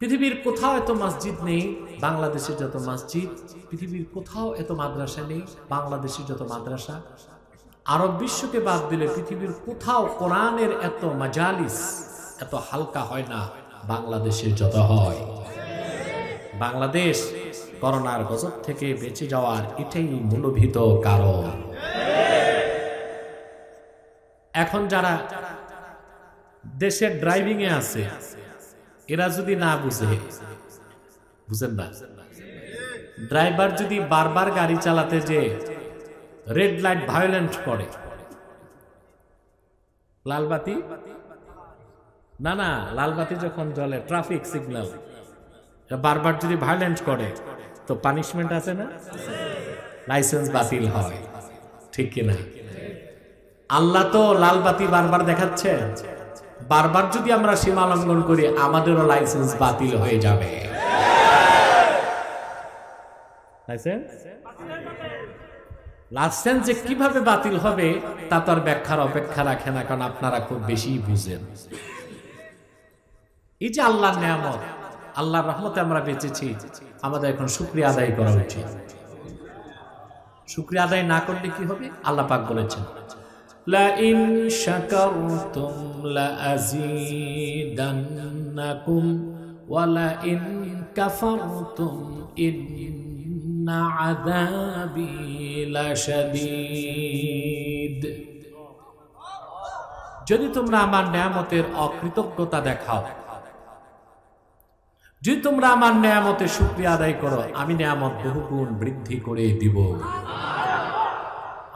পৃথিবীর কোথাও এত মসজিদ নেই বাংলাদেশে যত মসজিদ, পৃথিবীর কোথাও এত মাদ্রাসা নেই বাংলাদেশে যত মাদ্রাসা। আরব বিশ্বকে বাদ দিলে পৃথিবীর কোথাও কোরআনের এত মাজালিস, এত হালকা হয় না বাংলাদেশে যত হয়। বাংলাদেশ করোনার গজব থেকে বেঁচে যাওয়ার এটাই মূলভূত কারণ। এখন যারা দেশের ড্রাইভিং এ আছে এরা যদি না বুঝেন না, ড্রাইভার যদি বারবার গাড়ি চালাতে যে রেড লাইট ভায়োলেন্ট করে, লালবাতি না লালবাতি যখন জ্বলে ট্রাফিক সিগন্যাল বারবার যদি ভায়োলেন্ট করে তো পানিশমেন্ট আছে না, লাইসেন্স বাতিল হয়, ঠিক কিনা? আল্লাহ তো লালবাতি বারবার দেখাচ্ছে, বারবার যদি আমরা সীমা লঙ্ঘন করি আমাদেরও লাইসেন্স বাতিল হয়ে যাবে। লাইসেন্স যে কিভাবে বাতিল হবে তা তো আর ব্যাখ্যার অপেক্ষা রাখে না, কারণ আপনারা খুব বেশি বুঝেন। এই যে আল্লাহর নিয়ামত, আল্লাহর রহমতে আমরা বেঁচেছি, আমাদের এখন শুকরিয়া আদায় করা উচিত। শুকরিয়া আদায় না করলে কি হবে? আল্লাহ পাক বলেছেন, লা ইন শাকারতুম লা আযীদান্নাকুম ওয়া লা ইন কাফারতুম ইন্না আযাবি লাশাদীদ। যদি তোমরা আমার নিয়ামতের অকৃতজ্ঞতা দেখাও, যদি তোমরা আমার নিয়ামতের শুকরিয়া আদায় করো, আমি নিয়ামত বহুগুণ বৃদ্ধি করে দিব।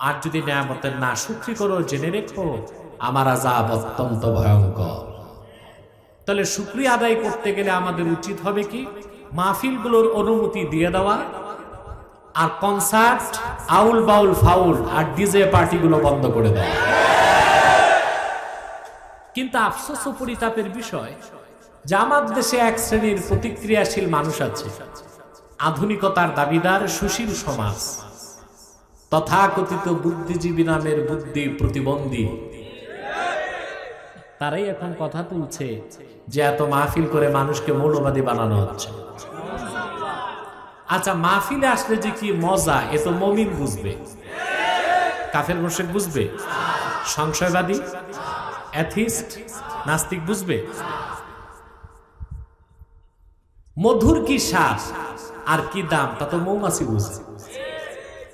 আর যদি নিয়ামতের না শুকরি করো, জেনে রেখো আমার আযাব অত্যন্ত ভয়ঙ্কর। তাহলে শুকরিয়া আদায় করতে গেলে আমাদের উচিত হবে কি? মাহফিলগুলোর অনুমতি দিয়ে দেওয়া, আর কনসার্ট, আউল বাউল ফাউল আর ডিজে পার্টিগুলো বন্ধ করে দেওয়া। কিন্তু আফসোস ও পরিতাপের বিষয় যে আমার দেশে এক শ্রেণীর প্রতিক্রিয়াশীল মানুষ আছে, আধুনিকতার দাবিদার সুশীল সমাজ, তথাকথিত বুদ্ধিজীবী নামের বুদ্ধি প্রতিবন্ধী, তারাই এখন কথা তুলছে যে এত মাহফিল করে মানুষকে মৌলবাদী বানানো হচ্ছে। আচ্ছা, মাহফিলে আসলে যে কি মজা এ তো মুমিন বুঝবে, কাফের মুশরিক বুঝবে, সংশয়বাদী অ্যাথিস্ট নাস্তিক বুঝবে। মধুর কি স্বাদ আর কি দাম তা তো মৌমাছি বুঝবে,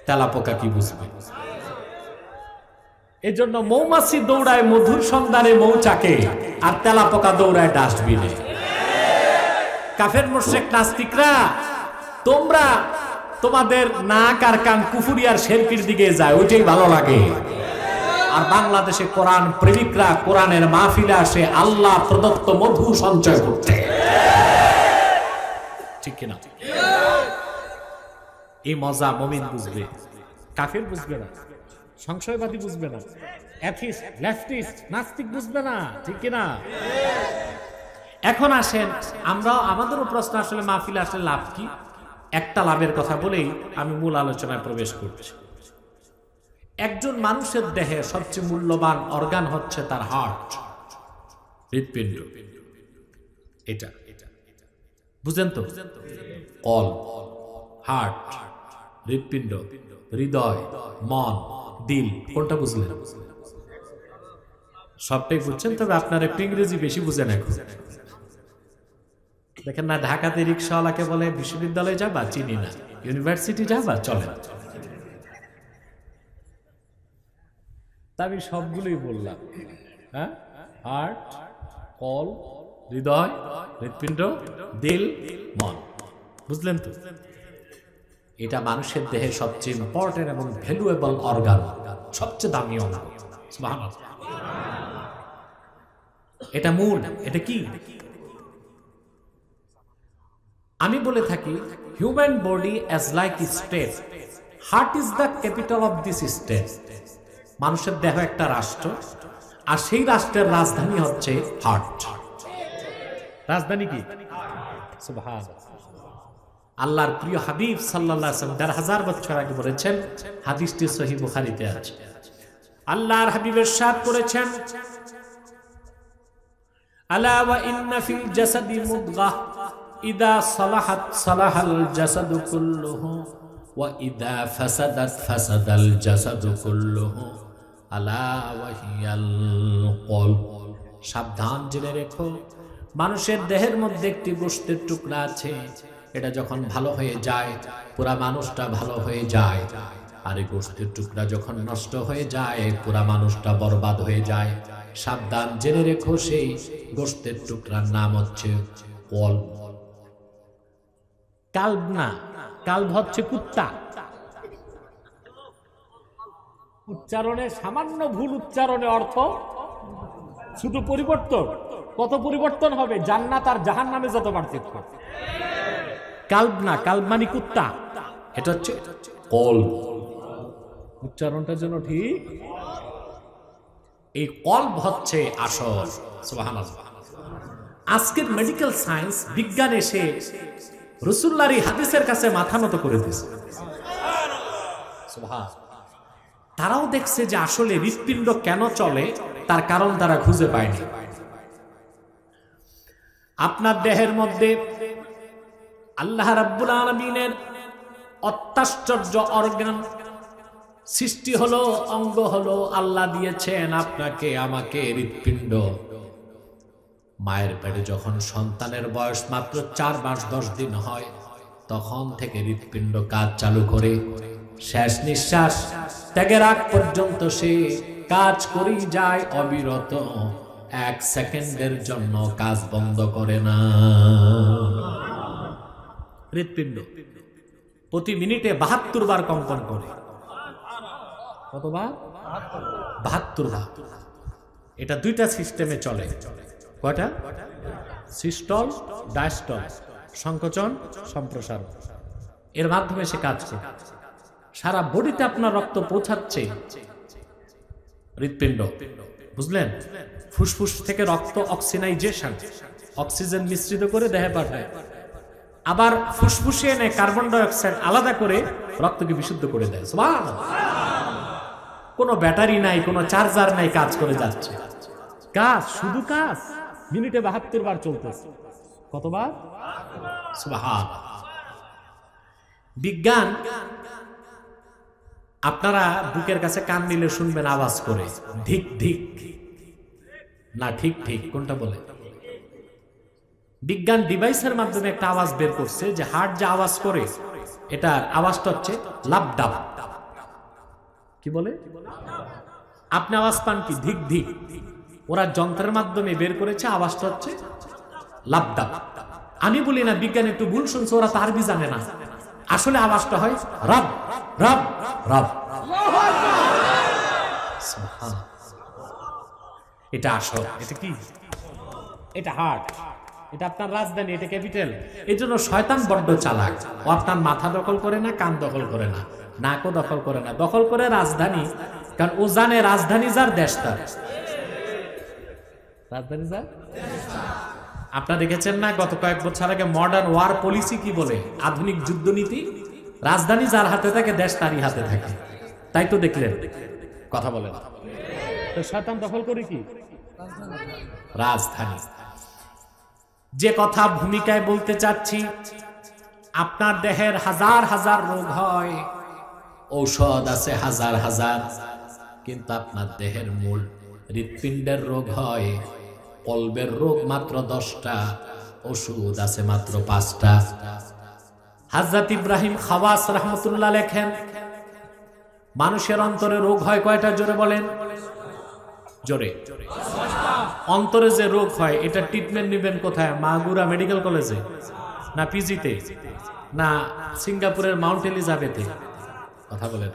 তেলাপোকা কি বুঝবে? এই জন্য মৌমাছি দৌড়ায় মধুর সন্ধানে মৌচাকে, আর তেলাপোকা দৌড়ায় ডাস্টবিনে। কাফের মুশরিক নাস্তিকরা তোমরা তোমাদের নাক আর কান কুফরি আর শিরকির দিকে যায়, ওইটাই ভালো লাগে। আর বাংলাদেশে কোরআন প্রেমিকরা কোরআনের মাহফিলে আসে আল্লাহ প্রদত্ত মধু সঞ্চয় করতে, ঠিক কিনা? এই মজা মুমিন বুঝবে, কাফের বুঝবে না, সংশয়বাদী বুঝবে না, অ্যাথিস্ট লেফটিস্ট নাস্তিক বুঝবে না, ঠিক কিনা? এখন আসেন আমরা, আমাদেরও প্রশ্ন, আসলে মাহফিলে আসলে লাভ কি? একটা লাভের কথা বলেই আমি মূল আলোচনায় প্রবেশ করছি। একজন মানুষের দেহে সবচেয়ে মূল্যবান অর্গান হচ্ছে তার হার্ট, হৃৎপিণ্ড। এটা বুঝেন তো? কল, হার্ট, হৃৎপিণ্ড, হৃদয়, মন, দিল, কোনটা বুঝলেন? সবটাই বুঝছেন, তবে আপনার একটু ইংরেজি বেশি বুঝেন। এখন দেখেন না, ঢাকাতে রিক্সাওয়ালাকে বলে বিশ্ববিদ্যালয়ে যাবা, চিনি না, ইউনিভার্সিটি যাবা, চলে। তা আমি সবগুলোই বললাম, হ্যাঁ, হার্ট, কল, হৃদয়, হৃৎপিণ্ড, দিল, মন, বুঝলেন তো? এটা মানুষের দেহে সবচেয়ে ইম্পর্টেন্ট এবং ভ্যালুয়েবল অর্গান, সবচেয়ে দামি অঙ্গ। সুবহানাল্লাহ। এটা মূল। এটা কি? আমি বলে থাকি human body as like state, heart is the capital of this state. মানুষের দেহ একটা রাষ্ট্র, আর সেই রাষ্ট্রের রাজধানী হচ্ছে হার্ট। রাজধানী কি? সুবহানাল্লাহ। আল্লাহর প্রিয় হাবিব সাল্লাল্লাহু আলাইহি ওয়াসাল্লাম ১৫০০ বছর আগে বলেছেন, হাদিসটি সহিহ বুখারীতে আছে। আল্লাহর হাবিব ইরশাদ করেছেন, আলা ওয়া ইন্না ফিল জাসাদি মুদগাহ ইদা সালাহাত সালাহাল জাসাদু কুল্লুহু ওয়া ইদা ফাসাদাত ফাসাদাল জাসাদু কুল্লুহু আলা ওয়া হিয়াল কলব। সাবধান, জেনে রেখো মানুষের দেহের মধ্যে একটি গোশতের টুকরা আছে, এটা যখন ভালো হয়ে যায় পুরা মানুষটা ভালো হয়ে যায়, আর এই গোশতের টুকরা যখন নষ্ট হয়ে যায় পুরা মানুষটা বরবাদ হয়ে যায়। সাবধান, জেনে রেখো সেই গোশতের টুকরার নাম হচ্ছে কলব। কালব না, কালব হচ্ছে কুত্তা। উচ্চারণে সামান্য ভুল উচ্চারণে অর্থ ছোট পরিবর্তন, কত পরিবর্তন হবে, জান্নাত আর জাহান্নামে যত পার্থক্য। কালব না, কালব মানে কুত্তা, এটা হচ্ছে কলব। উচ্চারণটার জন্য ঠিক। এই কলব হচ্ছে আসল। সুবহানাল্লাহ। আজকের মেডিকেল সায়েন্স বিজ্ঞান এসে রাসূলুল্লাহর এই হাদিসের কাছে মাথা নত করে দিয়েছে। সুবহানাল্লাহ। তারাও দেখছে যে আসলে হৃৎপিণ্ড কেন চলে তার কারণ তারা খুঁজে পায়নি। আপনার দেহের মধ্যে আল্লাহ রাব্বুল আলামিনের অত্যাশ্চর্য অর্গান সৃষ্টি হলো, অঙ্গ হলো, আল্লাহ দিয়েছেন আপনাকে আমাকে হৃৎপিণ্ড। মায়ের পেটে যখন সন্তানের বয়স মাত্র 4 মাস 10 দিন হয় তখন থেকে হৃৎপিণ্ড কাজ চালু করে শেষ নিঃশ্বাস ত্যাগের আগ পর্যন্ত সে কাজ করেই যায় অবিরত, 1 সেকেন্ডের জন্য কাজ বন্ধ করে না। হৃৎপিণ্ড প্রতি মিনিটে 72 বার কম্পন করে। কতবার? 72 বার। এটা দুইটা সিস্টেমে চলে। কয়টা? সিস্টল, ডায়াস্টল, সংকোচন, সম্প্রসারণ। এর মাধ্যমে সে কাজ করে। সারা বডিতে আপনার রক্ত পৌঁছাচ্ছে হৃৎপিণ্ড, বুঝলেন? ফুসফুস থেকে রক্ত অক্সিনাইজেশন, অক্সিজেন মিশ্রিত করে দেহে পাঠায়, আবার ফুসফুসে এনে কার্বন ডাই অক্সাইড আলাদা করে রক্তকে বিশুদ্ধ করে দেয়। সুবহানাল্লাহ। কোনো ব্যাটারি নাই, কোনো চার্জার নাই, কাজ করে যাচ্ছে। কাজ, শুধু কাজ মিনিটে 72 বার চলতেছে। কতবার? সুবহানাল্লাহ। বিজ্ঞান, আপনারা বুকের কাছে কান নিলে শুনবেন আওয়াজ করে, ধিক ধিক না ঠিক ঠিক, কোনটা বলে? বিজ্ঞান ডিভাইসের মাধ্যমে একটা আওয়াজ বের করছে যে হার্ট যে আওয়াজ করে এটার আওয়াজটা হচ্ছে লাভ ডাব। কি বলে? আপনি আওয়াজ পান কি? ধিক ধিক। ওরা যন্ত্রের মাধ্যমে বের করেছে আওয়াজটা হচ্ছে লাভ ডাব। আমি বলি না বিজ্ঞান একটু ভুল শুনছে, ওরা তো আরবি জানে না। আসলে আওয়াজটা হয় রব রব রব। এটা আসল। এটা কি? এটা হার্ট, এটা আপনার রাজধানী, এটা ক্যাপিটাল। এই জন্য শয়তান বড্ড চালাক। ও আপনার মাথা দখল করে না, কান দখল করে না, নাকও দখল করে না, দখল করে রাজধানী। কারণ ও জানে রাজধানী যার দেশ তার। রাজধানী যার। আপনারা দেখেছেন না গত কয়েক বছর আগে মডার্ন ওয়ার পলিসি কি বলে? আধুনিক যুদ্ধনীতি, রাজধানী যার হাতে থাকে দেশ তারই হাতে থাকে। তাই তো দেখলেন। কথা বলেন। তো শয়তান দখল করে কি? রাজধানী। যে কথা ভূমিকায় বলতে চাচ্ছি, আপনার দেহের হাজার হাজার রোগ হয়, ঔষধ আছে হাজার হাজার, কিন্তু আপনার দেহের মূল হৃৎপিণ্ডের রোগ হয়, কলবের রোগ মাত্র 10টা, ওষুধ আছে মাত্র 5টা। হযরত ইব্রাহিম খাওয়াস রাহমাতুল্লাহ লেখেন, মানুষের অন্তরে রোগ হয় কয়টা? জোরে বলেন, জোরে। অন্তরে যে রোগ হয় এটা ট্রিটমেন্ট নেবেন কোথায়? মাগুরা মেডিকেল কলেজে, না পিজিতে, না সিঙ্গাপুরের মাউন্ট এলিজাবেথে? কথা বলেন।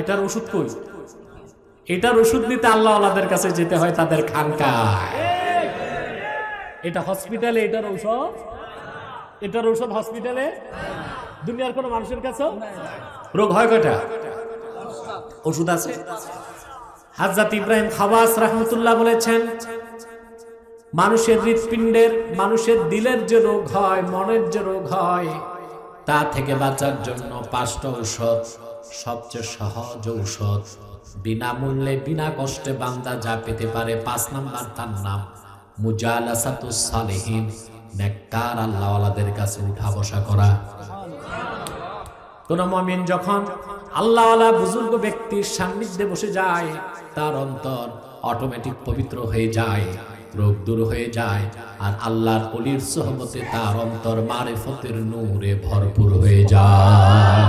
এটার ওষুধ কই? এটার ওষুধ নিতে আল্লাহ ওয়ালাদের কাছে যেতে হয়, তাদের খানকায়। এটা হসপিটালে, এটার ঔষধ হসপিটালে, দুনিয়ার কোন মানুষের কাছে রোগ হয় কয়টা? ওষুধ আছে। হযরত ইব্রাহিম খাওয়াস রাহমাতুল্লাহ বলেছেন, মানুষের হৃৎপিণ্ডের, মানুষের দিলের যে রোগ হয়, মনের যে রোগ হয়, তা থেকে বাঁচার জন্য 5টা ঔষধ, সবচেয়ে সহজ ঔষধ, বিনামূল্যে বিনা কষ্টে বান্দা যা পেতে পারে। 5 নাম্বার তার নাম মুজালাসাতুস সালিহিন, নেককার আল্লাহওয়ালাদের কাছে উঠা বসা করা। কোন মুমিন যখন আল্লাহওয়ালা বুজুর্গ ব্যক্তির সান্নিধ্যে বসে যায়, তার অন্তর অটোমেটিক পবিত্র হয়ে যায়, রোগ দূর হয়ে যায়, আর আল্লাহর ওলির সোহবতে তার অন্তর মারিফতের নূরে ভরপুর হয়ে যায়।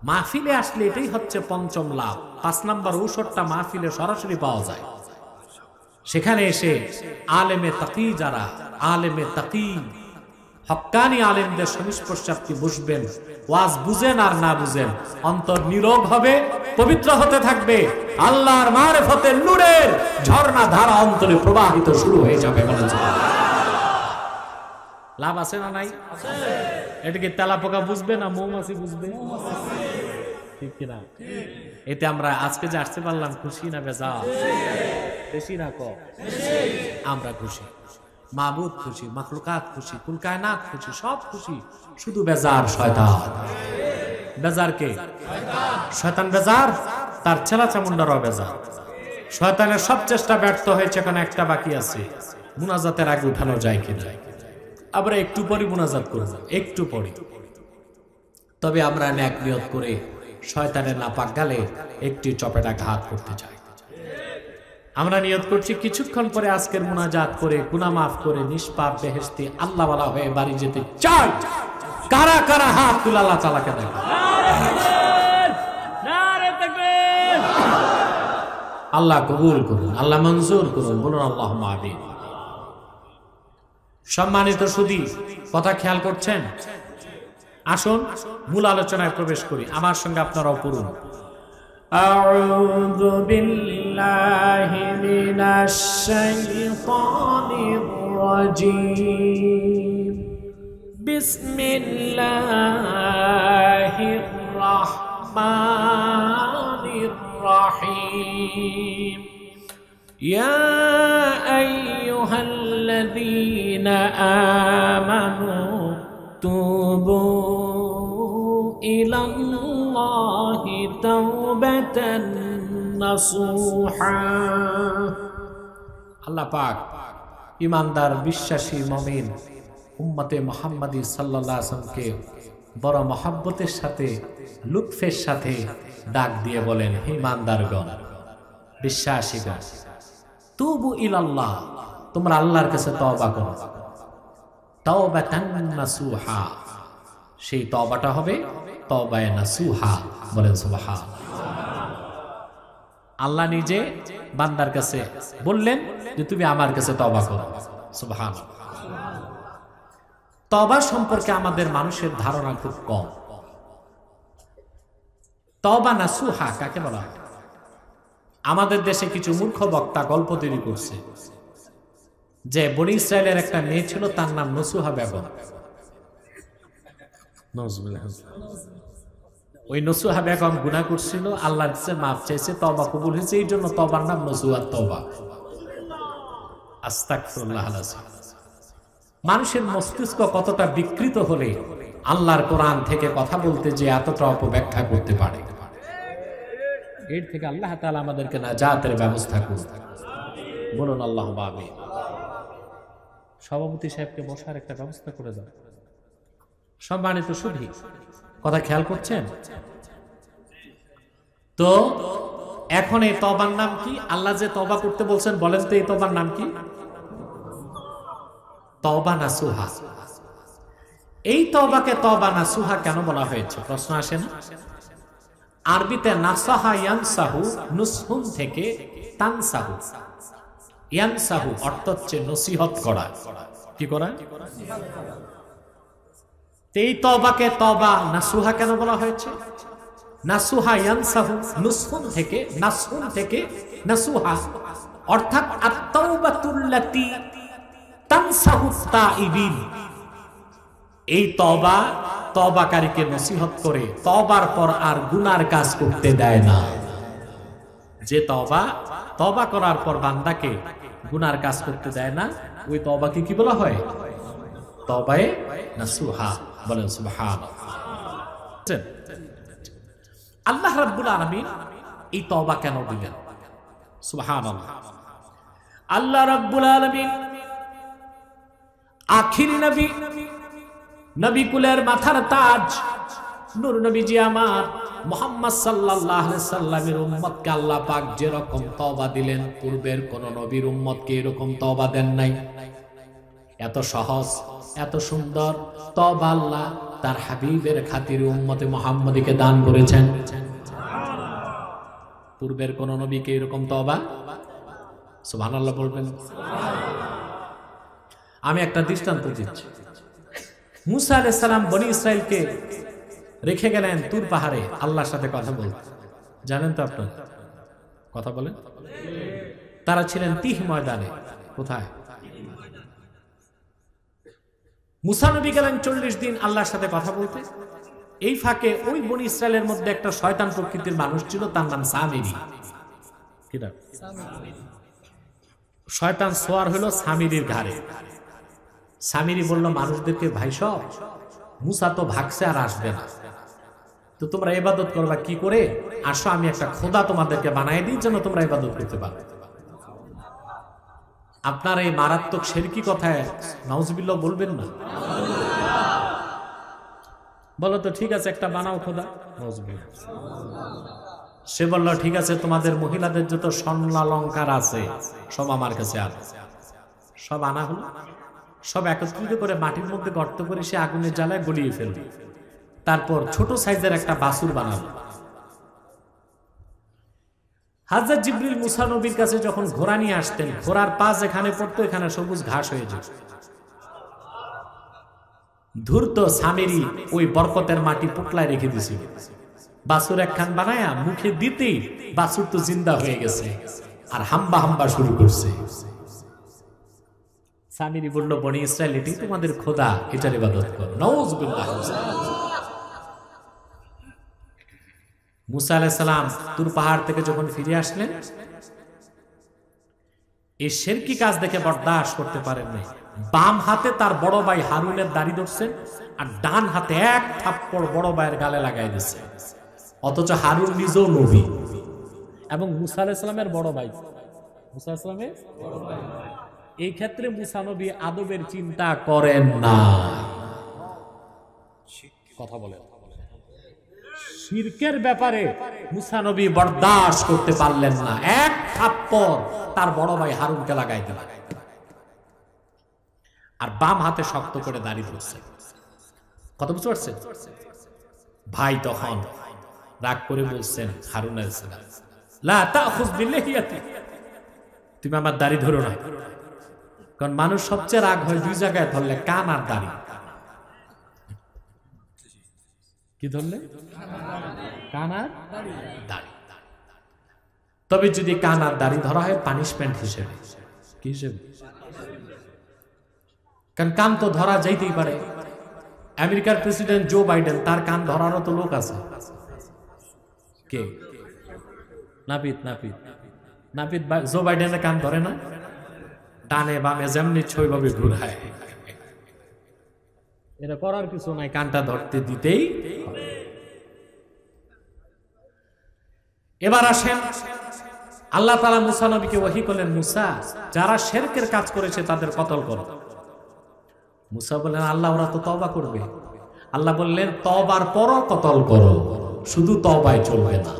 মাহফিলে আসলে এটাই হচ্ছে পঞ্চম লাভ। 5 নাম্বার ঔষধটা মাহফিলে সরাসরি পাওয়া যায়। সেখানে এসে আলেমে তাকি, যারা আলেমে তাকি হক্কানি আলেমদের সংস্পর্শে আপনি বসবেন, ওয়াজ বুঝেন আর না বুঝেন, অন্তর নিরোগ হবে, পবিত্র হতে থাকবে, আল্লাহর মারিফতের নূরের ঝর্ণা ধারা অন্তরে প্রবাহিত শুরু হয়ে যাবে। বলেন লাভ আছে না নাই? এটা কি তেলা পোকা বুঝবে না মৌমাছি বুঝবে? ঠিক কিনা? এতে আমরা আজকে যে আসতে পারলাম খুশি না বেজার? বেশি না কম? আমরা খুশি, মাবুদ খুশি, মাখলুকাত খুশি, কুল কায়নাত খুশি, সব খুশি, শুধু বেজার শয়তান। বেজার কে? শয়তান বেজার, তার ছেলা চামুন্ডারও বেজার। শয়তানের সব চেষ্টা ব্যর্থ হয়েছে, এখন একটা বাকি আছে, মুনাজাতের আগে উঠানো যায় কিনা। আমরা একটু পরে মুনাজাত করব, একটু পরে। তবে আমরা নেক নিয়ত করে শয়তানের নাপাক গালে একটি চপেটা ঘাত করতে চাই। আমরা নিয়ত করছি কিছুক্ষণ পরে আজকের মুনাজাত করে গুনাহ মাফ করে নিষ্পাপ বেহেশতি আল্লাহওয়ালা হয়ে বাড়ি যেতে চাই। কারা কারা হাত তুলে আল্লাহ তাআলাকে দেখো। নারে তাকবীর! আল্লাহ কবুল করুন, আল্লাহ মঞ্জুর করুন, বলুন আল্লাহুম্মা আমিন। সম্মানিত সুধী, কথা খেয়াল করছেন? আসুন মূল আলোচনায় প্রবেশ করি, আমার সঙ্গে আপনারাও পড়ুন। আউযু বিল্লাহি মিনাশ শাইতানির রাজীম। বিসমিল্লাহির রাহমানির রাহিম। ইয়া আইয়ুহাল্লাযীনা আমানু তুবু ইলাল্লাহি তাওবাতান নাসুহা। আল্লাহ পাক ঈমানদার বিশ্বাসী মুমিন উম্মতে মুহাম্মাদী সাল্লাল্লাহু আলাইহি ওয়াসাল্লামকে বড় মহব্বতের সাথে, লুৎফের সাথে ডাক দিয়ে বলেন, হে ঈমানদারগণ, বিশ্বাসীগণ, তুবু ইলাল্লাহ, তোমরা আল্লাহর কাছে তওবা করো। তাওবাতান নাসুহা, সেই তওবাটা হবে তওবায়ে নাসুহা। বলেন সুবহানাল্লাহ। আল্লাহ নিজে বান্দার কাছে বললেন যে তুমি আমার কাছে তওবা করো। সুবহানাল্লাহ। তওবা সম্পর্কে আমাদের মানুষের ধারণা খুব কম। তওবা নাসুহা কাকে বলা হয়? আমাদের দেশে কিছু মূর্খ বক্তা গল্প তৈরি করছে যে বনি ইসরায়েলের একটা মেয়ে ছিল, তার নাম নসুহা বেগম। ওই নসুহা বেগম গুনাহ করছিল, আল্লাহর কাছে মাফ চাইছে, তওবা কবুল হয়েছে, এই জন্য তওবার নাম নসুহার তওবা। আস্তাগফিরুল্লাহ আলাইহি। মানুষের মস্তিষ্ক কতটা বিকৃত হলে আল্লাহর কোরআন থেকে কথা বলতে যে এতটা অপব্যাখ্যা করতে পারে। এর থেকে আল্লাহ তাআলা আমাদেরকে নাজাতের ব্যবস্থা করুন, বলুন আল্লাহুম্মা আমিন। সভাপতি সাহেবকে বসার একটা ব্যবস্থা করে দাও। সম্মানিত সুধী, কথা খেয়াল করছেন তো? এখন এই তওবার নাম কি? আল্লাহ যে তওবা করতে বলছেন, বলেন তো এই তওবার নাম কি? তওবা নাসুহা। এই তওবাকে তওবা নাসুহা কেন বলা হয়েছে? প্রশ্ন আসে না? আরবিতে নাসাহা ইয়ানসাহু, নুসহুন থেকে তানসাহু। ইয়ানসাহু অর্থ হচ্ছে নসিহত করা। কি করা? এই তওবাকে তওবা নাসুহা কেন বলা হয়েছে? নাসুহা ইয়ানসাহু, নুসহুন থেকে, নাসহুন থেকে নাসুহা, অর্থাৎ আত-তাওবাতুল্লাতী তানসাহু তাইবিন। এই তওবা তওবাকারীকে নসিহত করে, তওবার পর আর গুনার কাজ করতে দেয় না। যে তওবা তওবা করার পর বান্দাকে গুনার কাজ করতে দেয় না, ওই তওবাকে কি বলা হয়? তওবায়ে নাসুহা। বলেন সুবহানাল্লাহ। আল্লাহ রাব্বুল আলামিন এই তওবা কেন দিলেন? সুবহানাল্লাহ। আল্লাহ রাব্বুল আলামিন আখিরি নবী, নবী কুলের মাথার তাজ নূর নবীজি আমার মুহাম্মদ সাল্লাল্লাহু আলাইহি সাল্লামের উম্মতকে আল্লাহ পাক যেরকম তওবা দিলেন, পূর্বের কোন নবীর উম্মতকে এরকম তওবা দেন নাই। এত সহজ, এত সুন্দর তওবা আল্লাহ তার হাবিবের খাতিরে উম্মতে মুহাম্মদীকে দান করেছেন। পূর্বের কোন নবীকে এরকম তওবা, সুবহানাল্লাহ বলবেন। আমি একটা দৃষ্টান্ত দিচ্ছি। মুসা আলাইহিস সালাম বনি ইসরাইলকে রেখে গেলেন তুর পাহাড়ে আল্লাহর সাথে কথা বলতে। জানেন তো আপনার কথা বলেন? তারা ছিলেন তিহ ময়দানে। কোথায়? মুসা নবী গেলেন 40 দিন আল্লাহর সাথে কথা বলতে। এই ফাঁকে ওই বনি ইসরায়েলের মধ্যে একটা শয়তান প্রকৃতির মানুষ ছিল, তার নাম সামিরি। কি নাম? শয়তান সোয়ার হলো সামিরির ঘাড়ে। সামিরি বলল মানুষদেরকে, ভাই সব মুসা তো ভাগছে আর আসবে না, তো তোমরা ইবাদত করবা কি করে? আসো আমি একটা খোদা তোমাদেরকে বানাই দিই যেন তোমরা ইবাদত করতে পারো। আপনার এই মারাত্মক শিরকি কথায় নাউজুবিল্লাহ বলবেন না। বলো তো ঠিক আছে একটা বানাও খোদা। নাউজুবিল্লাহ। সে বলল ঠিক আছে, তোমাদের মহিলাদের যত স্বর্ণালংকার আছে সব আমার কাছে আছে। সব আনা হলো, সব একত্রিত করে মাটির মধ্যে গর্ত করে সে আগুনের জ্বালায় গলিয়ে ফেলল। তারপর ছোট সাইজের একটা বাছুর বানালো। হযরত জিবরিল মুসা নবীর কাছে যখন ঘোড়া নিয়ে আসতেন, ঘোড়ার পা যেখানে পড়তো এখানে সবুজ ঘাস হয়ে যেত। ধূর্ত সামিরি ওই বরকতের মাটি পোটলায় রেখে দিয়েছিল। বাছুর একখান বানায়া মুখে দিতেই বাছুর তো জিন্দা হয়ে গেছে আর হাম্বা হাম্বা শুরু করছে। সামিরি বলল, বনি ইসরাইল এটি তোমাদের খোদা, এটার ইবাদত করো। নাউজুবিল্লাহ। মুসা আলাইহিস সালাম তুর পাহাড় থেকে যখন ফিরে আসলেন, এই শিরকি কাজ দেখে বরদাস্ত করতে পারেন নাই। বাম হাতে তার বড় ভাই হারুনের দাড়ি ধরছেন আর ডান হাতে এক থাপ্পড় বড় ভাইয়ের গালে লাগাই দিচ্ছে। অথচ হারুন নিজেও নবী এবং মুসা আলাইহিস সালামের বড় ভাই। মুসা আলাইহিস সালামের বড় ভাই। এই ক্ষেত্রে মুসা নবী আদবের চিন্তা করেন না। কথা বলেন। শিরকের ব্যাপারে মুসা নবী বরদাস্ত করতে পারলেন না। এক থাপ্পড় তার বড় ভাই হারুনকে লাগাই দিলেন আর বাম হাতে শক্ত করে দাড়ি ধরছে। কত বুঝতে পারছেন? ভাই তখন রাগ করে বলছেন হারুন আলাইহিস সালাম, লা তাখুয বিল্লাহিয়াতি, তুমি আমার দাড়ি ধরো না। কারণ মানুষ সবচেয়ে রাগ হয় দুই জায়গায় ধরলে, কান আর দাড়ি। কি ধরলে? কান আর দাড়ি। তবে যদি কান আর দাড়ি ধরা হয় পানিশমেন্ট হিসেবে। কি হিসেবে? কারণ কান তো ধরা যাইতেই পারে। আমেরিকার প্রেসিডেন্ট জো বাইডেন, তার কান ধরারও তো লোক আছে। কে? নাপিত। নাপিত নাপিত জো বাইডেনের কান ধরে না, ডানে বামে যেমনি ছয়ভাবে ঘুরায়। এটা করার কিছু নাই, কানটা ধরতে দিতেই। এবার আসেন, আল্লাহ তাআলা মুসা নবীকে ওহী করলেন, মুসা যারা শিরকের কাজ করেছে তাদের কতল করো। মুসা বললেন, আল্লাহ ওরা তো তওবা করবে। আল্লাহ বললেন, তওবার পরও কতল করো, শুধু তওবায় চলবে না।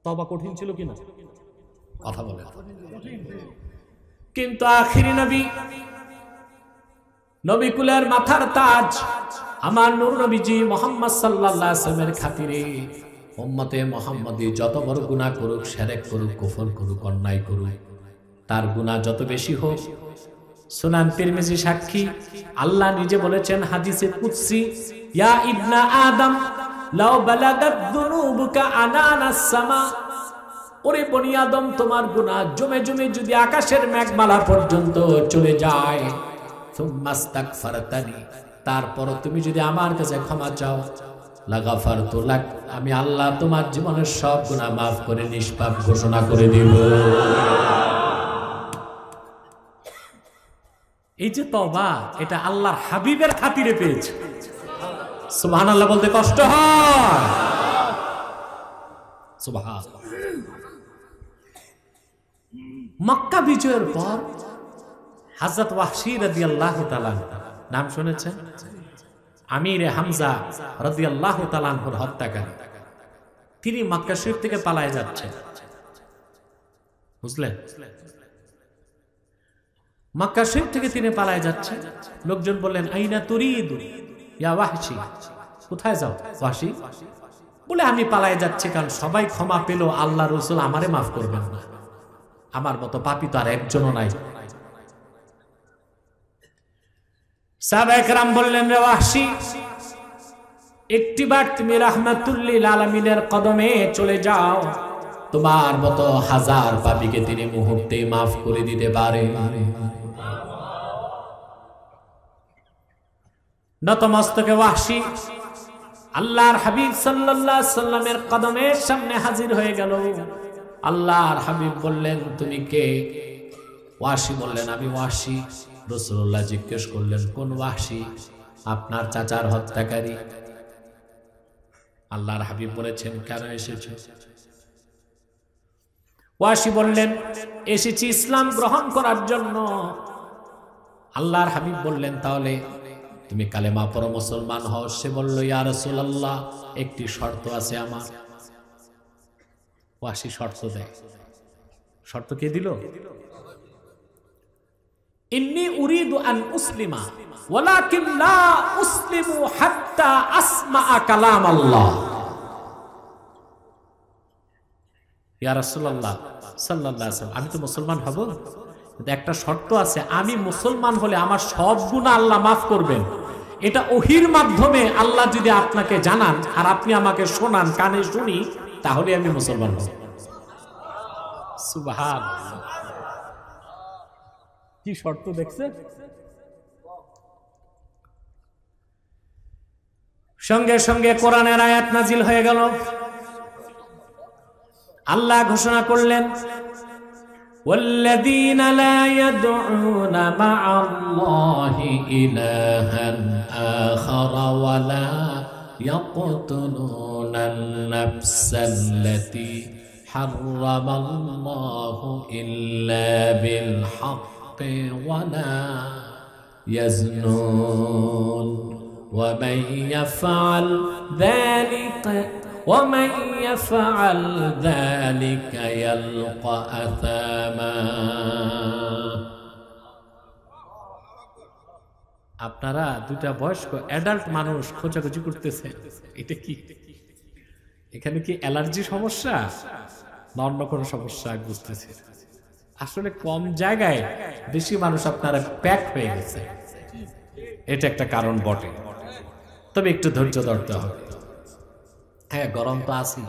তওবা কঠিন ছিল কিনা? কথা বলে। কিন্তু আখিরি নবী, নবী কুলের মাথার তাজ আমার নূর নবীজি মুহাম্মদ সাল্লাল্লাহু আলাইহি ওয়াসাল্লামের খাতিরে উম্মতে মুহাম্মদী যত বড় গুনাহ করুক, শিরক করুক, কুফর করুক, অন্যায় করুক, তার গুনাহ যত বেশি হোক, সুনান তিরমিজি সাক্ষী, আল্লাহ নিজে বলেছেন হাদিসে কুদসি, ইয়া ইবনা আদম লাউ বালাগাত যুনুবুকা আনানাস সামা, ওরে বনি আদম তোমার গুনাহ জমে জমে যদি আকাশের মেঘমালা পর্যন্ত চলে যায়, সুম্মাস্তাগফারতানি, তারপর তুমি যদি আমার কাছে ক্ষমা চাও, লাগাফারতু লাক, আমি আল্লাহ তোমার জীবনের সব গুনাহ মাফ করে নিষ্পাপ ঘোষণা করে দেব। এই যে তওবা, এটা আল্লাহর হাবিবের খাতিরে পেয়েছে। সুবহানাল্লাহ বলতে কষ্ট হয়। সুবহানাল্লাহ। মক্কা বিজয়ের পর হযরত ওয়াহশী রাদিয়াল্লাহু তাআলা, নাম শুনেছেন? আমির হামজা রাদিয়াল্লাহু তাআলা আনহুর হত্যাকারী। তিনি মক্কা শরীফ থেকে পালায়ে যাচ্ছেন, বুঝলেন? মক্কা শরীফ থেকে তিনি পালায়ে যাচ্ছেন। লোকজন বললেন, আইনা তুরিদু ইয়া ওয়াহশী, কোথায় যাও ওয়াহশী? বলে, আমি পালায়ে যাচ্ছি, কারণ সবাই ক্ষমা পেল, আল্লাহ রাসূল আমারে মাফ করবেন না, আমার মতো পাপী তো আর একজনও নাই। সাহাবায়ে কেরাম বললেন, রে ওয়াহশী, একটিবার তুমি রাহমাতুল লিল আলামিনের কদমে চলে যাও, তোমার মতো হাজার পাপীকে তিনি মুহূর্তে মাফ করে দিতে পারে। নতমস্তকে ওয়াহশী আল্লাহর হাবিব সাল্লাল্লাহু আলাইহি সাল্লামের কদমের সামনে হাজির হয়ে গেল। আল্লাহর হাবিব বললেন, তুমি কে? ওয়াহশী বললেন, আমি ওয়াহশী। রাসূলুল্লাহ জিজ্ঞেস করলেন, কোন ওয়াহশী? আপনার চাচার হত্যাকারী। আল্লাহর হাবিব বলেছেন, কেন এসেছো? ওয়াহশী বললেন, এসেছি ইসলাম গ্রহণ করার জন্য। আল্লাহর হাবিব বললেন, তাহলে তুমি কালেমা পড়ো, মুসলমান হও। সে বলল, ইয়া রাসূলুল্লাহ, একটি শর্ত আছে আমার। ওয়াহশী শর্ত দেয়। শর্ত কে দিল? ইন্নী উরিদু আন উসলিমা ওয়ালাকিন লা উসলিমু হাত্তা আসমা কালাম আল্লাহ। ইয়া রাসূলুল্লাহ সাল্লাল্লাহু আলাইহি ওয়াসাল্লাম, আমি তো মুসলমান হব, কিন্তু একটা শর্ত আছে, আমি মুসলমান হলে আমার সব গুনাহ আল্লাহ মাফ করবেন। এটা ওহীর মাধ্যমে আল্লাহ যদি আপনাকে জানান আর আপনি আমাকে শোনান, কানে শুনি, তাহলে আমি মুসলমান হব। সুবহানাল্লাহ, কি শর্ত দেখছে? সঙ্গে সঙ্গে কোরআনের আয়াত নাজিল হয়ে গেল। আল্লাহ ঘোষণা করলেন, ওয়াল্লাযীনা লা ইয়াদউনা মা'আল্লাহি ইলাহান আখারা ওয়া লা ইয়াকতুলুনান নাফসাল্লাতী হারামাল্লাহু ইল্লা বিল হাক্কি ওয়া লা ইয়াজনুন ওয়া মান ইয়াফআল যালিকা ومن يفعل ذلك يلقى أثاما। আপনারা দুটা বয়স্ক অ্যাডাল্ট মানুষ খোঁজাখুঁজি করতেছে, এটা কি? এখানে কি অ্যালার্জি সমস্যা না অন্য কোনো সমস্যা বুঝতেছে? আসলে কম জায়গায় বেশি মানুষ আপনারা প্যাক হয়ে গেছে, এটা একটা কারণ বটে। তবে একটু ধৈর্য ধরতে হবে। হ্যাঁ, গরম তো আছি।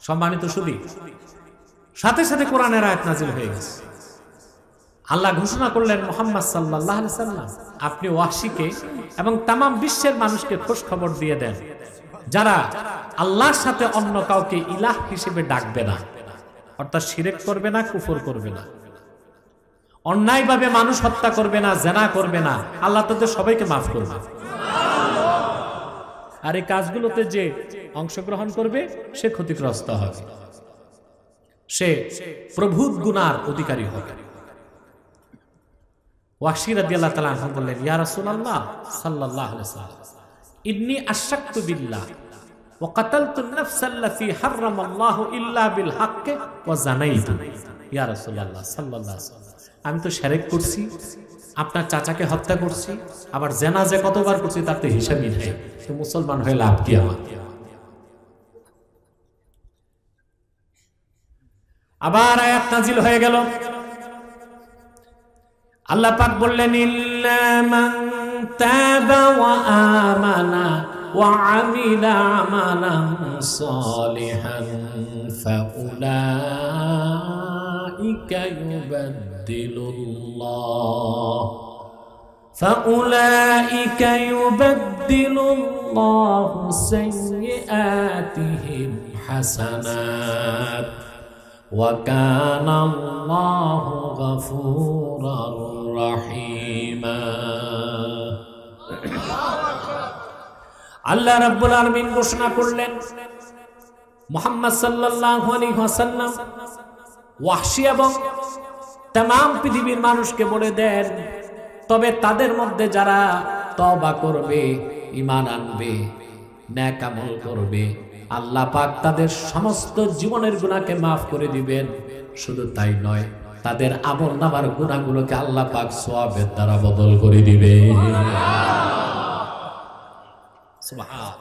সম্মানিত সুধী, সাথে সাথে কোরআনের আয়াত নাজিল হয়ে গেছে। আল্লাহ ঘোষণা করলেন, মুহাম্মদ সাল্লাল্লাহু আলাইহি সাল্লাম, আপনি ওয়াহশীকে এবং তাম বিশ্বের মানুষকে খোঁজ খবর দিয়ে দেন, যারা আল্লাহর সাথে অন্য কাউকে ইলাহ হিসেবে ডাকবে না, অর্থাৎ শিরক করবে না, কুফর করবে না, অন্যায়ভাবে মানুষ হত্যা করবে না, জিনা করবে না, আল্লাহ তাদের সবাইকে মাফ করবে। আর এই কাজগুলোতে যে অংশগ্রহণ করবে সে ক্ষতিগ্রস্ত হবে, সে প্রভূত গুনার অধিকারী হবে। ওয়াহশী রাদিয়াল্লাহু তাআলা আনহু বললেন, ইয়া রাসূলুল্লাহ সাল্লাল্লাহু আলাইহি ওয়াসাল্লাম, ইন্নী আশরাকতু বিল্লাহ ওয়া কাতালতুন নাফসাল্লাতী হারামাল্লাহু ইল্লা বিল হাক্কি ওয়া জানাইতু। ইয়া রাসূলুল্লাহ সাল্লাল্লাহু আলাইহি ওয়াসাল্লাম, আমি তো শিরক করছি, আপনার চাচাকে হত্যা করছি, আবার জিনা যে কতবার করছি তার তো হিসাবই নেই, তো মুসলমান হয়ে লাভ কি আমার? আবার আয়াত নাজিল হয়ে গেল। আল্লাহ পাক বললেন, ইল্লা মান তাবা ওয়া আমানা ওয়া আমিলা আমালান সালিহান ফাউলাইকা يبدل الله سيئاتهم حسنات وكان الله غفورا رحيما। আল্লাহ রাব্বুল আলামিন ঘোষণা করলেন, মুহাম্মদ সাল্লাল্লাহু আলাইহি ওয়াসাল্লাম ওয়াহশী এবং तमाम পৃথিবীর মানুষকে বলে দেন, তবে তাদের মধ্যে যারা তওবা করবে, ঈমান আনবে, নেক আমল করবে, আল্লাহ পাক তাদের সমস্ত জীবনের গুনাহকে মাফ করে দিবেন। শুধু তাই নয়, তাদের আমলনামার গুনাহগুলোকে আল্লাহ পাক সওয়াবের দ্বারা বদল করে দিবে। সুবহান।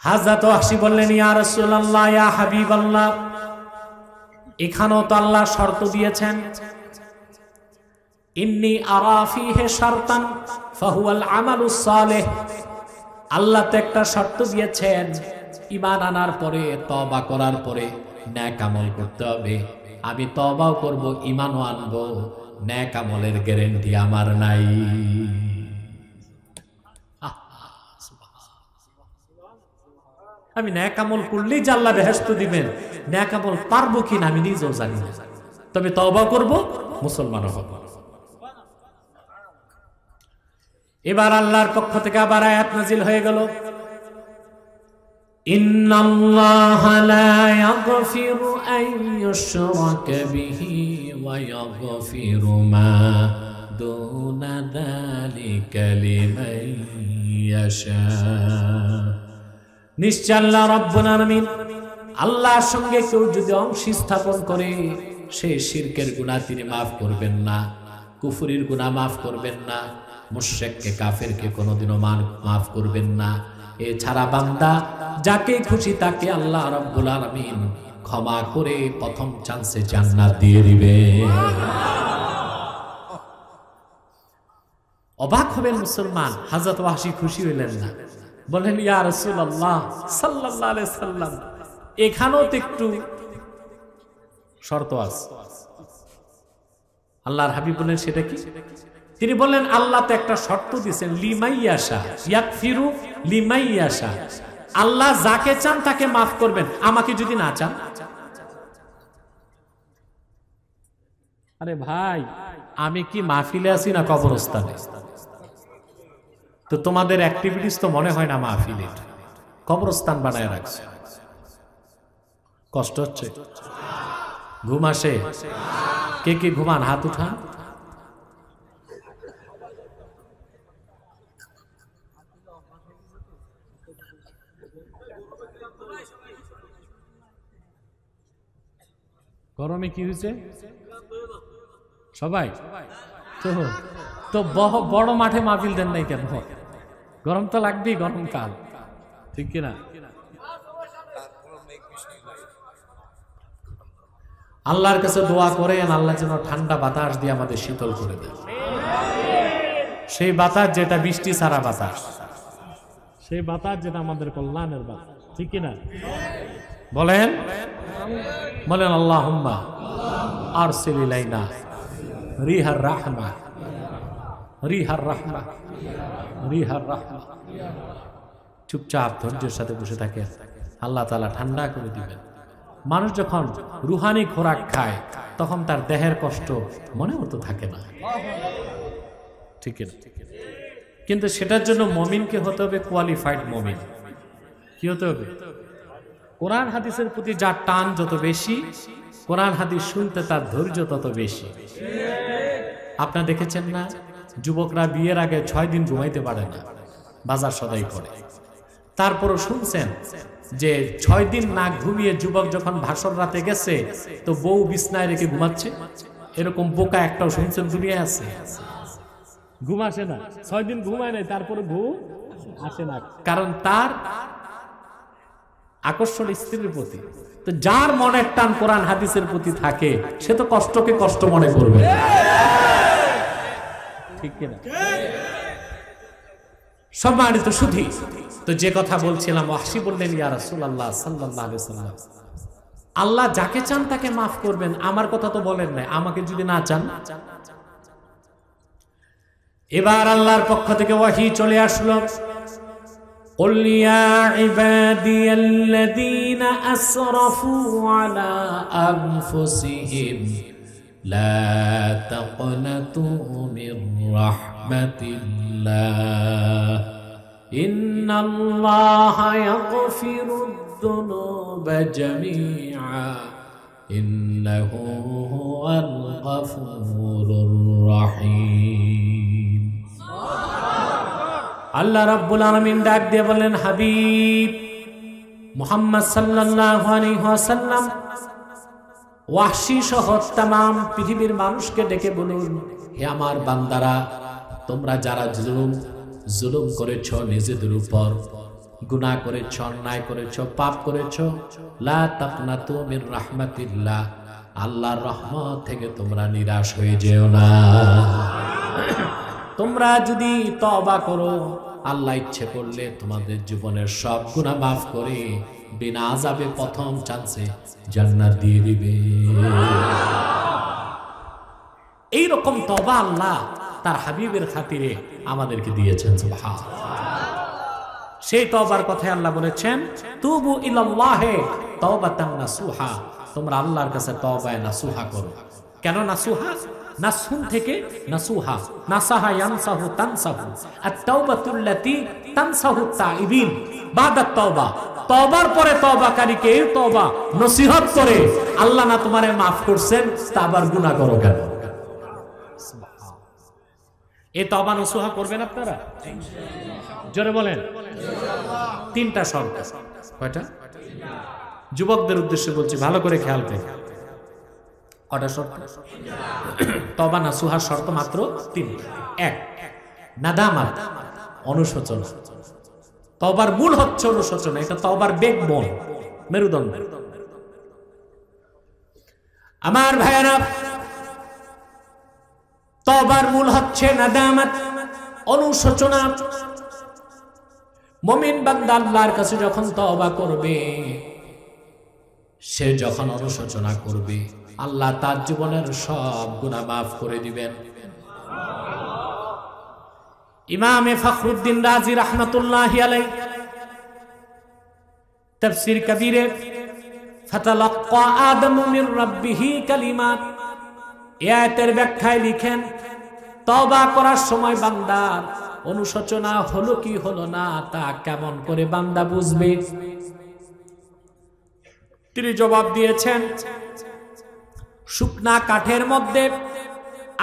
হযরত ওয়াহশী বললেন, ইয়া রাসূলুল্লাহ, ইয়া হাবিবাল্লাহ, এখানেও তো আল্লাহ শর্ত দিয়েছেন, ইন্নী আরা ফীহি শারতান ফাহুয়াল আমালুস সালিহ। আল্লাহ তো একটা শর্ত দিয়েছেন, ঈমান আনার পরে, তওবা করার পরে নেক আমল করতে হবে। আমি তওবাও করব, ঈমানও আনবো, নেক আমলের গ্যারান্টি আমার নাই। আমি নেক আমল করলেই যে আল্লাহ বেহেশত দিবেন, নেক আমল পারবো কিনা আমি নিজেও জানি না, তবে তওবা করব, মুসলমান হব। এবার আল্লাহর পক্ষ থেকে আবার আয়াত নাজিল হয়ে গেল, ইন্নাল্লাহা লা ইয়াগফিরু আন ইউশরাকা বিহি ওয়া ইয়াগফিরু মা দুনা যালিকা লিমান ইয়াশা। নিশ্চয় আল্লাহ রাব্বুল আলামিন, আল্লাহর সঙ্গে কেউ যদি অংশ স্থাপন করে, সে শিরকের গুনাহ তিনি মাফ করবেন না, কুফরির গুনাহ মাফ করবেন না, মুশরিককে কাফেরকে কোনোদিনও মাফ করবেন না। এছাড়া বান্দা যাকে খুশি তাকে আল্লাহ রাব্বুল আলামিন ক্ষমা করে প্রথম চান্সে জান্নাত দিয়ে দিবে। অবাক হবেন মুসলমান, হযরত ওয়াহশী খুশি হইলেন না, বলেন, ইয়া রাসূলুল্লাহ সাল্লাল্লাহু আলাইহি সাল্লাম, এখানেও তো একটু শর্ত আছে। আল্লাহর হাবিব বলেন, সেটা কি? তিনি বললেন, আল্লাহ তো একটা শর্ত দিয়েছেন, লিমাইয়াশা ইয়াগফিরু লিমাইয়াশা। আল্লাহ যাকে চান তাকে মাফ করবেন, আমাকে যদি না চান। আরে ভাই, আমি কি মাহফিলে আছি না কবরস্থানে? তো তোমাদের অ্যাক্টিভিটিস তো মনে হয় না মাহফিলে, কবরস্থান বানায় রাখছে। কষ্ট হচ্ছে? ঘুম আসে? কে কে ঘুমান হাত উঠান। গরমে কি হয়েছে সবাই? তো বড় মাঠে মাহফিল দেন নাই কেন? গরম তো লাগবেই, গরমকাল, ঠিক কিনা? আল্লাহর কাছে দোয়া করেন, আল্লাহ যেন ঠান্ডা বাতাস দিয়ে আমাদের শীতল করে দেন। সেই বাতাস যেটা বৃষ্টি ছাড়া বাতাস, সেই বাতাস যেটা আমাদের কল্যাণের বাতাস, ঠিক কিনা? বলেন বলেন, আল্লাহুম্মা আরসিল ইলাইনা রিহার রাহমা, রিহার রাহমা, রিহার রাহমা। চুপচাপ ধৈর্যের সাথে বসে থাকে, আল্লাহ তাআলা ঠান্ডা করে দিবেন। মানুষ যখন রুহানি খোরাক খায়, তখন তার দেহের কষ্ট মনেও তো থাকে না, ঠিক না? কিন্তু সেটার জন্য মুমিনকে হতে হবে কোয়ালিফাইড মুমিন। কি হতে হবে? কোরআন হাদিসের প্রতি যার টান যত বেশি, কোরআন হাদিস শুনতে তার ধৈর্য তত বেশি। আপনারা দেখেছেন না, যুবকরা বিয়ের আগে 6 দিন ঘুমাইতে পারে না, বাজার সদাই করে। তারপরও শুনছেন যে 6 দিন না ঘুমিয়ে যুবক যখন ভাসর রাতে গেছে, তো বউ বিছনায় রেখে ঘুমাচ্ছে। এরকম বোকা একটাও শুনছেন দুনিয়ায় আছে? ঘুম আসে না, 6 দিন ঘুমায় নাই, তারপরে ঘুম আসে না, কারণ তার আকর্ষণ স্ত্রীর প্রতি। তো যার মনের টান কোরআন হাদিসের প্রতি থাকে, সে তো কষ্টকে কষ্ট মনে করবে, ঠিক কিনা? সম্মানিত সুধী, তো যে কথা বলছিলাম, ওয়াহশী বললেন, ইয়া রাসূলুল্লাহ সাল্লাল্লাহু আলাইহি ওয়াসাল্লাম, আল্লাহ যাকে চান তাকে মাফ করবেন, আমার কথা তো বলেন না, আমাকে যদি না চান। এবার আল্লাহর পক্ষ থেকে ওয়াহী চলে আসলো, قل يا عبادي الذين أسرفوا على أنفسهم لا تقنطوا من رحمة الله إن الله يغفر الذنوب جميعا ইন্নাহু হুয়াল গফুরুর রহিম। আল্লাহ রাব্বুল আলামিন ডাক দিয়ে বলেন, হাবিব মুহাম্মদ সাল্লাল্লাহু আলাইহি ওয়াসাল্লাম ওয়াহশী সহ तमाम পৃথিবীর মানুষকে ডেকে বলুন, হে আমার বান্দারা, তোমরা যারা জুলুম করেছো, নিজেদের উপর গুনাহ করেছো, অন্যায় করেছো, পাপ করেছো, লা তাকনাতু মির রাহমাতিল্লাহ, আল্লাহর রহমত থেকে তোমরা নিরাশ হয়ে যেও না। তোমরা যদি তওবা করো, আল্লাহ ইচ্ছে করলে তোমাদের জীবনের সব গুনাহ মাফ করে বিনা আযাবে প্রথম চান্সে জান্নাত দিয়ে দিবে। এই রকম তওবা আল্লাহ তার হাবিবের খাতিরে আমাদেরকে দিয়েছেন। সুবহানাল্লাহ। সেই তওবার কথায় আল্লাহ বলেছেন, তুবু ইলাল্লাহি তাওবাতান নাসুহা, তোমরা আল্লাহর কাছে তওবায়ে নাসুহা করো। কেন নাসুহা? নাসুন থেকে নাসুহা, নাসাহা ইয়ানসাহু তানসাহু, আত-তাওবাতুল্লাতী তানসাহু তাইবিন বাদা তাওবা। তওবার পরে তওবাকারীকে এই তওবা নসিহত করে, আল্লাহ না তোমারে মাফ করছেন তা আবার গুনাহ করো কেন? এই তওবা নসুহা করবেন আপনারা? জোরে বলেন। তিনটা শর্ত। কয়টা? যুবকদের উদ্দেশ্যে বলছি, ভালো করে খেয়াল করে। কয়টা শর্ত? তওবা নসুহার শর্ত মাত্র তিনটা। এক, নাদামাত, অনুশোচনা। তওবার মূল হচ্ছে অনুশোচনা, এটা তওবার ব্যাকবোন, মেরুদণ্ড। আমার ভাইয়েরা, তওবার মূল হচ্ছে নাদামাত, অনুশোচনা। মুমিন বান্দা আল্লাহর কাছে যখন তওবা করবে, সে যখন অনুশোচনা করবে, আল্লাহ তার জীবনের সব গুনাহ মাফ করে দিবেন। ইমামে ফখরুদ্দিন রাজি রাহমাতুল্লাহি আলাইহি তাফসীর কবীরে ফাতালাক্কা আদমু মির রাব্বিহি কালিমাত, এই আয়াতের ব্যাখ্যায় লিখেন, তওবা করার সময় বান্দার অনুশোচনা হলো কি হলো না তা কেমন করে বান্দা বুঝবে? তিনি জবাব দিয়েছেন, শুকনা কাঠের মধ্যে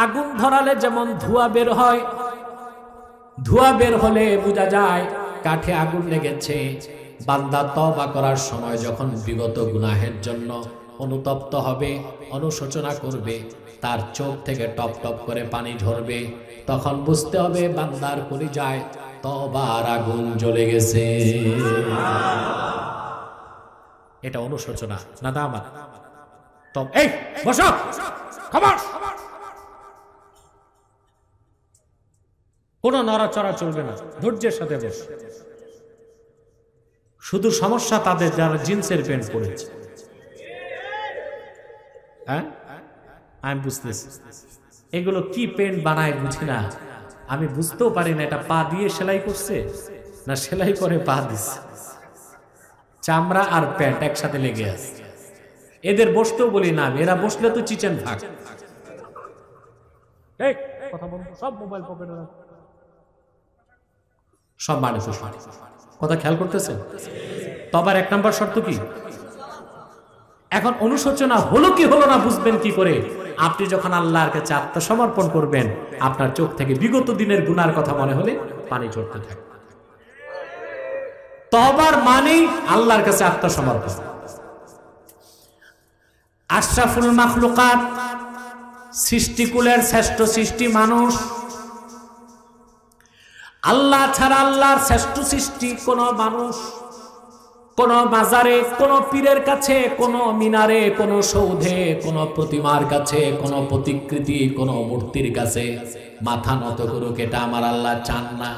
আগুন ধরালে যেমন ধোঁয়া বের হয়, ধোঁয়া বের হলে বোঝা যায় কাঠে আগুন লেগেছে। বান্দা তওবা করার সময় যখন বিগত গুনাহের জন্য অনুতপ্ত হবে, অনুশোচনা করবে, তার চোখ থেকে টপ টপ করে পানি ঝরবে, তখন বুঝতে হবে বান্দার কলিজায় তওবার আগুন জ্বলে গেছে। এটা অনুশোচনা, নাদামাত। এই বসো, খামোশ, কোনো নড়াচড়া চলবে না, ধৈর্যের সাথে বস। শুধু সমস্যা তাদের যারা জিন্সের প্যান্ট পরেছে। হ্যাঁ, আমি বুঝতেছি এগুলো কি প্যান্ট বানায় বুঝি না, আমি বুঝতেও পারি না এটা পা দিয়ে সেলাই করছে না সেলাই করে পা দিচ্ছে। চামড়া আর প্যান্ট একসাথে লেগে আছে। এদের বসতেও বলি না, এরা বসলে তো চিচেন থাক। কথা বলবো, সব মোবাইল পকেটে সব মানুষ কথা খেয়াল করতেছে। তবার এক নাম্বার শর্ত কি? এখন অনুশোচনা হলো কি হলো না বুঝবেন কি করে? আপনি যখন আল্লাহর কাছে আত্মসমর্পণ করবেন, আপনার চোখ থেকে বিগত দিনের গুনার কথা মনে হলে পানি ঝরতে থাকে। তওবার মানেই আল্লাহর কাছে আত্মসমর্পণ। আশরাফুল মাখলুকাত, সৃষ্টিকুলের শ্রেষ্ঠ সৃষ্টি মানুষ। আল্লাহ ছাড়া আল্লাহর শ্রেষ্ঠ সৃষ্টি কোন মানুষ, কোন মাজারে, কোন পীরের কাছে, কোন মিনারে, কোন সৌধে, কোন প্রতিমার কাছে, কোন প্রতিকৃতি, কোন মূর্তির কাছে মাথা নত করুক, এটা আমার আল্লাহ চান না।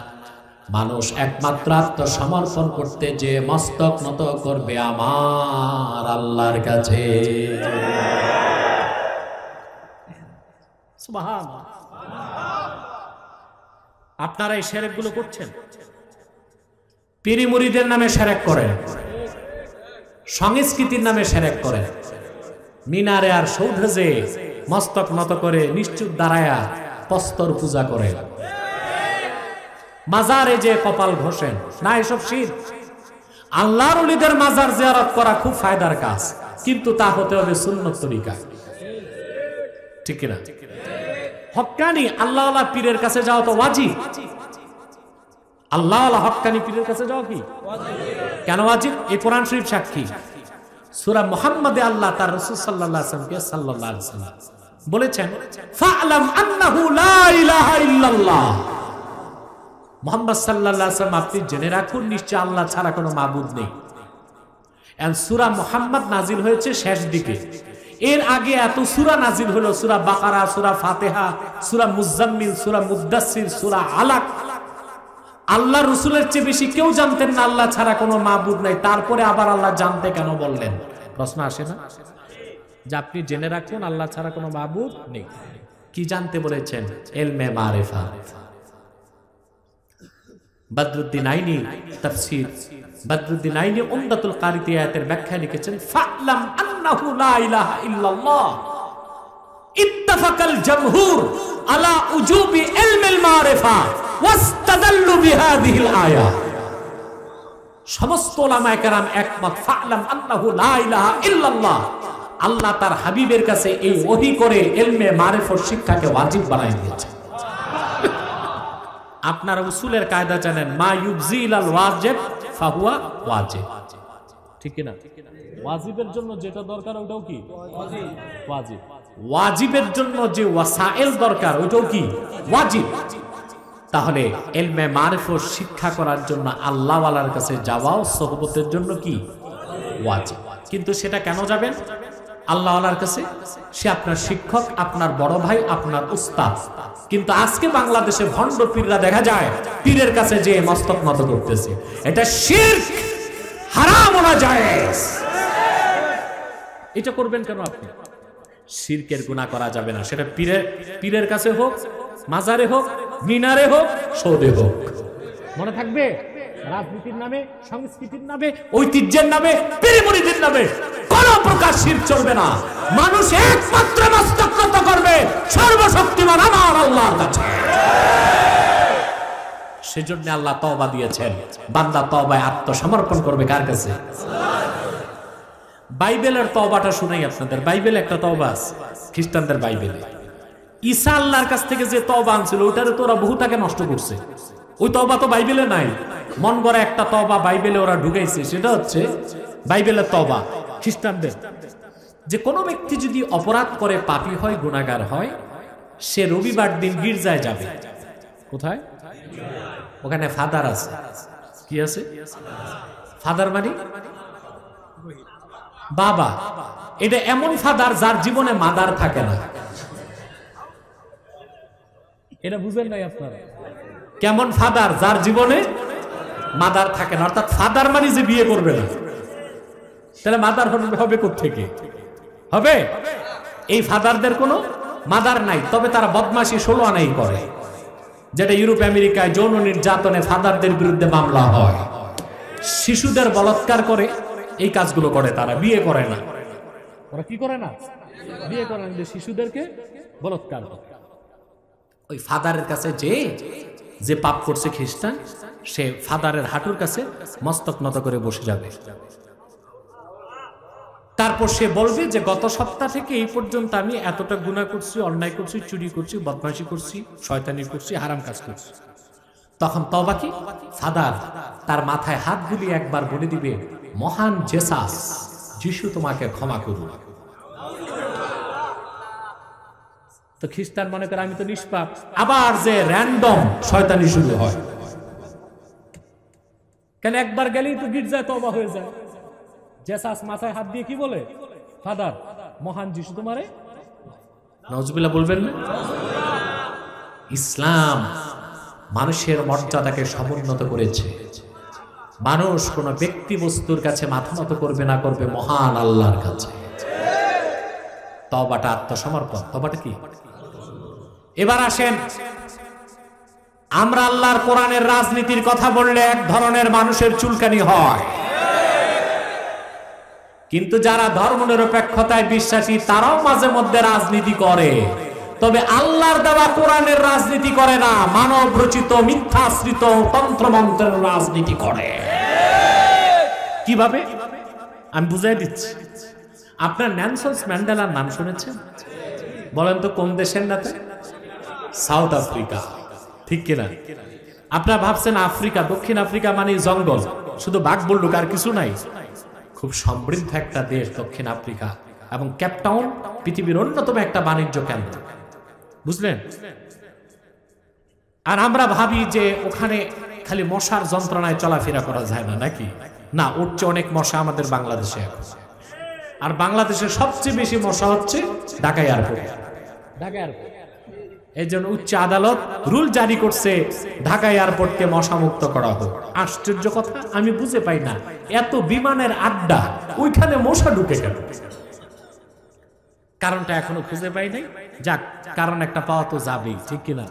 মানুষ একমাত্র আত্মসমর্পণ করতে যে মস্তক নত করবে আমার আল্লাহর কাছে। সুবহানাল্লাহ। আপনারা এই শিরক গুলো করছেন, পীরি মুরিদের নামে শিরক করেন, সংস্কৃতির নামে শিরক করেন। মিনারে আর সৌধে যে মস্তক নত করে নিশ্চুপ দাঁড়ায়া প্রস্তর পূজা করেন, মাজারে যে কপাল ঘষেন, না এসব শিরক। আল্লাহর ওলিদের মাজার জিয়ারত করা খুব ফায়দার কাজ, কিন্তু তা হতে হবে সুন্নত তরিকা, ঠিক না? হক্কানি আল্লাহওয়ালা পীরের কাছে যাওয়া তো ওয়াজিব। আল্লাহওয়ালা হক্কানি পীরের কাছে যাওয়া কি কেন ওয়াজিব? এই কোরআন শরীফ সাক্ষী। সূরা মুহাম্মাদে আল্লাহ তার রাসূল সাল্লাল্লাহু আলাইহি ওয়াসাল্লামকে সাল্লাল্লাহু আলাইহি ওয়াসাল্লাম বলেছেন, ফা'লাম আন্নাহু লা ইলাহা ইল্লাল্লাহ। মুহাম্মদ সাল্লাল্লাহু আলাইহি ওয়াসাল্লাম, আপনি জেনে রাখুন নিশ্চয় আল্লাহ ছাড়া কোনো মাবুদ নেই। এন্ড সূরা মুহাম্মদ নাজিল হয়েছে শেষ দিকে। এর আগে এত সূরা নাজিল হলো, সূরা বাকারা, সূরা ফাতিহা, সূরা মুজাম্মিল, সূরা মুদ্দাসসির, সূরা আলাক। আল্লাহ রাসূলের চেয়ে বেশি কেউ জানতেন না আল্লাহ ছাড়া কোনো মাবুদ নাই। তারপরে আবার আল্লাহ জানতে কেন বললেন? প্রশ্ন আসে না যে আপনি জেনে রাখুন আল্লাহ ছাড়া কোনো মাবুদ নেই। কি জানতে বলেছেন? ইলমে মারিফা। বদরুদ্দিন আইনি তাফসীর, বদরুদ্দিন আইনি উমদাতুল কারিতে আয়াতের ব্যাখ্যা লিখেছেন, ফা'লাম আন্নাহু লা ইলাহা ইল্লাল্লাহ ইত্তাফাকাল জামহুর আলা উজুবি ইলমিল মারিফা ওয়াস্তাদাল্লু বিহাদিহিল আয়া। সমস্ত উলামায়ে কেরাম একমত, ফা'লাম আন্নাহু লা ইলাহা ইল্লাল্লাহ, আল্লাহ তার হাবিবের কাছে এই ওহী করে ইলমে মারিফার শিক্ষাকে ওয়াজিব বানায় দিয়েছেন। আপনারা উসুলের কায়দা জানেন, মা ইউবজিল আল ওয়াজিব ফাহুয়া ওয়াজিব, ঠিক না? ওয়াজিবের জন্য যেটা দরকার ওটাও কি ওয়াজিব। ওয়াজিবের জন্য যে ওয়াসাইল দরকার ওটাও কি ওয়াজিব। তাহলে ইলমে মারিফত শিক্ষা করার জন্য আল্লাহ ওয়ালার কাছে যাওয়াও সোহবতের জন্য কি ওয়াজিব। কিন্তু সেটা কেন যাবেন আল্লাহ ওয়ালার কাছে? সে আপনার শিক্ষক, আপনার বড় ভাই, আপনার উস্তাদ। কিন্তু আজকে বাংলাদেশে ভণ্ড পীররা দেখা যায় পীরের কাছে যে মস্তক নত করতেছে। এটা শিরক, হারাম না জায়েজ। এটা করবেন কেন আপনি? শিরকের গুনাহ করা যাবে না, সেটা পীরের কাছে হোক, মাজারে হোক, মিনারে হোক, সৌদে হোক। মনে থাকবে, রাজনীতির নামে, সংস্কৃতির নামে, ঐতিহ্যের নামে, পীর-মুরিদের নামে কোন প্রকার শিরক চলবে না। মানুষ একমাত্র মস্তক নত করবে সর্বশক্তিমান আমার আল্লাহর কাছে। সেজন্য আল্লাহ তওবা দিয়েছেন, বান্দা তওবায় আত্মসমর্পণ করবে কার কাছে? বাইবেলের তওবাটা শুনাই আপনাদের। বাইবেলে একটা তওবা আছে, খ্রিস্টানদের বাইবেলে। ঈসা আল্লাহর কাছ থেকে যে তওবা আনছিল ওটারে তো ওরা বহুটাকে নষ্ট করছে। ওই তওবা তো বাইবেলে নাই। মন গড়া একটা তওবা বাইবেলে ওরা ঢুকাইছে, সেটা হচ্ছে বাইবেলের তওবা খ্রিস্টানদের, যে কোনো ব্যক্তি যদি অপরাধ করে, পাপী হয়, গুনাহগার হয়, সে রবিবার দিন গির্জায় যাবে। কোথায়? ওখানে ফাদার আছে। কি আছে? ফাদার মানে বাবা। এটা এমন ফাদার যার জীবনে মাদার থাকে না। এটা বুঝেন নাই আপনারা? কেমন ফাদার? যার জীবনে মাদার থাকে না। অর্থাৎ ফাদার মানে যে বিয়ে করবে না, তাহলে মাদার হবে কোত্থেকে? হবে? এই ফাদারদের কোনো মাদার নাই, তবে তারা বদমাশি 16 আনাই করে, যেটা ইউরোপ আমেরিকায় যৌন নির্যাতনে ফাদারদের বিরুদ্ধে মামলা হয়। শিশুদের বলাৎকার করে, এই কাজগুলো করে তারা। বিয়ে করে না। ওরা কি করে না? বিয়ে করে না, শিশুদেরকে বলাৎকার করে। ওই ফাদারের কাছে যে পাপ করছে খ্রিস্টান, সে ফাদারের হাঁটুর কাছে মস্তক নত করে বসে যাবে। তারপর সে বলবে যে গত সপ্তাহ থেকে এই পর্যন্ত আমি এতটা গুনাহ করছি, অন্যায় করছি, চুরি করছি, বদমাশি করছি, শয়তানি করছি, হারাম কাজ করছি। তখন তওবা কি? ফাদার তার মাথায় হাত বুলিয়ে একবার বলে দিবে, মহান জেসাস, যিশু তোমাকে ক্ষমা করুন। তো খ্রিস্টান মনে করে আমি তো নিষ্পাপ, আবার যে র্যান্ডম শয়তানি শুরু হয়। কেন? একবার গেলেই তো গির্জায় তওবা হয়ে যায়। জেসাস মাথায় হাত দিয়ে কি বলে? ফাদার, মহান যিশু তোমারে। নাউজুবিল্লাহ বলবেন না? ইসলাম মানুষের মর্যাদাকে সমুন্নত করেছে। মানুষ কোন ব্যক্তি বস্তুর কাছে মাথা নত করবে না, করবে মহান আল্লাহর কাছে। তওবাটা আত্মসমর্পণ। তওবাটা কি? এবার আসেন, আমরা আল্লাহর কোরআনের রাজনীতির কথা বললে এক ধরনের মানুষের চুলকানি হয়, কিন্তু যারা ধর্মনিরপেক্ষতায় বিশ্বাসী তারাও মাঝে মধ্যে রাজনীতি করে। তবে আল্লাহর দেওয়া কোরআনের রাজনীতি করে না, মানব রচিত মিথ্যাশ্রিত তন্ত্রমন্ত্রের রাজনীতি করে। কিভাবে? আমি বুঝাই দিচ্ছি। আপনার নেলসন ম্যান্ডেলার নাম শুনেছেন? বলেন তো কোন দেশের নেতা? সাউথ আফ্রিকা, ঠিক কিনা? আপনারা ভাবছেন আফ্রিকা, দক্ষিণ আফ্রিকা মানে জঙ্গল, শুধু বাঘ বুলডুক আর কিছু নাই। খুব সমৃদ্ধ একটা দেশ দক্ষিণ আফ্রিকা, এবং কেপটাউন পৃথিবীর অন্যতম একটা বাণিজ্য কেন্দ্র, বুঝলেন? আর আমরা ভাবি যে ওখানে খালি মশার যন্ত্রণায় চলাফেরা করা যায় না, নাকি? না, উঠছে অনেক মশা আমাদের বাংলাদেশে এখন। আর বাংলাদেশে সবচেয়ে বেশি মশা হচ্ছে ঢাকা এয়ারপোর্ট। ঢাকা এয়ারপোর্ট, এই জন্য উচ্চ আদালত রুল জারি করছে ঢাকা এয়ারপোর্টকে মশামুক্ত করা হোক। আশ্চর্য কথা, আমি বুঝে পাই না, এত বিমানের আড্ডা, ওইখানে মশা ঢুকে গেল। কারণটা এখনো খুঁজে পাই নাই। যাক, কারণ একটা পাওয়া তো যাবেই, ঠিক কিনা?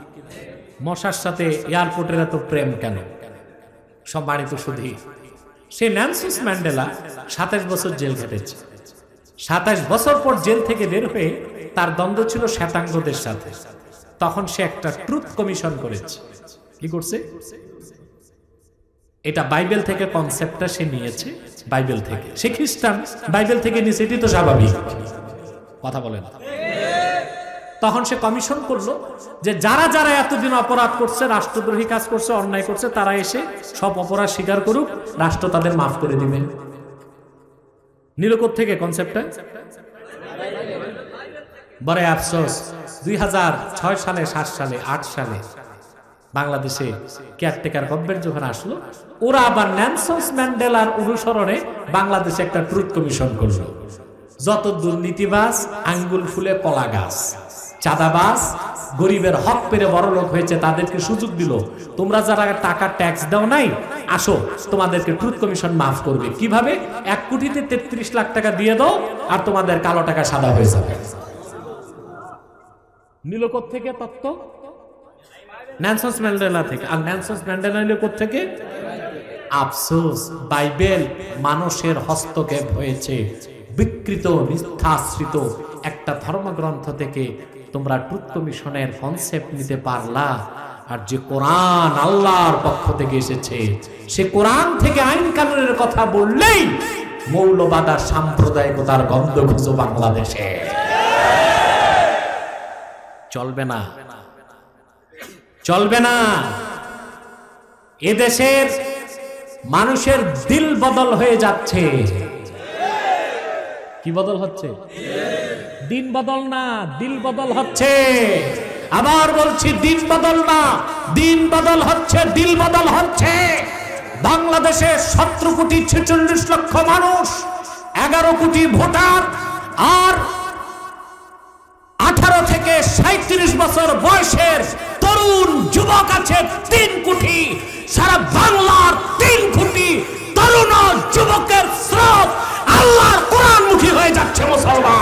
মশার সাথে এয়ারপোর্টের এত প্রেম কেন? সব বাড়ি তো শুধুই। সে নেলসন ম্যান্ডেলা 27 বছর জেল খেটেছে। 27 বছর পর জেল থেকে বের হয়ে তার দ্বন্দ্ব ছিল শ্বেতাঙ্গদের সাথে। তখন সে একটা ট্রুথ কমিশন করেছে। কি করছে? এটা বাইবেল থেকে কনসেপ্টটা সে নিয়েছে, বাইবেল থেকে। সে খ্রিস্টান, বাইবেল থেকে নিয়েছে, এটি তো স্বাভাবিক। কথা বলেন। তখন সে কমিশন করলো যে যারা যারা এতদিন অপরাধ করছে, রাষ্ট্রদ্রোহী কাজ করছে, অন্যায় করছে, তারা এসে সব অপরাধ স্বীকার করুক, রাষ্ট্র তাদের মাফ করে দিবে। নিল থেকে কনসেপ্টটা? বড় আফসোস, 2006 সালে, 7 সালে, 8 সালে বাংলাদেশে কেয়ারটেকার গভর্নমেন্ট যখন আসলো, ওরা আবার নেলসন ম্যান্ডেলার অনুসরণে বাংলাদেশে একটা ট্রুথ কমিশন করলো। যত দুর্নীতিবাজ, আঙ্গুল ফুলে কলা গাছ, চাঁদাবাজ, গরিবের হক পেরে বড় লোক হয়েছে, তাদেরকে সুযোগ দিল, তোমরা যারা টাকা ট্যাক্স দাও নাই, আসো, তোমাদেরকে ট্রুথ কমিশন মাফ করবে। কিভাবে? 1 কোটিতে 33 লাখ টাকা দিয়ে দাও, আর তোমাদের কালো টাকা সাদা হয়ে যাবে। নিল থেকে তত্ত্ব? নেলসন ম্যান্ডেলা থেকে। আর নেলসন ম্যান্ডেলা নিল থেকে? আফসোস, বাইবেল মানুষের হস্তক্ষেপ হয়েছে, বিকৃত মিথ্যাশ্রিত একটা ধর্মগ্রন্থ থেকে তোমরা ট্রুথ কমিশনের কনসেপ্ট নিতে পারলা। আর যে কোরআন আল্লাহর পক্ষ থেকে এসেছে, সে কোরআন থেকে আইন কানুনের কথা বললেই মৌলবাদ আর সাম্প্রদায়িকতার গন্ধ খুঁজো বাংলাদেশে। চলবে না, চলবে না। এদেশের মানুষের দিল বদল হয়ে যাচ্ছে। কি বদল হচ্ছে? দিন বদল না, দিল বদল হচ্ছে। আবার বলছি, দিন বদল না, দিন বদল হচ্ছে, দিল বদল হচ্ছে। বাংলাদেশে 17 কোটি 46 লক্ষ মানুষ, 11 কোটি ভোটার, আর 18 থেকে 37 বছর বয়সের তরুণ যুবক আছে 3 কোটি। সারা বাংলার 3 কোটি তরুণ যুবকের স্রোত আল্লাহর কোরআনমুখী হয়ে যাচ্ছে মুসলমান।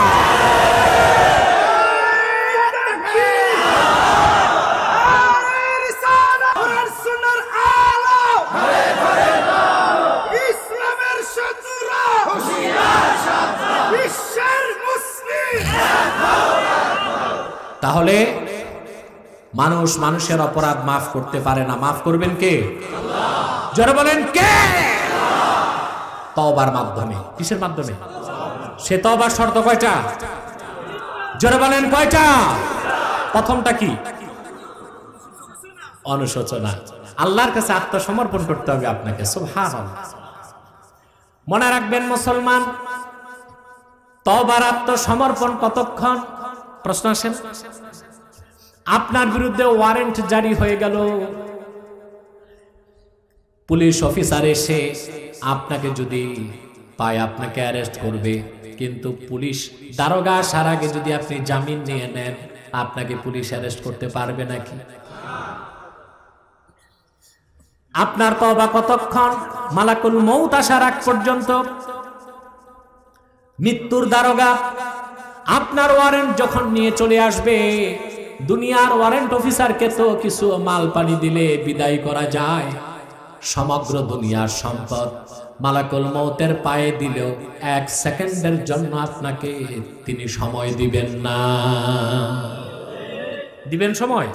তাহলে মানুষ মানুষের অপরাধ মাফ করতে পারে না। মাফ করবেন কে? আল্লাহ। জোরে বলেন কে? তওবার মাধ্যমে। কিসের মাধ্যমে? সে তওবার শর্ত কয়টা? জোরে বলেন কয়টা? প্রথমটা কি? অনুশোচনা। আল্লাহর কাছে আত্মসমর্পণ করতে হবে আপনাকে। সুবহানাল্লাহ। মনে রাখবেন মুসলমান, তওবার আত্মসমর্পণ কতক্ষণ? প্রশ্ন আসেন। আপনার বিরুদ্ধে ওয়ারেন্ট জারি হয়ে গেল, পুলিশ অফিসার এসে আপনাকে যদি পায় আপনাকে অ্যারেস্ট করবে, কিন্তু পুলিশ দারোগা আসার আগে যদি আপনি জামিন নিয়ে নেন, আপনাকে পুলিশ অ্যারেস্ট করতে পারবে নাকি? আপনার তওবা কতক্ষণ? মালাকুল মউত আসার আগ পর্যন্ত। মৃত্যুর দারোগা আপনার ওয়ারেন্ট যখন নিয়ে চলে আসবে, দুনিয়ার ওয়ারেন্ট অফিসারকে তো কিছু মাল পানি দিলে বিদায় করা যায়, সমগ্র দুনিয়ার সম্পদ মালাকুল মউতের পায়ে দিলেও 1 সেকেন্ডের জন্য আপনাকে তিনি সময় দিবেন না। দিবেন সময়?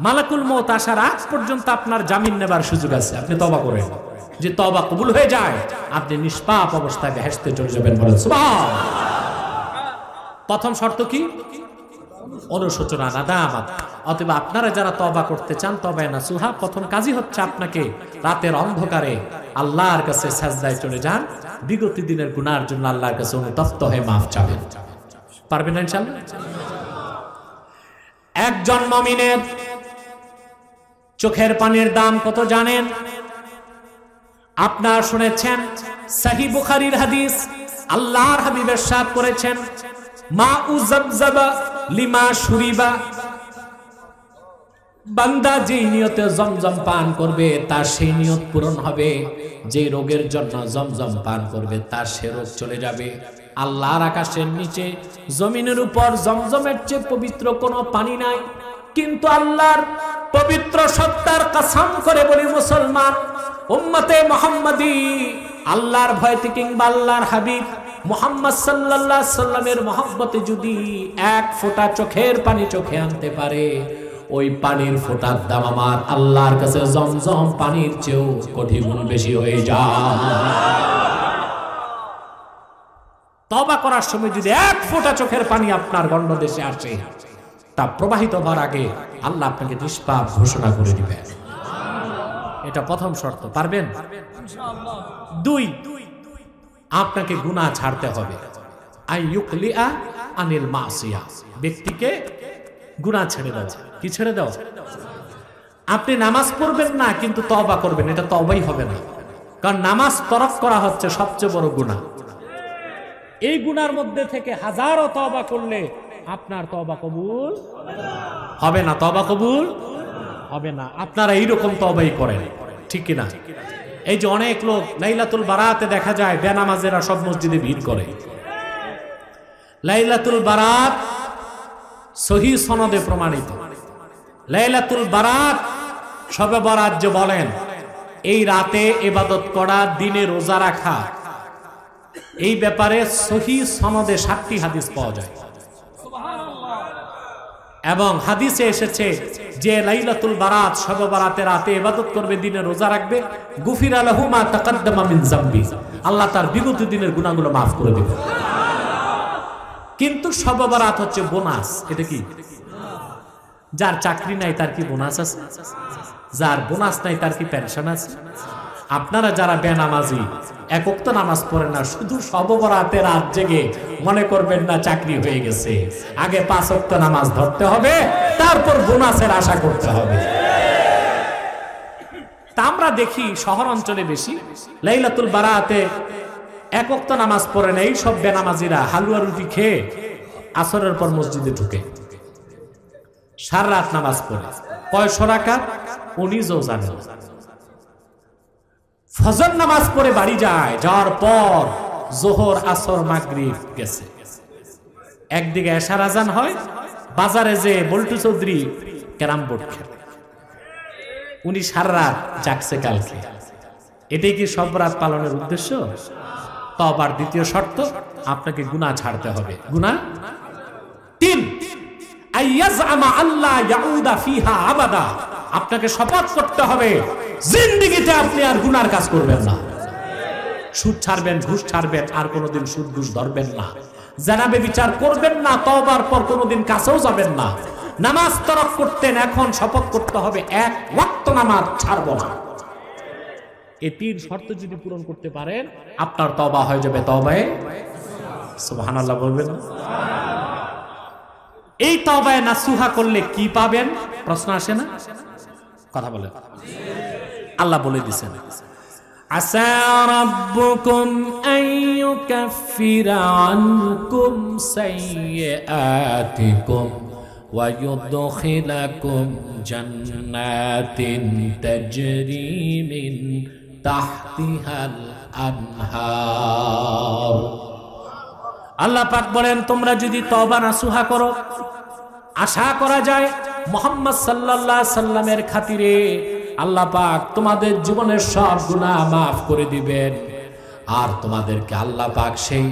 মালাকুল মউত আসার আগ পর্যন্ত আপনার জামিন নেবার সুযোগ আছে। আপনি তওবা করেন, যে তওবা কবুল হয়ে যায়, আপনি নিষ্পাপ অবস্থায় বেহেশতে চলে যাবেন। বলেন সুবহানাল্লাহ। প্রথম শর্ত কি? অনুশোচনা, নাদামাত। অতএব আপনারা যারা তওবা করতে চান, তওবা নাসুহা, প্রথম কাজই হচ্ছে আপনাকে রাতের অন্ধকারে আল্লাহর কাছে সাজদায় চলে যান, বিগত দিনের গুনার জন্য আল্লাহর কাছে অনুতপ্ত হয়ে মাফ চাবেন। পারবেন না ইনশাআল্লাহ? একজন মুমিনের চোখের পানির দাম কত জানেন? আপনারা শুনেছেন সহিহ বুখারীর হাদিস, আল্লাহর হাবিব ইরশাদ করেছেন, মা উযাবযাবা লিমা শুরিবা, বান্দা যেই নিয়তে জমজম পান করবে তার সেই নিয়ত পূরণ হবে, যে রোগের জন্য জমজম পান করবে তার সে রোগ চলে যাবে। আল্লাহর আকাশের নিচে জমিনের উপর জমজমের চেয়ে পবিত্র কোনো পানি নাই, কিন্তু আল্লাহর পবিত্র সত্তার কসম করে বলি মুসলমান উম্মতে মুহাম্মাদি, আল্লাহর ভয়তে কিংবা আল্লাহর হাবিব মুহাম্মদ সাল্লাল্লাহু আলাইহি সাল্লামের মহব্বতে যদি এক ফোঁটা চোখের পানি চোখে আনতে পারে, ওই পানির ফোঁটার দাম আমার আল্লাহর কাছে জমজম পানির চেয়েও কোটি গুণ বেশি হয়ে যায়। তওবা করার সময় যদি এক ফোঁটা চোখের পানি আপনার গণ্ডদেশে আসে, তা প্রবাহিত হওয়ার আগে আল্লাহ আপনাকে নিষ্পাপ ঘোষণা করে দিবেন। এটা প্রথম শর্ত। পারবেন? দুই, আপনাকে গুনাহ ছাড়তে হবে। আইয়ুকলিআ আনিল মাসিয়া, ব্যক্তিকে গুনাহ ছেড়ে দেওয়া। কি ছেড়ে দেওয়া? আপনি নামাজ পড়বেন না কিন্তু তওবা করবেন, এটা তওবাই হবে না। কারণ নামাজ তরক করা হচ্ছে সবচেয়ে বড় গুনাহ। এই গুনার মধ্যে থেকে হাজারো তওবা করলে আপনার তওবা কবুল হবে না। তওবা কবুল হবে না। আপনারা এইরকম তওবাই করেন, ঠিক কিনা? এই যে অনেক লোক লাইলাতুল বারাতে দেখা যায় বেনামাজেরা সব মসজিদে ভিড় করে। লাইলাতুল বারাত সহিহ সনদে প্রমাণিত। লাইলাতুল বারাত, শবে বরাত যে বলেন, এই রাতে ইবাদত করা, দিনে রোজা রাখা, এই ব্যাপারে সহিহ সনদে 7টি হাদিস পাওয়া যায়। এবং হাদিসে এসেছে যে লাইলাতুল বারাত, শবে বরাতের রাতে ইবাদত করবে, দিনে রোজা রাখবে, গুফিরা লাহু মা তাকাদ্দামা মিন যামবি, আল্লাহ তার বিগত দিনের গুনাহগুলো মাফ করে দিবেন। কিন্তু শবে বরাত হচ্ছে বোনাস। এটা কি? যার চাকরি নাই তার কি বোনাস আছে? যার বোনাস নাই তার কি পেনশন আছে? আপনারা যারা বেনামাজি, এক ওয়াক্ত নামাজ পড়েন না, শুধু শবে বরাতে রাত জেগে মনে করবেন না চাকরি হয়ে গেছে। আগে 5 ওয়াক্ত নামাজ ধরতে হবে, তারপর বোনাসের আশা করতে হবে। তা আমরা দেখি শহর অঞ্চলে বেশি লাইলাতুল বারাতে এক ওয়াক্ত নামাজ পড়ে নেই সব বেনামাজিরা হালুয়া রুটি খেয়ে আসরের পর মসজিদে ঢুকে সারা রাত নামাজ পড়ে। কয়শো রাকাত উনি জানে। ফজর নামাজ পড়ে বাড়ি যায়, যাওয়ার পর জোহর আসর মাগরিব গেছে, একদিকে এশার আজান হয়, বাজারে যে বল্টু চৌধুরী ক্যারাম বোর্ড খেলে, উনি সারা রাত জাগছে কালকে। এটাই কি সব রাত পালনের উদ্দেশ্য? তওবার দ্বিতীয় শর্ত, আপনাকে গুনাহ ছাড়তে হবে। গুনাহ 3, আইয়াজআমা আল্লাহ ইয়াউদা ফিহা আবাদা, আপনাকে শপথ করতে হবে জিন্দেগিতে আপনি আর গুনার কাজ করবেন না। সুদ ছাড়বেন, ঘুষ ছাড়বেন, আর কোনোদিন সুদ ঘুষ ধরবেন না। জানাবে বিচার করবেন না, তওবার পর কোনোদিন কাছেও যাবেন না। নামাজ তরক করতেন, এখন শপথ করতে হবে এক ওয়াক্ত নামাজ ছাড়ব না। এই 3 শর্ত যদি পূরণ করতে পারেন, আপনার তওবা হয়ে যাবে তওবায়ে সুবহানাল্লাহ বলবেন না? এই তওবায়ে নাসুহা করলে কি পাবেন প্রশ্ন আসে না? কথা বলেন। আল্লাহ বলে দিয়েছেন, আসা রাব্বুকুম আইয়ুকাফিরা আনকুম সাইয়্যাতিকুম ওয়া ইউদখিলাকুম জান্নাতিন তাজরি মিন তাহতিহাল আনহার। আল্লাহ পাক বলেন, তোমরা যদি তওবা নাসুহা করো, আশা করা যায় মুহাম্মদ সাল্লাল্লাহু আলাইহি সাল্লামের খাতিরে আল্লাহ পাক তোমাদের জীবনের সব গুনাহ মাফ করে দিবেন, আর তোমাদেরকে আল্লাহ পাক সেই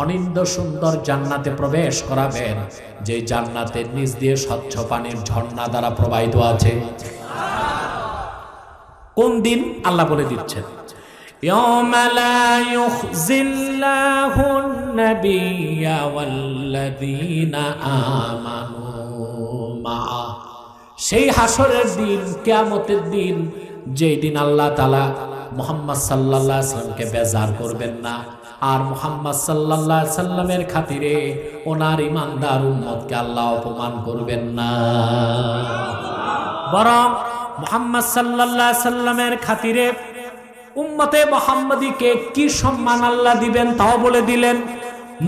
অনিন্দ সুন্দর জান্নাতে প্রবেশ করাবেন, যে জান্নাতের নিচ দিয়ে স্বচ্ছ পানির ঝর্ণা দ্বারা প্রবাহিত আছে। কোন দিন আল্লাহ বলে দিচ্ছেন, ইয়াওমা লা ইউখজিল্লাহুন নাবিয়্যা ওয়াল্লাযীনা আমানু মাআ। সেই হাসরের দিন, কিয়ামতের দিন, যেই দিন আল্লাহ তাআলা মুহাম্মদ সাল্লাল্লাহু আলাইহি সাল্লামকে বেজার করবেন না, আর মুহাম্মদ সাল্লাল্লাহু আলাইহি সাল্লামের খাতিরে ওনার ইমানদার উম্মতকে আল্লাহ অপমান করবেন না, বরং মুহাম্মদ সাল্লাল্লাহু আলাইহি সাল্লামের খাতিরে উম্মতে মুহাম্মদীকে কি সম্মান আল্লাহ দিবেন তাও বলে দিলেন।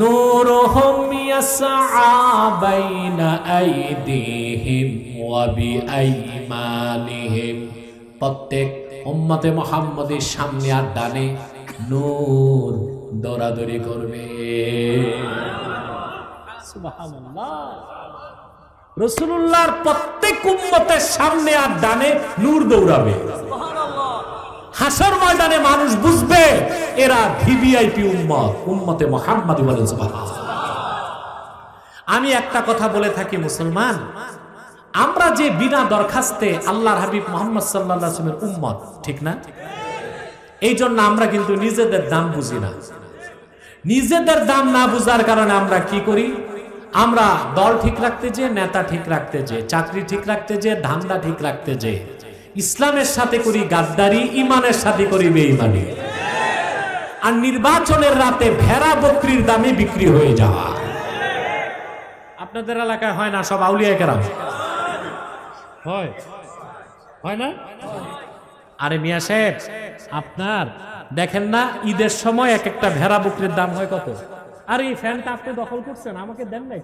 নূরুহুম ইয়াসআ বাইনা আইদিহিম ওয়া বিআইমানিহিম। প্রত্যেক উম্মতে মুহাম্মদীর সামনে আর ডানে নূর দৌড়াদৌড়ি করবে। সুবহানাল্লাহ। রাসূলুল্লাহর প্রত্যেক উম্মতের সামনে আর ডানে নূর দৌড়াবে। হাসর ময়দানে মানুষ বুঝবে এরা ভিভিআইপি উম্মত, উম্মতে মুহাম্মাদি বলেন সুবহানাল্লাহ। আমি একটা কথা বলে থাকি, মুসলমান আমরা যে বিনা দরখাস্তে আল্লাহর হাবিব মুহাম্মদ সাল্লাল্লাহু আলাইহি ওয়াসাল্লামের উম্মত, ঠিক না? এই জন্য আমরা কিন্তু নিজেদের দাম বুঝি না। নিজেদের দাম না বুঝার কারণে আমরা কি করি? আমরা দল ঠিক রাখতে যে, নেতা ঠিক রাখতে যে, চাকরি ঠিক রাখতে যে, ধান্দা ঠিক রাখতে যে, ইসলামের সাথে করি গাদ্দারি, ইমানের সাথে করি বেঈমানি। আর নির্বাচনের রাতে ভেড়া বকরির দামে বিক্রি হয়ে যাওয়া। আপনাদের এলাকায় হয় না? সব আউলিয়া কেরাম হয়, হয় না? আরে মিয়া সাহেব, আপনার দেখেন না ঈদের সময় এক একটা ভেড়া বকরির দাম হয় কত? আর এই ফ্যানটা আপনি দখল করছেন, আমাকে দেন নাই।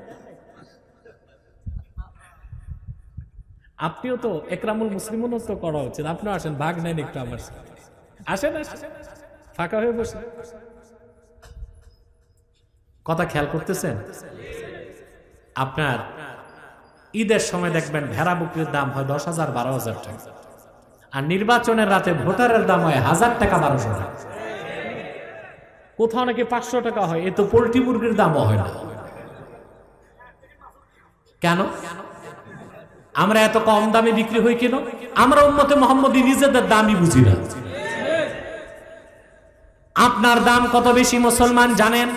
আপনিও তো একরামুল মুসলিমুনও তো করা উচিত। আপনিও আসেন, ভাগ নেন একটু আমার সাথে। আসেন আসেন, ফাঁকা হয়ে বসে। কথা খেয়াল করতেছেন? আপনার ঈদের সময় দেখবেন ভেড়া বকরির দাম হয় 10,000 12,000 টাকা, আর নির্বাচনের রাতে ভোটারের দাম হয় 1000 টাকা 1200 টাকা, কোথাও নাকি 500 টাকা হয়। এ তো পোল্ট্রি মুরগির দামও হয় না। কেন আমরা এত কম দামে বিক্রি হই? কেন? আমরা উম্মতে মুহাম্মদী নিজেদের দামই বুঝি না। আপনার দাম কত বেশি মুসলমান জানেন?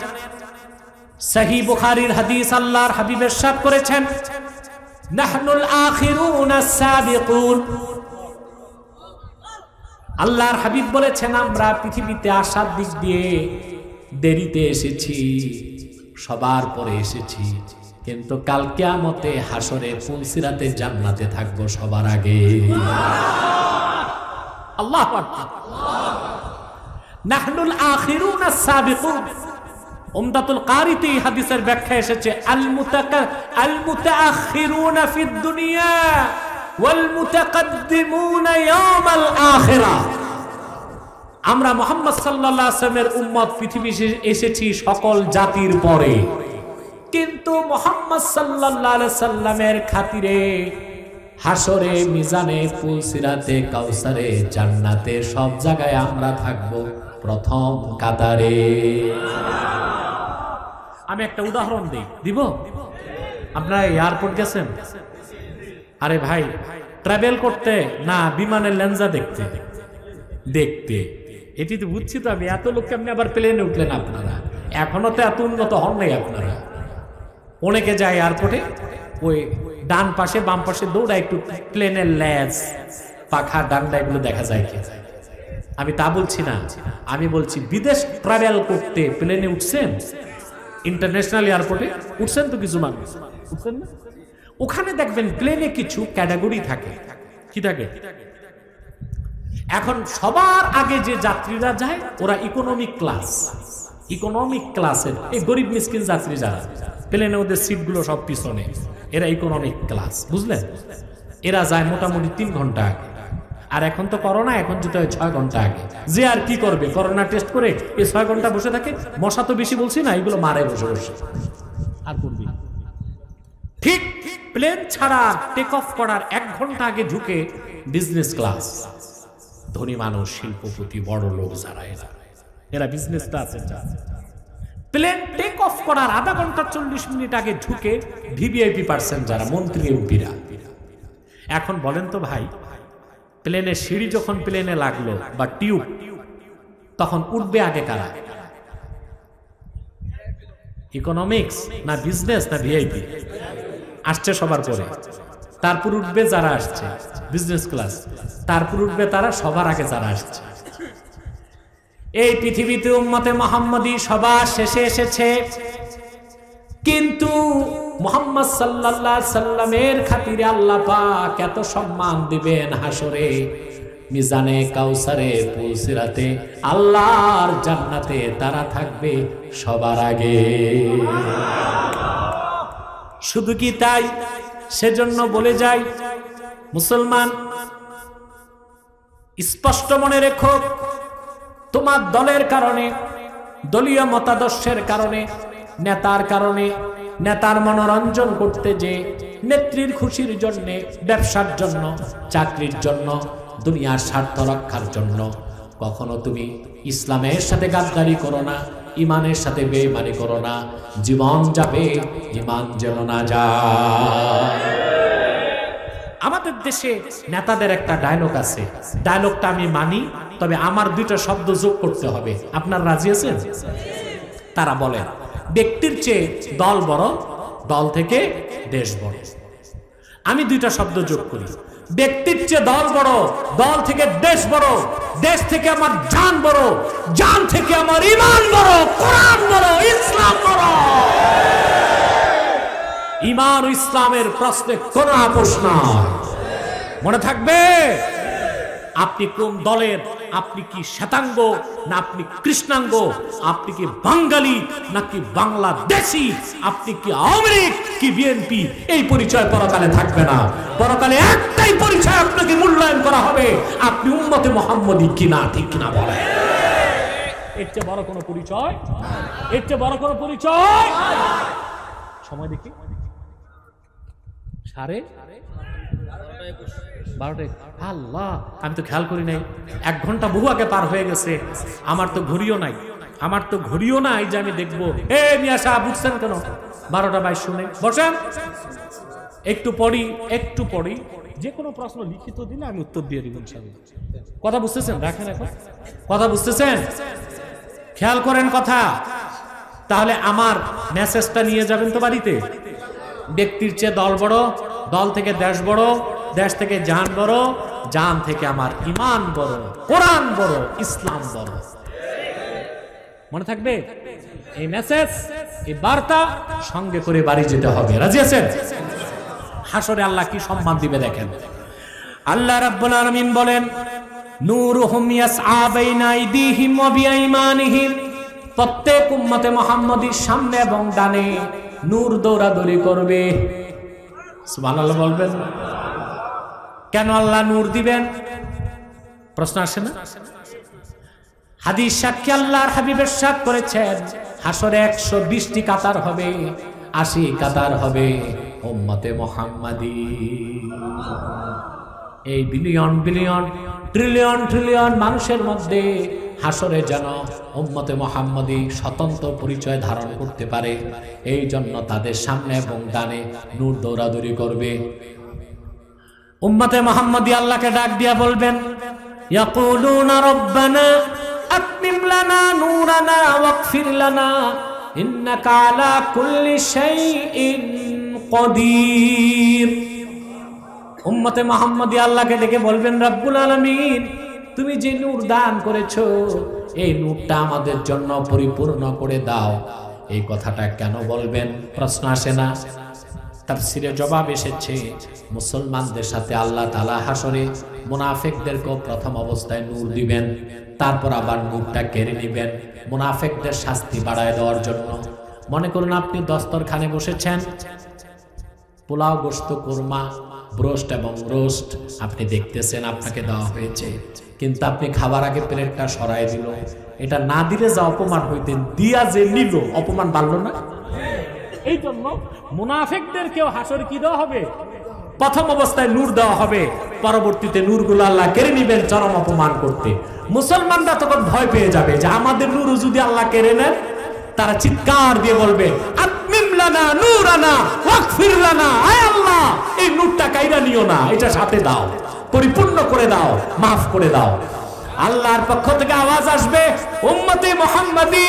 সহিহ বুখারীর হাদিস, আল্লাহর হাবিব ইরশাদ করেছেন, নাহনুল আখিরুনা সাবিকুন। আল্লাহর হাবিব বলেছেন, আমরা পৃথিবীতে আসার দিক দিয়ে দেরিতে এসেছি, সবার পরে এসেছি, কিন্তু কাল কিয়ামতে হাসরে ফুলসিরাতে জান্নাতে থাকবো সবার আগে। আল্লাহু আকবার। নাহনুল আখিরুনা সাবিকুন। উমদাতুল কারিতে এই হাদিসের ব্যাখ্যা এসেছে, আল মুতাআখিরুনা ফিদ দুনিয়া ওয়াল মুতাকাদ্দিমুনা ইয়াউমাল আখিরা। আমরা মুহাম্মদ সাল্লাল্লাহু আলাইহি ওয়াসাল্লামের উম্মত, পৃথিবীতে এসেছি সকল জাতির পরে, কিন্তু মুহাম্মদ সাল্লাল্লাহু আলাইহি সাল্লামের খাতিরে হাসরে, মিজানে, ফুলসিরাতে, কাউসারে, জান্নাতে সব জায়গায় আমরা থাকব প্রথম কাতারে। আমি একটা উদাহরণ দিব। আপনারা এয়ারপোর্ট গেছেন? আরে ভাই, ট্রাভেল করতে না বিমানের লেঞ্জা দেখতে দেখতে, এটি তো বুঝছি তো আমি। এত লোক কেমনি আবার প্লেনে উঠলেন আপনারা? এখনো তো এত উন্নত হন নাই আপনারা। অনেকে যায় এয়ারপোর্টে, ওই ডান পাশে বাম পাশে দৌড়া একটু প্লেনের লেজ, পাখা, ডান্ডা এগুলো দেখা যায় কি? আমি তা বলছি না, আমি বলছি বিদেশ ট্রাভেল করতে প্লেনে উঠছেন, ইন্টারন্যাশনাল এয়ারপোর্টে উঠছেন তো কিছু মানুষ, উঠছেন না? ওখানে দেখবেন প্লেনে কিছু ক্যাটাগরি থাকে। কি থাকে? এখন সবার আগে যে যাত্রীরা যায় ওরা ইকোনমিক ক্লাসের, এই গরিব মিসকিন যাত্রী যারা, প্লেনে ওদের সিটগুলো সব পিছনে, এরা ইকোনমিক ক্লাস, বুঝলেন? এরা যায় মোটামুটি 3 ঘন্টা আগে। আর এখন তো করোনা, এখন যেতে হয় 6 ঘন্টা আগে। যে আর কি করবে, করোনা টেস্ট করে এই 6 ঘন্টা বসে থাকে। মশা তো বেশি বলছি না, এগুলো মারে বসে বসে, আর করবি। ঠিক প্লেন ছাড়া টেক অফ করার 1 ঘন্টা আগে ঢুকে বিজনেস ক্লাস, ধনী মানুষ, শিল্পপতি, বড় লোক যারা, এরা বিজনেস ক্লাসে যায়। প্লেন টেক অফ করার আধা ঘন্টা 40 মিনিট আগে ঢুকে ভিভিআইপি পার্সন যারা, মন্ত্রী এমপিরা। এখন বলেন তো ভাই, প্লেনের সিঁড়ি যখন প্লেনে লাগলো বা টিউব, তখন উঠবে আগে কারা? ইকোনমিক্স না বিজনেস না ভিআইপি? আসছে সবার পরে, তারপর উঠবে যারা আসছে বিজনেস ক্লাস, তারপর উঠবে তারা সবার আগে যারা আসছে। এই পৃথিবীতে উম্মতে মুহাম্মদী সবার শেষে এসেছে, কিন্তু মুহাম্মদ সাল্লাল্লাহু আলাইহি সাল্লামের খাতিরে আল্লাহ পাক এত সম্মান দিবেন হাসরে, মিজানে কাউসারে, পুলসিরাতে, আল্লাহর জান্নাতে তারা থাকবে সবার আগে। শুধু কি তাই? সেজন্য বলে যাই মুসলমান, স্পষ্ট মনে রেখো, তোমার দলের কারণে, দলীয় মতাদর্শের কারণে, নেতার কারণে, নেতার মনোরঞ্জন করতে যে, নেত্রীর খুশির জন্য, ব্যবসার জন্য, চাকরির জন্য, দুনিয়ার স্বার্থ রক্ষার জন্য কখনো তুমি ইসলামের সাথে গাদ্দারি করো না, ইমানের সাথে বেঈমানি করো না। জীবন যাবে, ইমান যেন না যায়। আমাদের দেশে নেতাদের একটা ডায়লগ আছে, ডায়লগটা আমি মানি, তবে আমার দুইটা শব্দ যোগ করতে হবে। আপনার রাজি আছেন? তারা বলে, ব্যক্তির চেয়ে দল বড়, দল থেকে দেশ বড়। আমি দুইটা শব্দ যোগ করি, ব্যক্তির চেয়ে দল বড়, দল থেকে দেশ বড়, দেশ থেকে আমার জান বড়, জান থেকে আমার ঈমান বড়, কোরআন বড়, ইসলাম বড়। ঈমান ও ইসলামের প্রশ্নে কোনো আপোষ নাই, মনে থাকবে। আপনি কোন দলের, আপনি কি শ্বেতাঙ্গ না আপনি কৃষ্ণাঙ্গ, আপনি কি বাঙালি নাকি বাংলাদেশি, আপনি কি আওয়ামী লীগ কি বিএনপি, এই পরিচয় পরকালে থাকবে না। পরকালে একটাই পরিচয় আপনাকে মূল্যায়ন করা হবে, আপনি উম্মতে মুহাম্মদী কিনা, ঠিক কিনা বলেন। এর চেয়ে বড় কোনো পরিচয়, এর চেয়ে বড় কোনো পরিচয়। সময় দেখি 12:30। আল্লাহ, আমি তো খেয়াল করি নাই, 1 ঘন্টা বহু আগে পার হয়ে গেছে। আমার তো ঘড়িও নাই, আমার তো ঘড়িও নাই যে আমি দেখবো। এ মিয়া সাহেব, বুঝছেন কেন 12:22 শুনে বসেন? একটু পড়ি, একটু পড়ি, যে কোনো প্রশ্ন লিখিত দিলে আমি উত্তর দিয়ে দিব ইনশাআল্লাহ। কথা বুঝতেছেন? রাখেন এখন, কথা বুঝতেছেন? খেয়াল করেন কথা। তাহলে আমার মেসেজটা নিয়ে যাবেন তো বাড়িতে। ব্যক্তির চেয়ে দল বড়, দল থেকে দেশ বড়, দেশ থেকে জান বড়, জান থেকে আমার ঈমান বড়, কোরআন বড়, ইসলাম বড়। মনে থাকবে এই মেসেজ, এই বার্তা সঙ্গে করে বাড়ি যেতে হবে। রাজি আছেন? হাসরে আল্লাহ কি সম্মান দিবে দেখেন। আল্লাহ রাব্বুল আলামিন বলেন, নূরুহুম ইয়াসআ বাইনা আইদিহিম ওয়া বিআইমানিহিম। প্রত্যেক উম্মতে মুহাম্মদীর সামনে এবং ডানে নূর দৌড়াদৌড়ি করবে। সুবহানাল্লাহ বলবেন। কেন আল্লাহ নূর দিবেন? প্রশ্ন আসে না? হাদিস সাক্ষী আল্লাহর হাবিব ইরশাদ করেছেন, হাসরে 120টি কাতার হবে, 80 কাতার হবে উম্মতে মুহাম্মাদী। এই বিলিয়ন বিলিয়ন, ট্রিলিয়ন ট্রিলিয়ন মানুষের মধ্যে হাসরে যেন উম্মতে মুহাম্মাদী স্বতন্ত্র পরিচয় ধারণ করতে পারে, এই জন্য তাদের সামনে এবং ডানে নূর দৌড়াদৌড়ি করবে। উম্মতে মুহাম্মাদী আল্লাহকে ডাক দিয়া বলবেন, ইয়াকুলুনা রব্বানা আতমিম লানা নূরানা ওয়াগফির লানা ইন্নাকা আলা কুল্লি শাইইন কাদির। উম্মতে মুহাম্মাদী আল্লাহকে ডেকে বলবেন, রব্বুল আলামিন, তুমি যে নূর দান করেছো, এই নূরটা আমাদের জন্য পরিপূর্ণ করে দাও। এই কথাটা কেন বলবেন? প্রশ্ন আসে না? তাফসীরে জবাব এসেছে, মুসলমানদের সাথে আল্লাহ তাআলা হাসরে মুনাফিকদেরকেও প্রথম অবস্থায় নূর দিবেন, তারপর আবার নূরটা কেড়ে নেবেন মুনাফিকদের শাস্তি বাড়ায় দেওয়ার জন্য। মনে করুন আপনি দস্তরখানে বসেছেন, পোলাও, গোশত, কোরমা, ব্রোস্ট এবং রোস্ট আপনি দেখতেছেন আপনাকে দেওয়া হয়েছে, কিন্তু আপনি খাবার আগে প্লেটটা সরাই দিল। এটা না দিলে যা অপমান হইতেন, দিয়া যে নিল, অপমান বাড়লো না? এই জন্য মুনাফিকদেরকেও হাসরে কি দেওয়া হবে? প্রথম অবস্থায় নূর দেওয়া হবে, পরবর্তীতে নূরগুলো আল্লাহ কেড়ে নিবেন চরম অপমান করতে। মুসলমানরা তখন ভয় পেয়ে যাবে যে আমাদের নূর যদি আল্লাহ কেড়ে নেন, তারা চিৎকার দিয়ে বলবে, আতমিম লানা নূরানা ওয়াগফির লানা, আয় আল্লাহ, এই নূরটা কাইরা নিও না, এটা সাথে দাও, পরিপূর্ণ করে দাও, মাফ করে দাও। আল্লাহর পক্ষ থেকে আওয়াজ আসবে, উম্মতে মুহাম্মাদী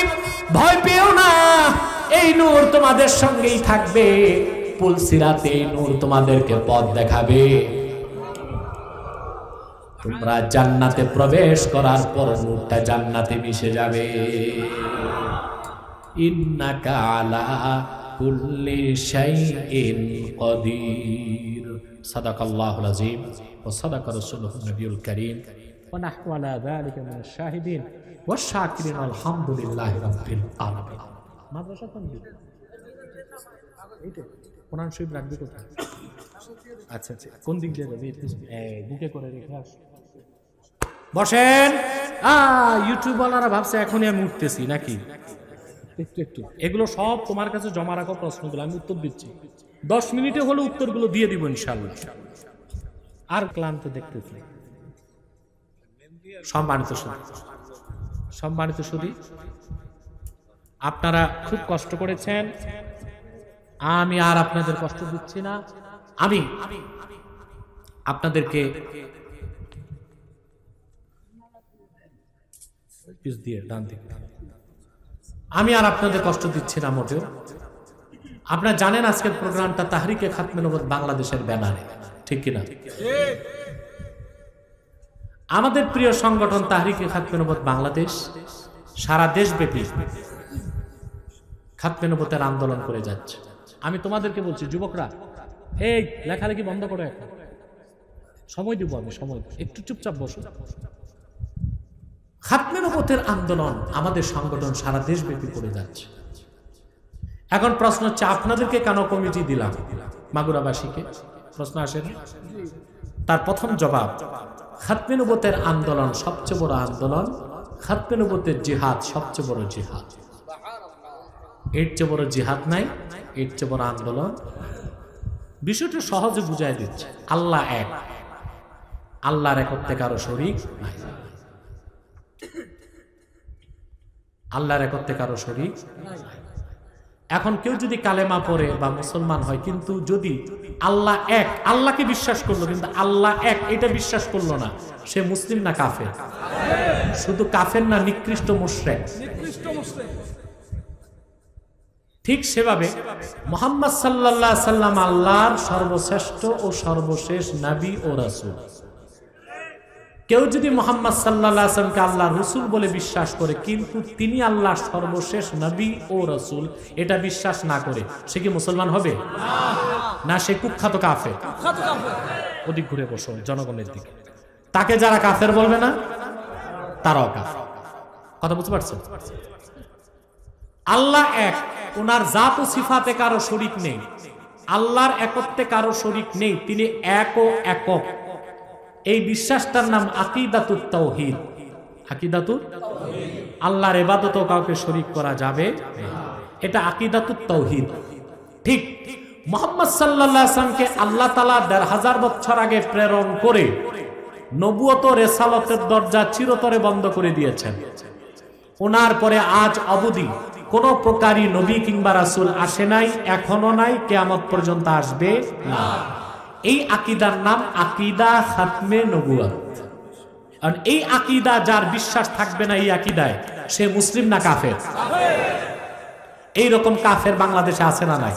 ভয় পেও না, এই নূর তোমাদের সঙ্গেই থাকবে, পুলসিরাতে এই নূর তোমাদেরকে পথ দেখাবে। তোমরা জান্নাতে প্রবেশ করার পর নূরটা জান্নাতে মিশে যাবে। ইন্নাকা আলা কুল্লি শাইইন কাদির। সাদাকাল্লাহুল আযীম ওয়া সাদাকা রাসূলুহুন নবিয়ুল কারীম ওয়া নাহনু আলা যালিকা মিনাশ শাহিদিন ওয়াশ শাকিরিন। আলহামদুলিল্লাহি রাব্বিল আলামিন। মাদ্রাসা কোন দিকে? এইটা কোরআন শরীফ রাখবে কোথায়? আচ্ছা আচ্ছা, কোন দিক দিয়ে যাবে? এই বুকে করে রেখে আস। বসেন। ইউটিউব ওয়ালারা ভাবছে এখনই আমি উঠতেছি নাকি? একটু একটু এগুলো সব তোমার কাছে জমা রাখো, প্রশ্নগুলো আমি উত্তর দিচ্ছি। 10 মিনিটে হলে উত্তরগুলো দিয়ে দিব ইনশাআল্লাহ। আর ক্লান্ত দেখতেছি। সম্মানিত সুধী, আপনারা খুব কষ্ট করেছেন, আমি আর আপনাদের কষ্ট দিচ্ছি না। আমি আপনাদেরকে আর আপনাদের কষ্ট দিচ্ছি না মোটেও। আপনারা জানেন আজকের প্রোগ্রামটা তাহরিকে খাতমে নবুয়ত বাংলাদেশের ব্যানারে, ঠিক কিনা? আমাদের প্রিয় সংগঠন তাহরিকে খাতমে নবুয়ত বাংলাদেশ সারা দেশব্যাপী খাতমে নবুয়তের আন্দোলন করে যাচ্ছে। আমি তোমাদেরকে বলছি, যুবকরা, এই লেখালেখি বন্ধ করো, এখন সময় দিব আমি, সময় একটু চুপচাপ বসো। খাতমে নবুয়তের আন্দোলন আমাদের সংগঠন সারা দেশব্যাপী করে যাচ্ছে। এখন প্রশ্ন হচ্ছে, আপনাদেরকে কেন কমিটি দিলাম মাগুরাবাসীকে? প্রশ্ন আসে না? তার প্রথম জবাব, খাতমে নবুয়তের আন্দোলন সবচেয়ে বড় আন্দোলন, খাতমে নবুয়তের জিহাদ সবচেয়ে বড় জিহাদ। এর চেয়ে বড় জিহাদ নাই, এর চেয়ে বড় আন্দোলন। বিষয়টা সহজে বুঝাই দিচ্ছে। আল্লাহ এক, আল্লাহর একত্বে কারো শরীক নাই। আল্লাহর একত্বে কারো শরীক। এখন কেউ যদি কালেমা পড়ে বা মুসলমান হয়, কিন্তু যদি আল্লাহ এক, আল্লাহকে বিশ্বাস করলো কিন্তু আল্লাহ এক এটা বিশ্বাস করলো না, সে মুসলিম না কাফের? শুধু কাফের না, নিকৃষ্ট মুশরিক। ঠিক সেভাবে মুহাম্মদ সাল্লাল্লাহু আলাইহি সাল্লাম আল্লাহর সর্বশ্রেষ্ঠ ও সর্বশেষ নবী ও রাসূল। কেউ যদি মুহাম্মদ সাল্লাল্লাহু আলাইহি সাল্লামকে আল্লাহর রাসূল বলে বিশ্বাস করে কিন্তু তিনি আল্লাহর সর্বশেষ নবী ও রাসূল এটা বিশ্বাস না করে, সে কি মুসলমান হবে? না, সে কুখ্যাত কাফের। ওদিক ঘুরে বসো জনগণের দিকে। তাকে যারা কাফের বলবে না তারাও কাফের। কথা বুঝতে পারছেন? আল্লাহ এক, ওনার জাত ও সিফাতে কারো শরীক নেই, আল্লাহর একত্বে কারো শরীক নেই, তিনি এক ও একক। এই বিশ্বাসটার নাম আকীদাতুত তাওহীদ। আকীদাতুত তাওহীদ, আল্লাহর ইবাদতে কাউকে শরীক করা যাবে না, এটা আকীদাতুত তাওহীদ। ঠিক মুহাম্মদ সাল্লাল্লাহু আলাইহি ওয়াসাল্লামকে আল্লাহ তাআলা ১৫০০ বছর আগে প্রেরণ করে নবুয়ত ও রিসালাতের দরজা চিরতরে বন্ধ করে দিয়েছেন। ওনার পরে আজ অবধি কোন প্রকারই নবী কিংবা রাসূল আসে নাই, এখনো নাই, কিয়ামত পর্যন্ত আসবে না। এই আকীদার নাম আকীদা খাতমে নবুয়ত। আর এই আকীদা যার বিশ্বাস থাকবে না এই আকীদায়, সে মুসলিম না কাফের? এই রকম কাফের বাংলাদেশে আছে না নাই?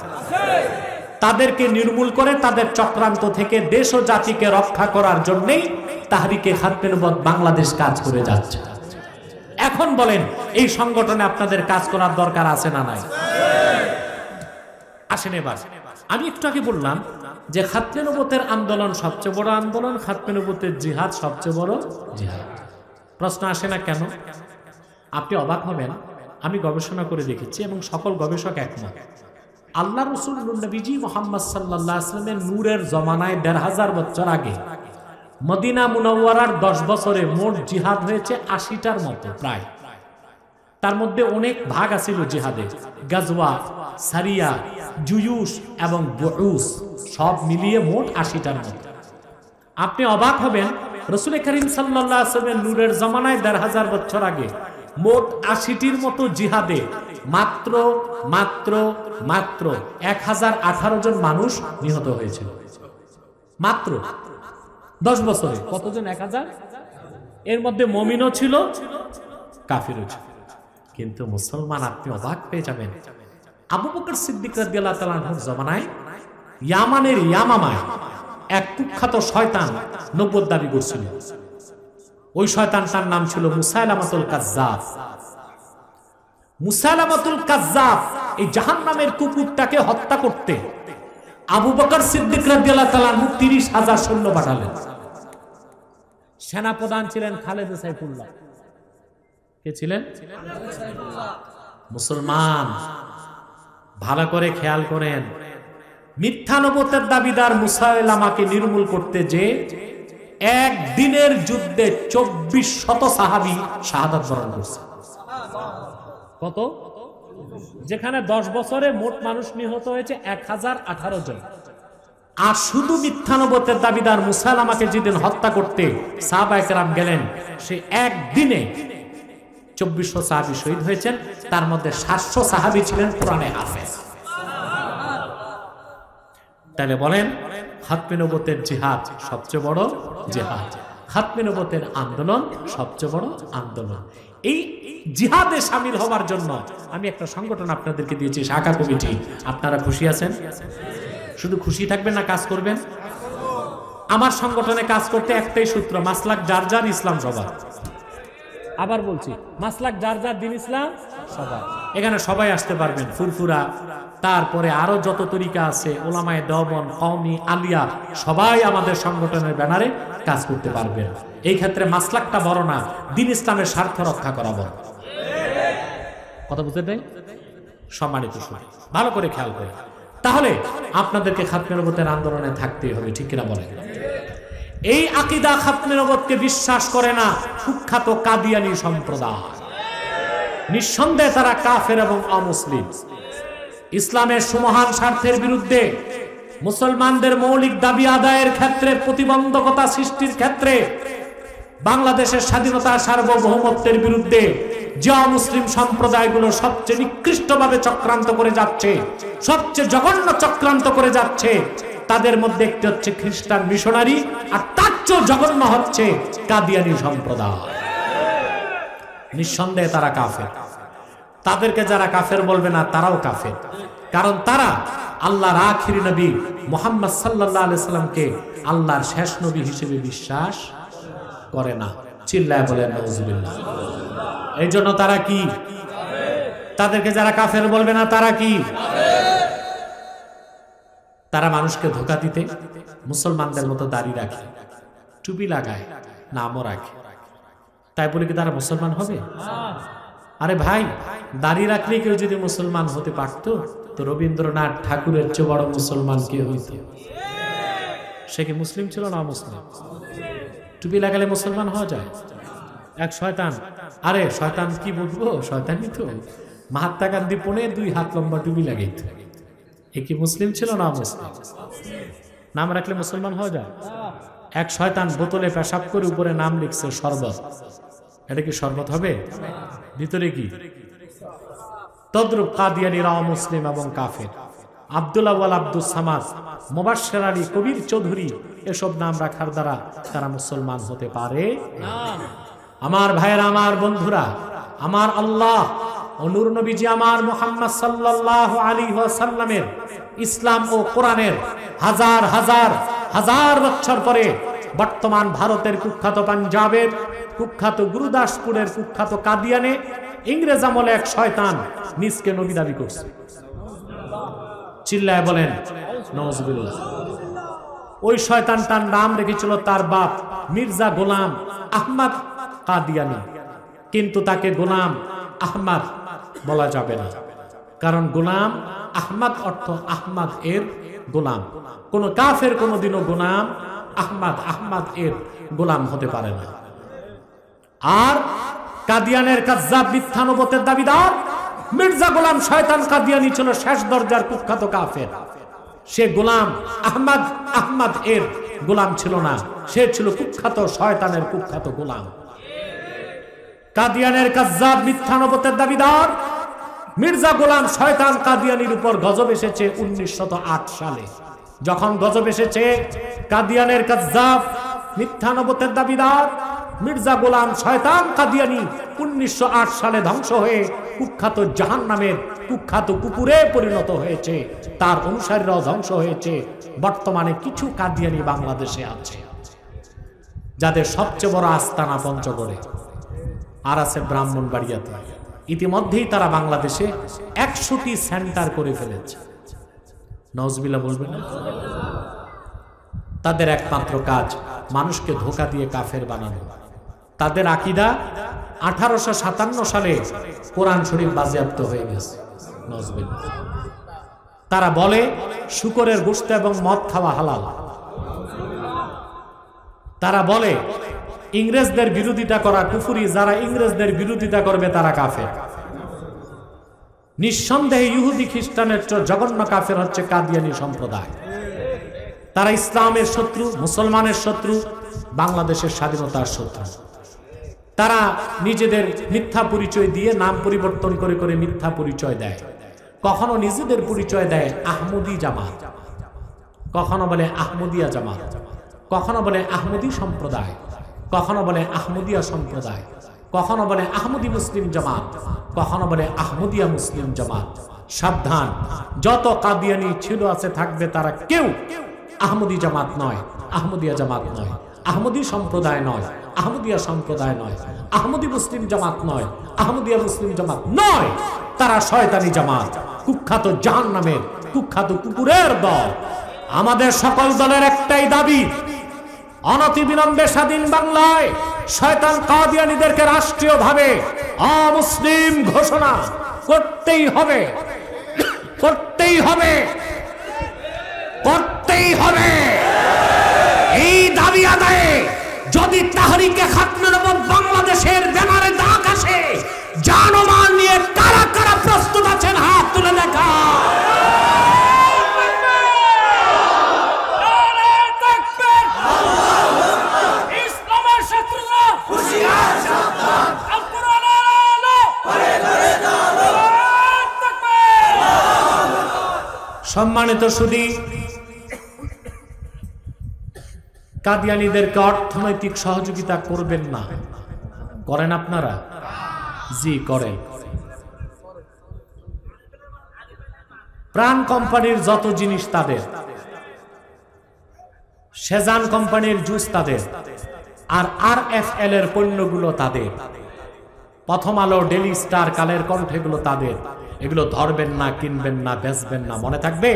তাদেরকে নির্মূল করে তাদের চক্রান্ত থেকে দেশ ও জাতিকে রক্ষা করার জন্যই তাহরিকে খাতমে নবুয়ত বাংলাদেশ কাজ করে যাচ্ছে। এখন বলেন, এই সংগঠনে আপনাদের কাজ করার দরকার আছে না নাই? আসেন এবার। আমি একটু আগে বললাম যে খাতমে নবুয়তের আন্দোলন সবচেয়ে বড় আন্দোলন, খাতমে নবুয়তের জিহাদ সবচেয়ে বড় জিহাদ। প্রশ্ন আসে না কেন? আপনি অবাক হবেন, আমি গবেষণা করে দেখেছি এবং সকল গবেষক একমত। আল্লাহ রাসূল নবীজি মুহাম্মদ সাল্লাল্লাহু আলাইহি ওয়াসাল্লামের নূরের জমানায় ১৫০০ বছর আগে মদিনা মুনাওয়ারার 10 বছরে মোট জিহাদ হয়েছে ৮০টার মতো প্রায়। তার মধ্যে অনেক ভাগ আছিল জিহাদে, গাজওয়া, সারিয়া, জুয়ুস এবং বুউস সব মিলিয়ে মোট ৮০টার মতো। আপনি অবাক হবেন, রাসূল করিম সাল্লাল্লাহু আলাইহি ওয়াসাল্লামের নূরের জমানায় ১৫০০ বছর আগে মোট ৮০টির মতো জিহাদে মাত্র ১০১৮ জন মানুষ নিহত হয়েছিল। মাত্র 10 বছরে কতজন? ১০০০। এর মধ্যে মুমিনও ছিল, কাফিরও ছিল। কিন্তু মুসলমান, আপনি অবাক পেয়ে যাবেন, আবু বকর সিদ্দিক রাদিয়াল্লাহু তাআলা আনহুর জামানায় ইয়ামানের ইয়ামামায় এক কুখ্যাত শয়তান নবুয়ত দাবি করছিল। ওই শয়তানটার নাম ছিল মুসাইলামাতুল কাজ্জাব। মুসাইলামাতুল কাজ্জাব এই জাহান্নামের কুকুরটাকে হত্যা করতে আবু বকর সিদ্দিক রাদিয়াল্লাহু তাআলা আনহু ৩০,০০০ সৈন্য পাঠালেন। সেনাপ্রধান ছিলেন খালেদ সাইফুল্লাহ। কে ছিলেন? মুসলমান ভালো করে খেয়াল করেন, মিথ্যা নবুয়তের দাবিদার মুসাইলামাকে নির্মূল করতে যে একদিনের যুদ্ধে ২৪০০ সাহাবী শাহাদাত বরণ করছে। কত? যেখানে ১০ বছরে মোট মানুষ নিহত হয়েছে ১০১৮ জন। আর শুধু মিথ্যা নবুয়তের দাবিদার মুসাইলামাকে যেদিন হত্যা করতে সাহাবায়ে কেরাম গেলেন, সে একদিনে ২৪০০ সাহাবী শহীদ হয়েছেন। তার মধ্যে ৭০০ সাহাবী ছিলেন কোরআনে হাফেজ। তাহলে বলেন, খাতমে নবুয়তের জিহাদ সবচেয়ে বড় জিহাদ, খাতমে নবুয়তের আন্দোলন সবচেয়ে বড় আন্দোলন। এই জিহাদে শামিল হওয়ার জন্য আমি একটা সংগঠন আপনাদেরকে দিয়েছি, শাখা কমিটি। আপনারা খুশি আছেন? শুধু খুশি থাকবেন না কাজ করবেন? আমার সংগঠনে কাজ করতে একটাই সূত্র, মাসলাক যার যার, ইসলাম সবার। আবার বলছি, মাসলাক যার যার, দিন ইসলাম সবার। এখানে সবাই আসতে পারবেন, ফুরফুরা, তারপরে আরো যত তরিকা আছে, ওলামায়ে দেওবন্দ, কওমি, আলিয়া, সবাই আমাদের সংগঠনের ব্যানারে কাজ করতে পারবেন। এই ক্ষেত্রে মাসলাকটা বড় না, দিন ইসলামের স্বার্থ রক্ষা করা বড়। কথা বুঝতে দেন? সম্মানিত শুনে ভালো করে খেয়াল করে, তাহলে আপনাদেরকে খাতমে নবুয়তের আন্দোলনে থাকতেই হবে, ঠিক কিনা বলেন? এই আকীদা খাতমে নবুয়তকে বিশ্বাস করে না কুখ্যাত কাদিয়ানী সম্প্রদায়। নিঃসন্দেহে তারা কাফের এবং অমুসলিম। ইসলামের সুমহান স্বার্থের বিরুদ্ধে, মুসলমানদের মৌলিক দাবি আদায়ের ক্ষেত্রে প্রতিবন্ধকতা সৃষ্টির ক্ষেত্রে, বাংলাদেশের স্বাধীনতা সার্বভৌমত্বের বিরুদ্ধে যে অমুসলিম সম্প্রদায়গুলো সবচেয়ে নিকৃষ্টভাবে চক্রান্ত করে যাচ্ছে, সবচেয়ে জঘন্য চক্রান্ত করে যাচ্ছে, তাদের মধ্যে একটি হচ্ছে খ্রিস্টান মিশনারি, আর তার চেয়ে জঘন্য হচ্ছে কাদিয়ানী সম্প্রদায়। নিঃসন্দেহে তারা কাফের। তাদেরকে যারা কাফের বলবে না, তারাও কাফের। কারণ তারা আল্লাহর আখিরি নবী মুহাম্মদ সাল্লাল্লাহু আলাইহি সাল্লামকে আল্লাহর শেষ নবী হিসেবে বিশ্বাস করে না। চিল্লায় বলেন নাউজুবিল্লাহ। এই জন্য তারা কি? তাদেরকে যারা কাফের বলবে না, তারা কি? তারা মানুষকে ধোঁকা দিতে মুসলমানদের মতো দাড়ি রাখে, টুপি লাগায়, নামও রাখে। তাই বলে কি তারা মুসলমান হবে? আরে ভাই, দাড়ি রাখলে কেউ যদি মুসলমান হতে পারত, তো রবীন্দ্রনাথ ঠাকুরের চেয়ে বড় মুসলমান কে হইত? সে কি মুসলিম ছিল না মুসলিম? টুপি লাগালে মুসলমান হওয়া যায়? এক শয়তান, আরে শয়তান কি বুঝবো, শয়তানই তো। মহাত্মা গান্ধী 2 হাত লম্বা টুপি লাগাইত, এ কি মুসলিম ছিল না মুসলিম? নাম রাখলে মুসলমান হওয়া যায়? এক শয়তান বোতলে পেশাব করে উপরে নাম লিখছে শরবত, এটা কি শরবত হবে? ভিতরে কি? তদ্রুপ কাদিয়ানীরা অমুসলিম এবং কাফের। আব্দুল আউয়াল, আব্দুল সামাদ, মুবাশশির আলী, কবির চৌধুরী, এসব নাম রাখার দ্বারা তারা মুসলমান হতে পারে না। আমার ভাইয়েরা, আমার বন্ধুরা, আমার আল্লাহ ও নূর নবীজি আমার মুহাম্মদ সাল্লাল্লাহু আলাইহি ওয়াসাল্লামের ইসলাম ও কোরআনের হাজার হাজার হাজার বছর পরে বর্তমান ভারতের কুখ্যাত পাঞ্জাবের কুখ্যাত গুরুদাসপুরের কুখ্যাত কাদিয়ানে ইংরেজ আমলে এক শয়তান নিজকে নবী দাবি করছে। চিল্লায় বলেন নাউজুবিল্লাহ। ওই শয়তানটার নাম রেখেছিল তার বাপ মির্জা গোলাম আহমদ কাদিয়ানী, কিন্তু তাকে গোলাম আহমদ বলা যাবে না, কারণ গোলাম আহমদ অর্থ আহমদ এর গোলাম। কোন কাফের কোনদিনও গোলাম আহমদ এর গোলাম হতে পারে না। আর কাদিয়ানের কাজ্জাব মিথ্যা নবুয়তের দাবিদার মির্জা গোলাম শয়তান কাদিয়ানী ছিল শেষ দরজার কুখ্যাত কাফের। সে গোলাম আহমদ এর গোলাম ছিল না, সে ছিল কুখ্যাত শয়তানের কুখ্যাত গোলাম। কাদিয়ানের কাজ্জাব মিথ্যা নবুয়তের দাবিদার মির্জা গোলাম শয়তান কাদিয়ানীর উপর গজব এসেছে 1908 সালে। যখন গজব এসেছে, কাদিয়ানের কাজ্জাব মিথ্যা নবুয়তের দাবিদার মির্জা গোলাম শয়তান কাদিয়ানী 1908 সালে ধ্বংস হয়ে কুখ্যাত জাহান্নামের কুখ্যাত কুকুরে পরিণত হয়েছে, তার অনুসারীরাও ধ্বংস হয়েছে। বর্তমানে কিছু কাদিয়ানি বাংলাদেশে আছে, যাদের সবচেয়ে বড় আস্তানা পঞ্চগড়ে, আর আছে ব্রাহ্মণবাড়িয়াতে। ইতিমধ্যেই তারা বাংলাদেশে 100টি সেন্টার করে ফেলেছে। নওজবিল্লাহ বলবেন না? তাদের একমাত্র কাজ মানুষকে ধোঁকা দিয়ে কাফের বানানো। তাদের আকীদা 1857 সালে কোরআন শরীফ বাজেয়াপ্ত হয়ে গেছে। নওজবিল্লাহ। তারা বলে শূকরের গোশত এবং মদ খাওয়া হালাল। তারা বলে ইংরেজদের বিরোধিতা করা কুফরি, যারা ইংরেজদের বিরোধিতা করবে তারা কাফের। নিঃসন্দেহে ইহুদি খ্রিস্টানের জঘন্য কাফের হচ্ছে কাদিয়ানি সম্প্রদায়। তারা ইসলামের শত্রু, মুসলমানের শত্রু, বাংলাদেশের স্বাধীনতার শত্রু। তারা নিজেদের মিথ্যা পরিচয় দিয়ে নাম পরিবর্তন করে করে মিথ্যা পরিচয় দেয়। কখনো নিজেদের পরিচয় দেয় আহমদি জামাত, কখনো বলে আহমদিয়া জামাত, কখনো বলে আহমদি সম্প্রদায়, কখনো বলে আহমদিয়া সম্প্রদায়, কখনো বলে আহমদি মুসলিম জামাত, কখনো বলে আহমদিয়া মুসলিম জামাত। সাবধান, যত কাদিয়ানি ছিল আছে থাকবে, তারা কেউ আহমদি জামাত নয়, আহমদিয়া জামাত নয়, আহমদি সম্প্রদায় নয়, আহমদিয়া সম্প্রদায় নয়, আহমদি মুসলিম জামাত নয়, আহমদিয়া মুসলিম জামাত নয়। তারা শয়তানি জামাত, কুখ্যাত জাহান্নামের কুখ্যাত কুকুরের দল। আমাদের সকল দলের একটাই দাবি, অনতিবিলম্বে স্বাধীন বাংলায় শয়তান কাদিয়ানীদেরকে রাষ্ট্রীয়ভাবে অমুসলিম ঘোষণা করতেই হবে, করতেই হবে, করতেই হবে। এই দাবি আদায়ে যদি তাহরিকে খাতমে নবুওয়াত বাংলাদেশের ব্যানারে দাগ আসে, জানমাল নিয়ে কারা কারা প্রস্তুত আছেন হাত তুলে দেখা। সম্মানিত সুধী, কাদিয়ানীদেরকে অর্থনৈতিক সহযোগিতা করবেন না। করেন আপনারা? জি করেন। প্রাণ কোম্পানির যত জিনিস তাদের, সেজান কোম্পানির জুস তাদের, আর RFL এর পণ্যগুলো তাদের, প্রথম আলো, ডেইলি স্টার, কালের কণ্ঠ, এগুলো তাদের। এগুলো ধরবেন না, কিনবেন না, বেচবেন না, মনে থাকবে।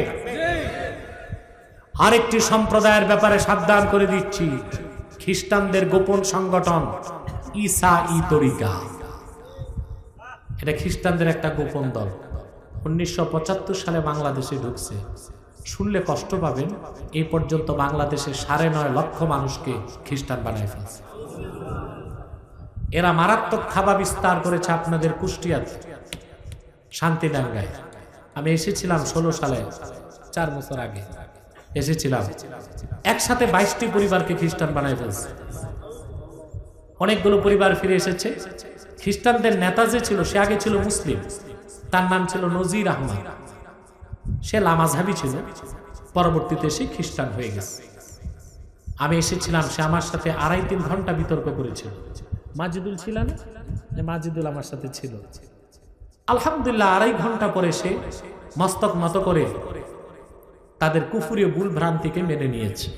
আরেকটি সম্প্রদায়ের ব্যাপারে সাবধান করে দিচ্ছি, খ্রিস্টানদের গোপন সংগঠন ঈসাঈ তরিকা। এটা খ্রিস্টানদের একটা গোপন দল। 1975 সালে বাংলাদেশে ঢুকছে। শুনলে কষ্ট পাবেন, এই পর্যন্ত বাংলাদেশে 9.5 লক্ষ মানুষকে খ্রিস্টান বানায় ফেলছে। এরা মারাত্মক থাবা বিস্তার করেছে আপনাদের কুষ্টিয়াতে, শান্তিডাঙ্গায়। আমি এসেছিলাম 16 সালে, 4 বছর আগে এসেছিলাম। একসাথে 22টি পরিবারকে খ্রিস্টান বানায় ফেলছে। অনেকগুলো পরিবার ফিরে এসেছে। খ্রিস্টানদের নেতা যে ছিল, সে আগে ছিল মুসলিম, তার নাম ছিল নজির আহমদ। সে লামাজহাবি ছিল, পরবর্তীতে সে খ্রিস্টান হয়ে গেছে। আমি এসেছিলাম, সে আমার সাথে 2.5-3 ঘন্টা বিতর্ক করেছিল। মাজিদুল ছিল না? মাজিদুল আমার সাথে ছিল। আলহামদুলিল্লাহ 2.5 ঘন্টা পরে সে মস্তক নত করে তাদের কুফরি ও ভুল ভ্রান্তিকে মেনে নিয়েছে।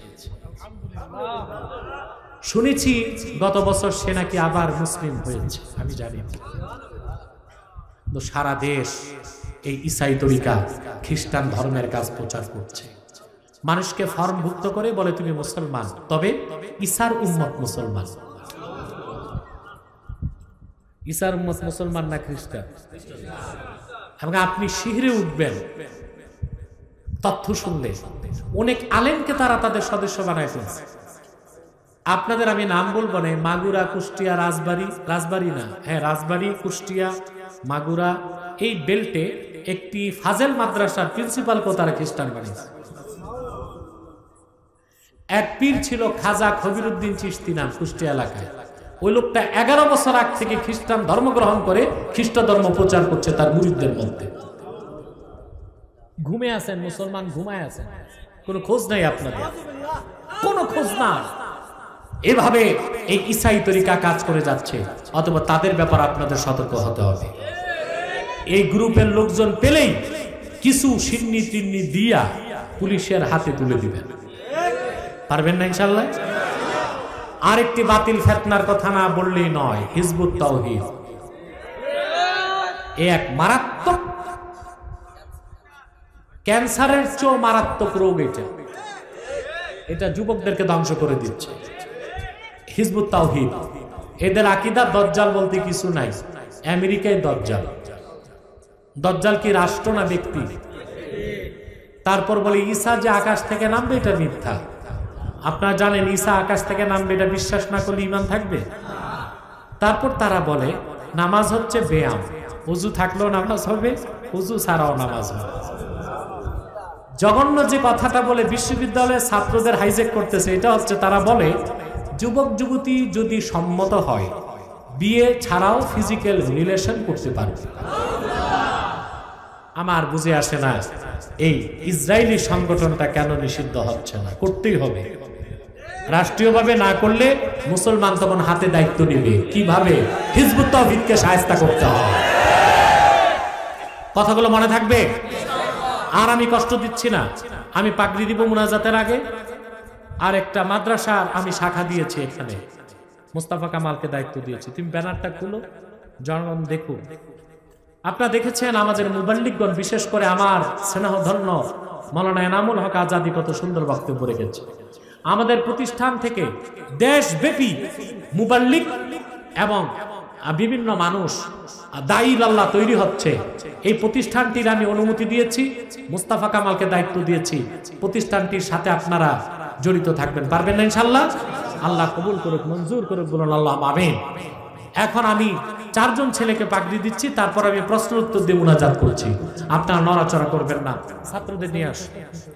শুনেছি গত বছর সে নাকি আবার মুসলিম হয়েছে, আমি জানি। সারা দেশ এই ঈসাই তরিকা খ্রিস্টান ধর্মের কাজ প্রচার করছে। মানুষকে ফর্মভুক্ত করে বলে তুমি মুসলমান, তবে ঈসার উম্মত মুসলমান। ঈসার উম্মত মুসলমান না খ্রিস্টান? এবং আপনি শিহরে উঠবেন তথ্য শুনলে। অনেক আলেমকে তারা তাদের সদস্য বানায় ফেলছে। আপনাদের আমি নাম বলবো না, মাগুরা, কুষ্টিয়া, রাজবাড়ী না, হ্যাঁ রাজবাড়ী, কুষ্টিয়া, মাগুরা, এই বেল্টে একটি ফাজেল মাদ্রাসার প্রিন্সিপালকে তারা খ্রিস্টান বানিয়েছে। এক পীর ছিল খাজা খবিরউদ্দিন চিশতি নাম, কুষ্টিয়া এলাকায়। ওই লোকটা 11 বছর আগ থেকে খ্রিস্টান ধর্ম গ্রহণ করে খ্রিস্ট ধর্ম প্রচার করছে তার মুরিদদের মধ্যে। ঘুমে আছেন মুসলমান, ঘুমায় আছেন, কোনো খোঁজ নাই আপনাদের, কোনো খোঁজ না। এভাবে এই ঈসাই তরিকা কাজ করে যাচ্ছে, অথবা তাদের ব্যাপারে আপনাদের সতর্ক হতে হবে। এই গ্রুপের লোকজন পেলেই কিছু সিন্নি টিন্নি দিয়া পুলিশের হাতে তুলে দিবেন। পারবেন না ইনশাআল্লাহ? আরেকটি বাতিল ফিতনার কথা না বললেই নয়, হিজবুত তাওহীদ এক মারাত্মক, ক্যান্সারের চেয়েও মারাত্মক রোগ এটা। এটা যুবকদেরকে ধ্বংস করে দিচ্ছে। হিজবুত তাওহীদ এদের আকীদা দজ্জাল বলতে কিছু নাই। আমেরিকায় দজ্জাল। দজ্জাল কি রাষ্ট্র না ব্যক্তি? তারপর বলে ঈসা যে আকাশ থেকে নামবে, এটা মিথ্যা। আপনারা জানেন ঈসা আকাশ থেকে নামবে, এটা বিশ্বাস না করলে ঈমান থাকবে? তারপর তারা বলে নামাজ হচ্ছে ব্যায়াম, ওযু থাকলেও নামাজ হবে, ওযু ছাড়াও নামাজ হবে। জঘন্য যে কথাটা বলে বিশ্ববিদ্যালয়ের ছাত্রদের হাইজেক করতেছে, এটা হচ্ছে তারা বলে যুবক যুবতী যদি সম্মত হয় বিয়ে ছাড়াও ফিজিক্যাল রিলেশন করতে পারবে। আমার বুঝে আসে না এই ইসরায়েলি সংগঠনটা কেন নিষিদ্ধ হচ্ছে না। করতেই হবে। রাষ্ট্রীয়ভাবে না করলে মুসলমান তখন হাতে দায়িত্ব নেবে কিভাবে হিজবুত তাওহীদকে শায়েস্তা করতে হবে। কথাগুলো মনে থাকবে? আর আমি কষ্ট দিচ্ছি না। আমি পাগড়ি দিব মুনাজাতের আগে। আর একটা মাদ্রাসার আমি শাখা দিয়েছি, এখানে মোস্তফা কামালকে দায়িত্ব দিয়েছি। তুমি ব্যানারটা খুলো, জনগণ দেখুন। আপনারা দেখেছেন আমাদের মুবাল্লিগগণ, বিশেষ করে আমার স্নেহধন্য মাওলানা এনামুল হক আজাদী কত সুন্দর বক্তব্য রেখেছে। আমাদের প্রতিষ্ঠান থেকে দেশব্যাপী মুবাল্লিগ এবং বিভিন্ন মানুষ দায়ী আল্লাহ তৈরি হচ্ছে। এই প্রতিষ্ঠানটির আমি অনুমতি দিয়েছি, মুস্তাফা কামালকে দায়িত্ব দিয়েছি। প্রতিষ্ঠানটির সাথে আপনারা জড়িত থাকবেন। পারবেন না ইনশাআল্লাহ? আল্লাহ কবুল করুক, মঞ্জুর করুক, বলুন আল্লাহ আমিন। এখন আমি 4 জন ছেলেকে পাগড়ি দিচ্ছি, তারপর আমি প্রশ্ন উত্তর দিয়ে মুনাজাত করছি। আপনারা নড়াচড়া করবেন না। ছাত্রদের নিয়ে আস,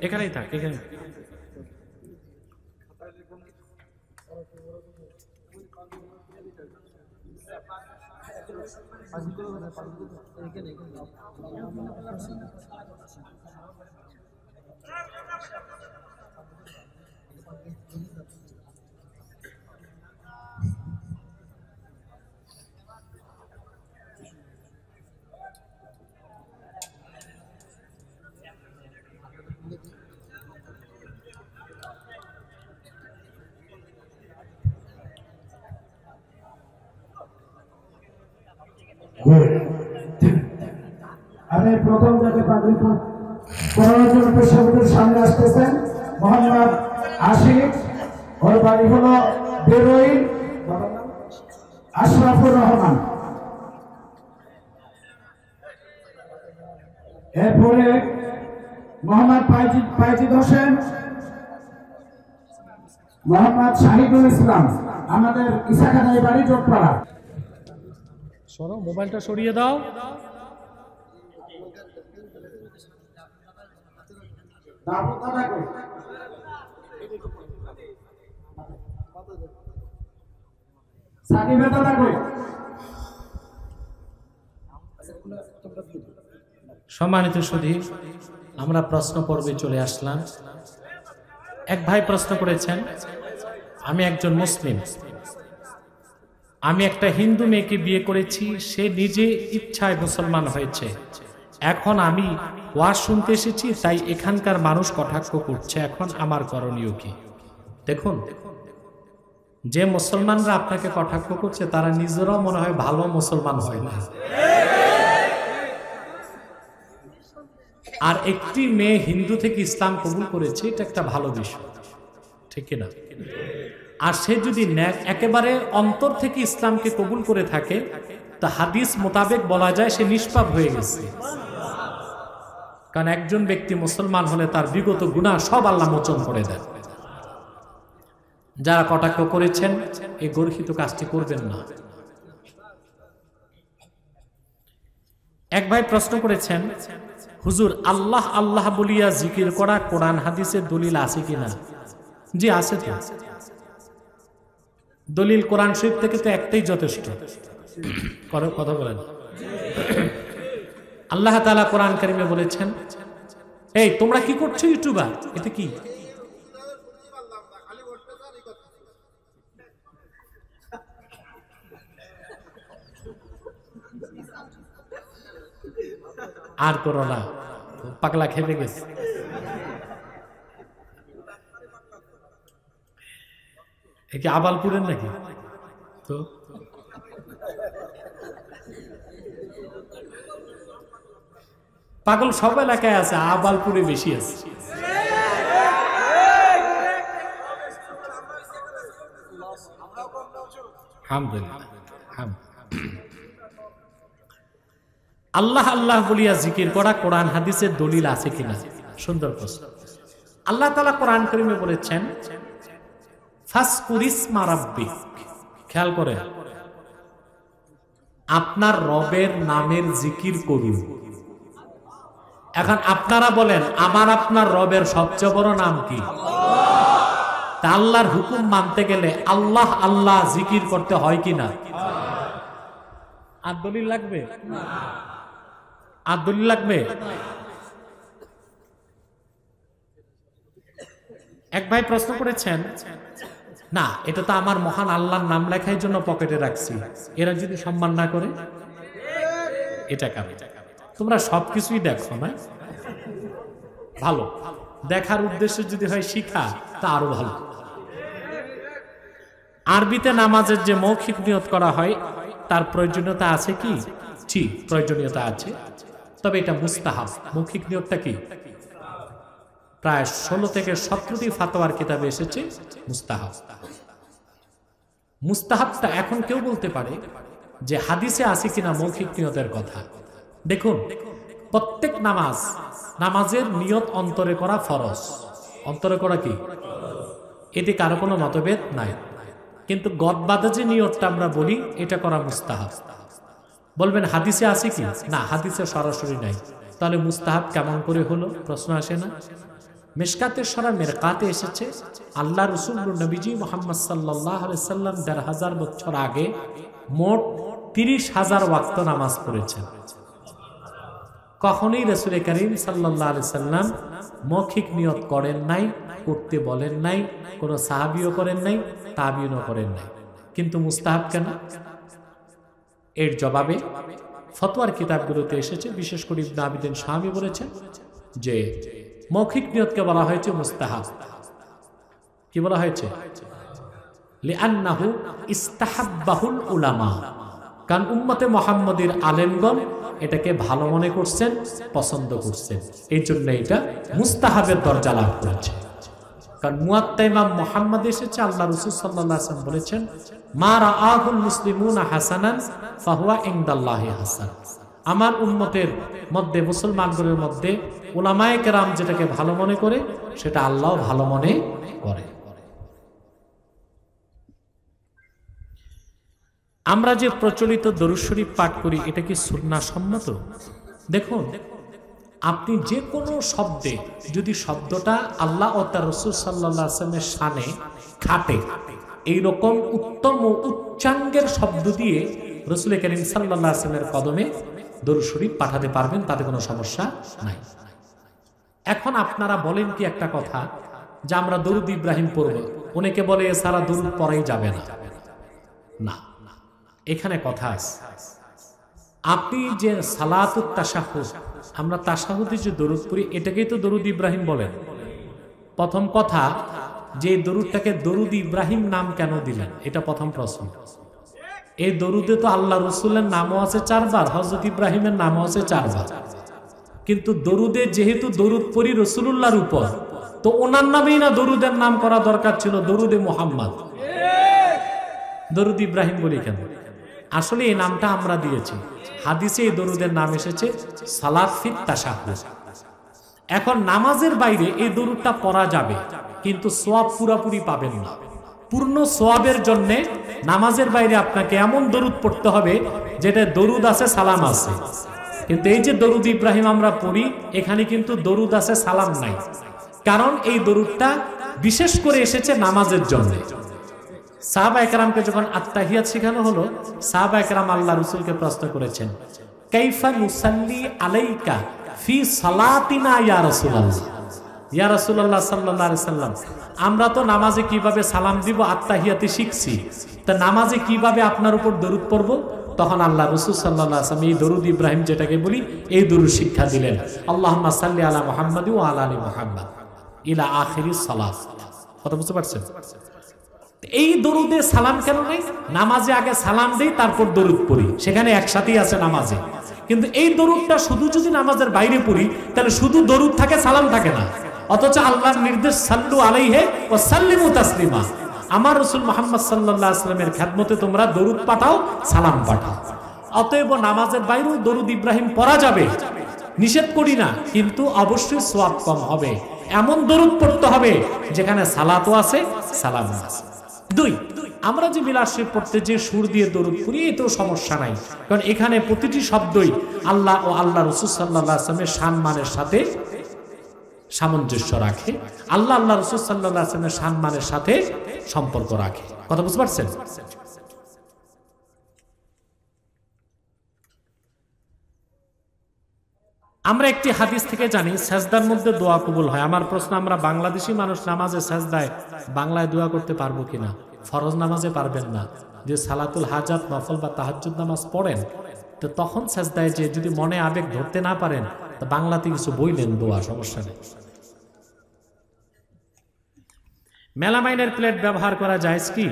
এখানেই থাক, এখানে। আমি প্রথম যাকে পাগড়ি পড়ানোর জন্য পেশাগতের সামনে আসতেছেন মোহাম্মদ আশিক, ওর বাড়ি হলো বেরোইন, আশরাফুর রহমান। এরপরে মোহাম্মদ পাইজিদ হোসেন, মোহাম্মদ শাহিদুল ইসলাম, আমাদের ইসাখানাই বাড়ি জোটপাড়া। সরো, মোবাইলটা সরিয়ে দাও। সম্মানিত সুধী, আমরা প্রশ্ন পর্বে চলে আসলাম। এক ভাই প্রশ্ন করেছেন, আমি একজন মুসলিম, আমি একটা হিন্দু মেয়েকে বিয়ে করেছি, সে নিজে ইচ্ছায় মুসলমান হয়েছে। এখন আমি ওয়াজ শুনতে এসেছি, তাই এখানকার মানুষ কটাক্ষ করছে, এখন আমার করণীয় কি? দেখুন, যে মুসলমানরা আপনাকে কটাক্ষ করছে তারা নিজেরাও মনে হয় ভালো মুসলমান হয় না। আর একটি মেয়ে হিন্দু থেকে ইসলাম কবুল করেছে, এটা একটা ভালো বিষয়, ঠিক না? আর সে যদি একেবারে অন্তর থেকে ইসলামকে কবুল করে থাকে, তা হাদিস মোতাবেক বলা যায় সে নিষ্পাপ হয়ে গেছে। কারণ একজন ব্যক্তি মুসলমান হলে তার বিগত গুনাহ সব আল্লাহ মোচন করে দেন। যারা কটাক্ষ করেছেন এই গর্হিত কাজটি করবেন না। এক ভাই প্রশ্ন করেছেন, হুজুর আল্লাহ আল্লাহ বলিয়া জিকির করা কোরআন হাদিসের দলিল আছে কিনা? জি আছে তো। দলিল কোরআন শরীফ থেকে তো একটাই যথেষ্ট। কথা বলেন। আল্লাহ তাআলা কোরআন কারিমে বলেছেন, এই তোমরা কি করছো ইউটিউবার? এটা কি? আর করো না, পাগলা খেপে গেছে। এ কি আবালপুরের নাকি? তো পাগল সব এলাকায় আছে, আবালপুরে বেশি আছে। আল্লাহ আল্লাহ বলিয়া জিকির করা কোরআন হাদিসের দলিল আছে কিনা? সুন্দর প্রশ্ন। আল্লাহ তাআলা কোরআন কারীমে বলেছেন ফাসকুরিসমা রাব্বিক, খেয়াল করে, আপনার রবের নামের জিকির করুন। এখন আপনারা বলেন আমার আপনার রবের সবচেয়ে বড় নাম কি? তা আল্লাহর হুকুম মানতে গেলে আল্লাহ আল্লাহ জিকির করতে হয় কিনা? আর দলিল লাগবে? আর দলিল লাগবে? এক ভাই প্রশ্ন করেছেন, না এটা তো আমার মহান আল্লাহর নাম লেখার জন্য পকেটে রাখছি, এরা যদি সম্মান না করে এটা কেন? তোমরা সবকিছুই দেখো না, ভালো দেখার উদ্দেশ্য যদি হয় শিখা তা আরো ভালো। আরবিতে নামাজের যে মৌখিক নিয়ত করা হয় তার প্রয়োজনীয়তা আছে কি? জি, প্রয়োজনীয়তা আছে, তবে এটা মুস্তাহাব। মৌখিক নিয়তটা কি? প্রায় 16 থেকে 17টি ফাতোয়ার কিতাবে এসেছে মুস্তাহাব। মুস্তাহাবটা এখন কেউ বলতে পারে যে হাদিসে আছে কিনা মৌখিক নিয়তের কথা। দেখুন, প্রত্যেক নামাজের নিয়ত অন্তরে করা ফরজ। অন্তরে করা কি? এতে কারো কোনো মতভেদ নাই, কিন্তু গদবাদে যে নিয়তটা আমরা বলি এটা করা মুস্তাহাব। বলবেন হাদিসে আছে কি? না, হাদিসে সরাসরি নাই, তাহলে মুস্তাহাব কেমন করে হলো? প্রশ্ন আসে না? মিশকাতের সরা মেরকাতে এসেছে আল্লাহ রাসূল নবীজি মুহাম্মদ সাল্লাল্লাহু আলাইহি সাল্লাম ১৫০০ বছর আগে মোট ৩০,০০০ ওয়াক্ত নামাজ পড়েছেন। কখনোই রাসূল করিম সাল্লাল্লাহু আলাইহি সাল্লাম মৌখিক নিয়ত করেন নাই, করতে বলেন নাই, কোন সাহাবীও করেন নাই, তাবিঈনও করেন নাই, কিন্তু মুস্তাহাব কেন? এর জবাবে ফতোয়ার কিতাবগুলোতে এসেছে, বিশেষ করে ইবনে আবিদিন শামী বলেছেন যে মৌখিক নিয়তকে বলা হয়েছে মুস্তাহাব। কি বলা হয়েছে? লিআন্নাহু ইস্তাহাব্বাহুল উলামা, কারণ উম্মতে মুহাম্মাদীর আলেমগণ এটাকে ভালো মনে করছেন, পছন্দ করছেন, এই জন্য এটা মুস্তাহাবের দরজা লাভ করেছে। কারণ মুয়াত্তা ইমাম মুহাম্মদ এসেছে আল্লাহ রাসূল সাল্লাল্লাহু আলাইহি ওয়াসাল্লাম বলেছেন মা রাআহুল মুসলিমুনা হাসানান ফাহুয়া ইনদাল্লাহি হাসান। আমার উম্মতের মধ্যে, মুসলমানদের মধ্যে উলামায়ে কেরাম যেটাকে ভালো মনে করে সেটা আল্লাহ ভালো মনে করে। আমরা যে প্রচলিত দরুদ শরীফ পাঠ করি এটা কি সুন্নাহ সম্মত? দেখুন, আপনি যে কোনো শব্দে যদি শব্দটা আল্লাহ ও তার রাসূল সাল্লাল্লাহু আলাইহি ওয়াসাল্লামের শানে খাটে, এইরকম উত্তম ও উচ্চাঙ্গের শব্দ দিয়ে রাসূল করিম সাল্লাল্লাহু আলাইহি ওয়াসাল্লামের কদমে দরুদ শরীফ পাঠাতে পারবেন, তাতে কোনো সমস্যা নাই। এখন আপনারা বলেন কি একটা কথা যে আমরা দরুদ ইব্রাহিম পড়ব, অনেকে বলে সারা দরুদ পড়াই যাবে না। না, এখানে কথা আছে। আপনি যে সালাতুত তাশাহুদ, আমরা তাশাহুদে যে দরুদ পড়ি এটাকেই তো দরুদ ইব্রাহিম বলেন। প্রথম কথা, যে দরুদটাকে দরুদ ইব্রাহিম নাম কেন দিলেন, এটা প্রথম প্রশ্ন। এই দরুদে তো আল্লাহ রাসূলের নামও আছে 4 বার, হযরত ইব্রাহিমের নামও আছে 4 বার, কিন্তু দরুদে যেহেতু দরুদ পড়ি রাসূলুল্লাহর উপর, তো ওনার নামেই না দরুদের নাম করা দরকার ছিল, দরুদে মুহাম্মদ। দরুদ ইব্রাহিম বলি কেন? আসলে এই নামটা আমরা দিয়েছি, হাদিসে এই দরুদের নাম এসেছে সালাত ফিত তাশাহুদ। এখন নামাজের বাইরে এই দরুদটা পড়া যাবে, কিন্তু সওয়াব পুরোপুরি পাবেন না। পূর্ণ সওয়াবের জন্য নামাজের বাইরে আপনাকে এমন দরুদ পড়তে হবে যেটা দরুদ আছে, সালাম আছে। কিন্তু এই যে দরুদ ইব্রাহিম আমরা পড়ি, এখানে কিন্তু দরুদ আছে, সালাম নাই, কারণ এই দরুদটা বিশেষ করে এসেছে নামাজের জন্য। সাহাবায়ে কেরামকে যখন আত্তাহিয়াত শেখানো হলো, সাহাবায়ে কেরাম আল্লাহ রাসূলকে প্রশ্ন করেছেন কাইফা নুসাল্লি আলাইকা ফি সালাতিনা ইয়া রাসূলুল্লাহ। ইয়া রাসূলুল্লাহ সাল্লাল্লাহু আলাইহি সাল্লাম, আমরা তো নামাজে কিভাবে সালাম দিব আত্তাহিয়াতে শিখছি, তা নামাজে কিভাবে আপনার উপর দরুদ পড়ব? তখন আল্লাহ রাসূল সাল্লাল্লাহু আলাইহি ওয়াসাল্লাম এই দরুদ ইব্রাহিম যেটাকে বলি এই দরুদ শিক্ষা দিলেন, আল্লাহুম্মা সাল্লি আলা মুহাম্মাদ ওয়া আলা আলি মুহাম্মাদ ইলা আখিরিস সালাত। কথা বুঝতে পারছেন? এই দরুদে সালাম কেন নাই? নামাজে আগে সালাম দেই তারপর দরুদ পড়ি, সেখানে একসাথেই আছে নামাজে। কিন্তু এই দরুদটা শুধু যদি নামাজের বাইরে পড়ি তাহলে শুধু দরুদ থাকে, সালাম থাকে না। অথচ আল্লাহর নির্দেশ সাল্লু আলাইহি ওয়া সাল্লিমু তাসলিমা, আমার রাসূল মুহাম্মদ সাল্লাল্লাহু আলাইহি ওয়াসাল্লামের খেদমতে তোমরা দরুদ পাঠাও, সালাম পাঠাও। অতএব নামাজের বাইরেও দরুদ ইব্রাহিম পড়া যাবে, নিষেধ করি না, কিন্তু অবশ্যই সওয়াব কম হবে। এমন দরুদ পড়তে হবে যেখানে সালাতও আছে, সালামও আছে। 2, আমরা যে মিলাদ শরীফ পড়তে যে সুর দিয়ে দরুদ পড়ি এতেও সমস্যা নাই, কারণ এখানে প্রতিটি শব্দই আল্লাহ ও আল্লাহ রাসূল সাল্লাল্লাহু আলাইহি ওয়াসাল্লামের সম্মানের সাথে সামঞ্জস্য রাখে, আল্লাহ আল্লাহ রাসূল সাল্লাল্লাহু আলাইহি ওয়াসাল্লামের সম্মানের সাথে সম্পর্ক রাখে। কথা বুঝতে পারছেন? আমরা একটি হাদিস থেকে জানি সাজদার মধ্যে দোয়া কবুল হয়। আমার প্রশ্ন, আমরা বাংলাদেশি মানুষ নামাজে সাজদায় বাংলায় দোয়া করতে পারবো কিনা? ফরজ নামাজে পারবেন না, যে সালাতুল হাজাত নফল বা তাহাজ্জুদ নামাজ পড়েন তো তখন সাজদায় যে যদি মনে আবেগ ধরতে না পারেন তো বাংলাতে কিছু বইলেন দোয়া, সমস্যা নেই। মেলামাইনের প্লেট ব্যবহার করা যায় কি?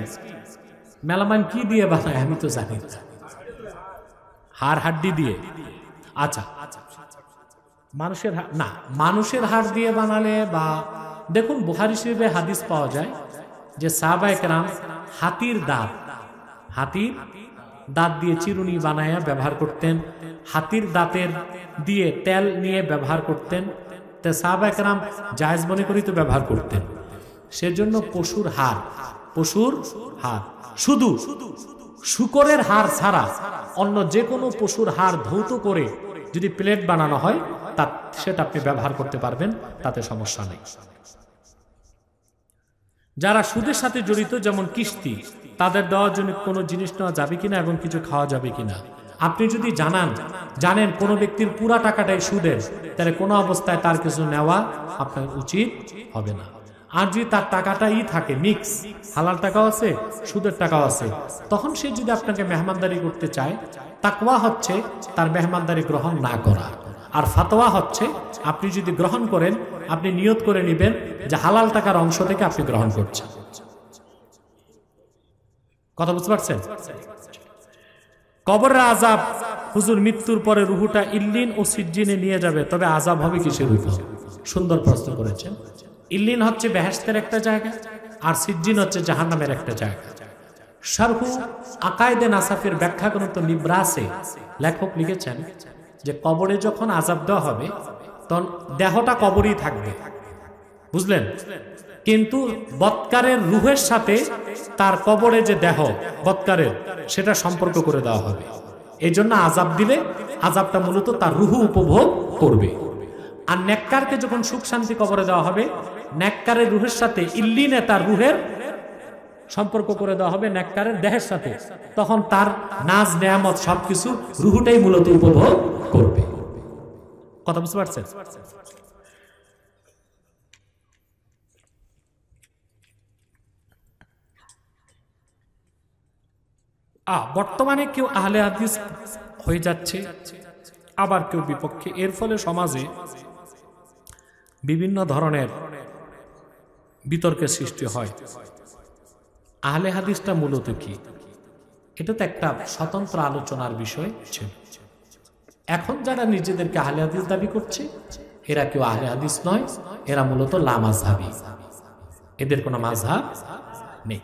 মেলামাইন কি দিয়ে বানায় আমি তো জানি না, হাড় হাড্ডি দিয়ে। আচ্ছা, মানুষের না, মানুষের হাড় দিয়ে বানালে বা দেখুন বুখারী শরীফে হাদিস পাওয়া যায় যে সাহাবায়ে কেরাম হাতির দাঁত দিয়ে চিরুনি বানায়া ব্যবহার করতেন, হাতির দাঁতের দিয়ে তেল নিয়ে ব্যবহার করতেন। তে সাহাবায়ে কেরাম জায়েজ মনে করি তো ব্যবহার করতেন। সেজন্য পশুর হাড় শুধু শূকরের হাড় ছাড়া অন্য যে কোনো পশুর হাড় ধৌত করে যদি প্লেট বানানো হয় সেটা আপনি ব্যবহার করতে পারবেন, তাতে সমস্যা নেই। যারা সুদের সাথে জড়িত যেমন কিস্তি, তাদের দেওয়ার জন্য কোনো জিনিস নেওয়া যাবে কিনা এবং কিছু খাওয়া যাবে কিনা আপনি যদি জানেন কোনো ব্যক্তির পুরা টাকাটাই সুদের, তাহলে কোনো অবস্থায় তার কিছু নেওয়া আপনার উচিত হবে না। আর যদি তার টাকাটাই থাকে মিক্স, হালাল টাকাও আছে সুদের টাকাও আছে, তখন সে যদি আপনাকে মেহমানদারি করতে চায়, তাকওয়া হচ্ছে তার মেহমানদারি গ্রহণ না করা, আর ফাতোয়া হচ্ছে আপনি যদি গ্রহণ করেন আপনি নিয়ত করে নেবেন যে হালাল টাকার অংশ থেকে আপনি গ্রহণ করছেন। কথা বুঝতে পারছেন? কবরের আযাব, হুজুর মৃত্যুর পরে রুহুটা ইল্লিন ও সিজ্জিনে নিয়ে যাবে, তবে আযাব হবে কিসের উপর? সুন্দর প্রশ্ন করেছেন। ইল্লিন হচ্ছে বেহেশতের একটা জায়গা, আর সিজ্জিন হচ্ছে জাহান্নামের একটা জায়গা। শারহু আকায়েদে নাসাফের ব্যাখ্যা গ্রন্থ নিব্রাসে লেখক লিখেছেন যে কবরে যখন আযাব দেওয়া হবে তখন দেহটা কবরেই থাকবে, বুঝলেন, কিন্তু বৎকারের রুহের সাথে তার কবরে যে দেহ বৎকারের সেটা সম্পর্ক করে দেওয়া হবে। এই জন্য আযাব দিলে আযাবটা মূলত তার রুহু উপভোগ করবে। আর নেককারকে যখন সুখ শান্তি কবরে দেওয়া হবে, নেককারের রুহের সাথে ইল্লিনে তার রুহের সম্পর্ক করে দেওয়া হবে নেককারের দেহের সাথে, তখন তার নাজ নেয়ামত সবকিছু রুহুটাই মূলত উপভোগ করবে। কথা বুঝতে পারছেন? বর্তমানে কেউ আহলে হাদিস হয়ে যাচ্ছে, আবার কেউ বিপক্ষে। এর ফলে সমাজে বিভিন্ন ধরনের বিতর্কের সৃষ্টি হয়। আহলে হাদিসটা মূলত কি, এটা তো একটা স্বতন্ত্র আলোচনার বিষয় ছিল। এখন যারা নিজেদেরকে আহলে হাদিস দাবি করছে এরা কেউ আহলে হাদিস নয়, এরা মূলত লামাযহাবী, এদের কোনো মাযহাব নেই।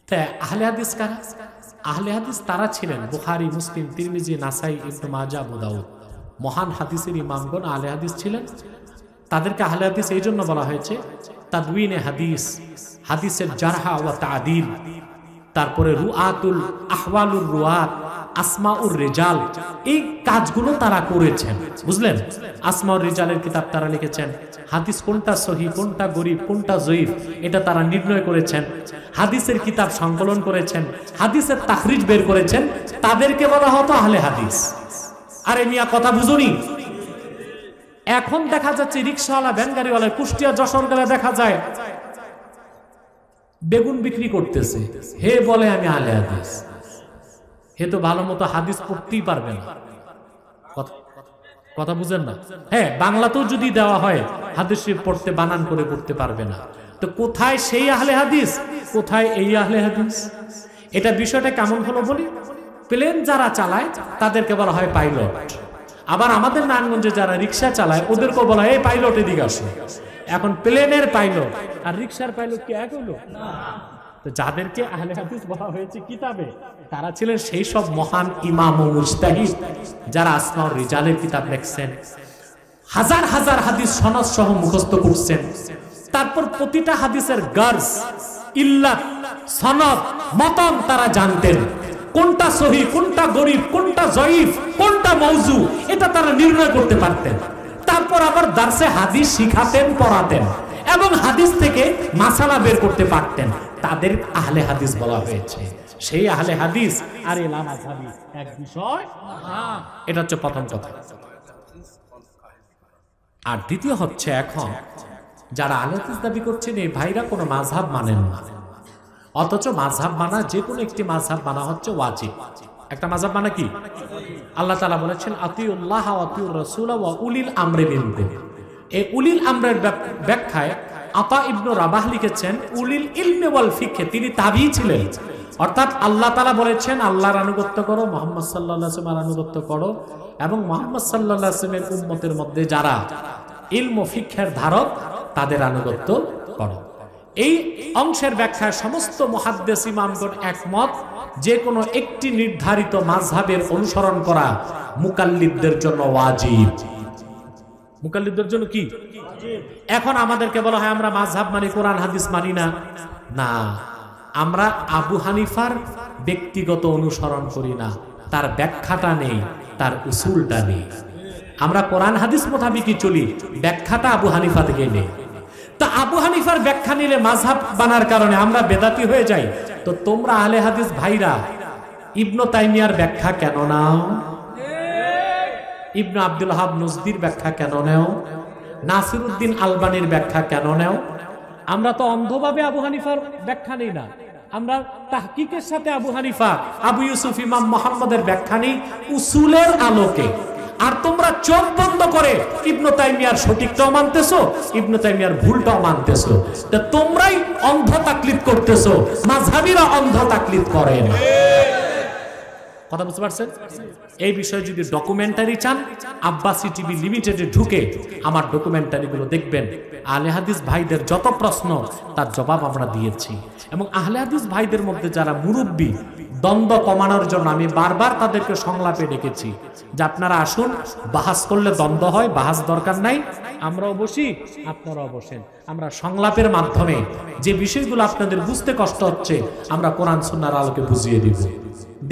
তাই আহলে হাদিস কারা? আহলে হাদিস তারা ছিলেন বুখারী, মুসলিম, তিরমিজি, নাসাই, ইবনে মাজাহ, আবু দাউদ, মহান হাদিসের ইমামগণ আহলে হাদিস ছিলেন। তাদেরকে আহলে হাদিস এই জন্য বলা হয়েছে তাদউইনে হাদিস, হাদিসের জারহা ওয়া তা'দীল, তারপরে রুআতুল আহওয়ালুর রুয়াত, আসমাউর রিজাল, এই কাজগুলো তারা করেছেন, বুঝলেন। আসমাউর রিজালের কিতাব তারা লিখেছেন, হাদিস কোনটা সহিহ, কোনটা গরীব, কোনটা যঈফ এটা তারা নির্ণয় করেছেন, হাদিসের কিতাব সংকলন করেছেন, হাদিসের তাখরিজ বের করেছেন, তাদেরকে বলা হতো আহলে হাদিস। আরে মিয়া কথা বুঝুনি? এখন দেখা যাচ্ছে রিকশাওয়ালা, ভ্যানগাড়িওয়ালা, কুষ্টিয়া, যশোর গেলে দেখা যায় বেগুন বিক্রি করতেছে, হে বলে আমি আহলে হাদিস, হে তো ভালো মতো হাদিস পড়তেই পারবে না। কথা বুঝেন না? হ্যাঁ, বাংলাতেও যদি দেওয়া হয় হাদিস শরীফ পড়তে বানান করে পড়তে পারবে না। তো কোথায় সেই আহলে হাদিস, কোথায় এই আহলে হাদিস? এটা বিষয়টা কেমন হলো বলি। প্লেন যারা চালায় তাদেরকে বলা হয় পাইলট, আবার আমাদের নারায়ণগঞ্জে যারা রিক্সা চালায় ওদেরকেও বলা হয় এই পাইলট এদিকে আসে। এখন প্লেনের পাইলট আর রিক্সার পাইলট কি এক হলো? তো যাদেরকে আহলে হাদিস বলা হয়েছে কিতাবে, তারা ছিলেন সেই সব মহান ইমাম ও মুজতাহিদ যারা আসমাউর রিজালের কিতাব লিখছেন, হাজার হাজার হাদিস সনদ সহ মুখস্থ করছেন। তারপর প্রতিটা হাদিসের গার্জ, ইল্লাত, সনদ, মতন তারা জানতেন। কোনটা সহিহ, কোনটা গরীব, কোনটা জয়ীফ, কোনটা মওযু, এটা তারা নির্ণয় করতে পারতেন। তারপর আবার দার্সে হাদিস শিখাতেন, পড়াতেন এবং হাদিস থেকে মাসালা বের করতে পারতেন। তাদের আহলে হাদিস বলা হয়েছে। সেই আহলে হাদিস আর ইমাম মাযহাবী এক বিষয়। এটা হচ্ছে প্রথম কথা। আর দ্বিতীয় হচ্ছে, এখন যারা আহলে হাদিস দাবি করছেন এই ভাইরা কোনো মাযহাব মানেন না, অথচ মাযহাব মানা, যে কোনো একটি মাযহাব মানা হচ্ছে ওয়াজিব। একটা মাযহাব মানা কি? আল্লাহ তাআলা বলেছেন আতিউল্লাহ ওয়া আতিউর রাসূল ওয়া উলিল আমরি মিনকুম। এই উলিল আমরের ব্যাখ্যায় আতা ইবনে রাবাহ লিখেছেন উলিল ইলমি ওয়াল ফিকহ, তিনি তাবী ছিলেন। অর্থাৎ আল্লাহ তাআলা বলেছেন আল্লাহর আনুগত্য করো, মুহাম্মদ সাল্লাল্লাহু আলাইহি ওয়াসাল্লামের আনুগত্য করো, এবং মুহাম্মদ সাল্লাল্লাহু আলাইহি ওয়াসাল্লামের উম্মতের মধ্যে যারা ইলম ও ফিকহের ধারক তাদের আনুগত্য করো। এই অংশের ব্যাখ্যায় সমস্ত মুহাদ্দিস ইমামগণ একমত, যে কোনো একটি নির্ধারিত মাযহাবের অনুসরণ করা মুকাল্লিদদের জন্য ওয়াজিব। মুকাল্লিদদের জন্য কি? এখন আমাদেরকে বলা হয় আমরা মাযহাব মানি, কোরআন হাদিস মানি না। না, আমরা আবু হানিফার ব্যক্তিগত অনুসরণ করি না, তার ব্যাখ্যাটা নেই, তার উসুলটা নেই। আমরা কোরআন হাদিস মোতাবেকই চলি, ব্যাখ্যাটা আবু হানিফা থেকে নেই। তা আবু হানিফার ব্যাখ্যা নিলে মাযহাব বানার কারণে আমরা বেদাতি হয়ে যাই। তো তোমরা আহলে হাদিস ভাইরা ইবনে তাইমিয়ার ব্যাখ্যা কেন নাও? ইবনে আব্দুল ওয়াহাব নজদির ব্যাখ্যা কেন নেও? নাসিরউদ্দিন আলবানির ব্যাখ্যা কেন নেও? আমরা তো অন্ধভাবে আবু হানিফার ব্যাখ্যা নেই না, আমরা তাহকিকের সাথে আবু হানিফা, আবু ইউসুফ, ইমাম মুহাম্মদের ব্যাখ্যা নেই উসুলের আলোকে। আর তোমরা চোখ বন্ধ করে ইবনে তাইমিয়ার সঠিকটাও মানতেছো, ইবনে তাইমিয়ার ভুলটাও মানতেছো। তা তোমরাই অন্ধ তাকলিদ করতেছো, মাযহাবীরা অন্ধ তাকলিদ করেন। কথা বুঝতে পারছেন? এই বিষয়ে যদি ডকুমেন্টারি চান, আব্বাসি টিভি লিমিটেডে ঢুকে আমার ডকুমেন্টারিগুলো দেখবেন। আহলে হাদিস ভাইদের যত প্রশ্ন তার জবাব আমরা দিয়েছি। এবং আহলে হাদিস ভাইদের মধ্যে যারা মুরব্বী, দ্বন্দ্ব কমানোর জন্য আমি বারবার তাদেরকে সংলাপে ডেকেছি যে আপনারা আসুন, বাহাস করলে দ্বন্দ্ব হয়, বাহাস দরকার নাই, আমরাও বসি, আপনারাও বসেন। আমরা সংলাপের মাধ্যমে যে বিষয়গুলো আপনাদের বুঝতে কষ্ট হচ্ছে আমরা কোরআন সুন্নাহর আলোকে বুঝিয়ে দিব।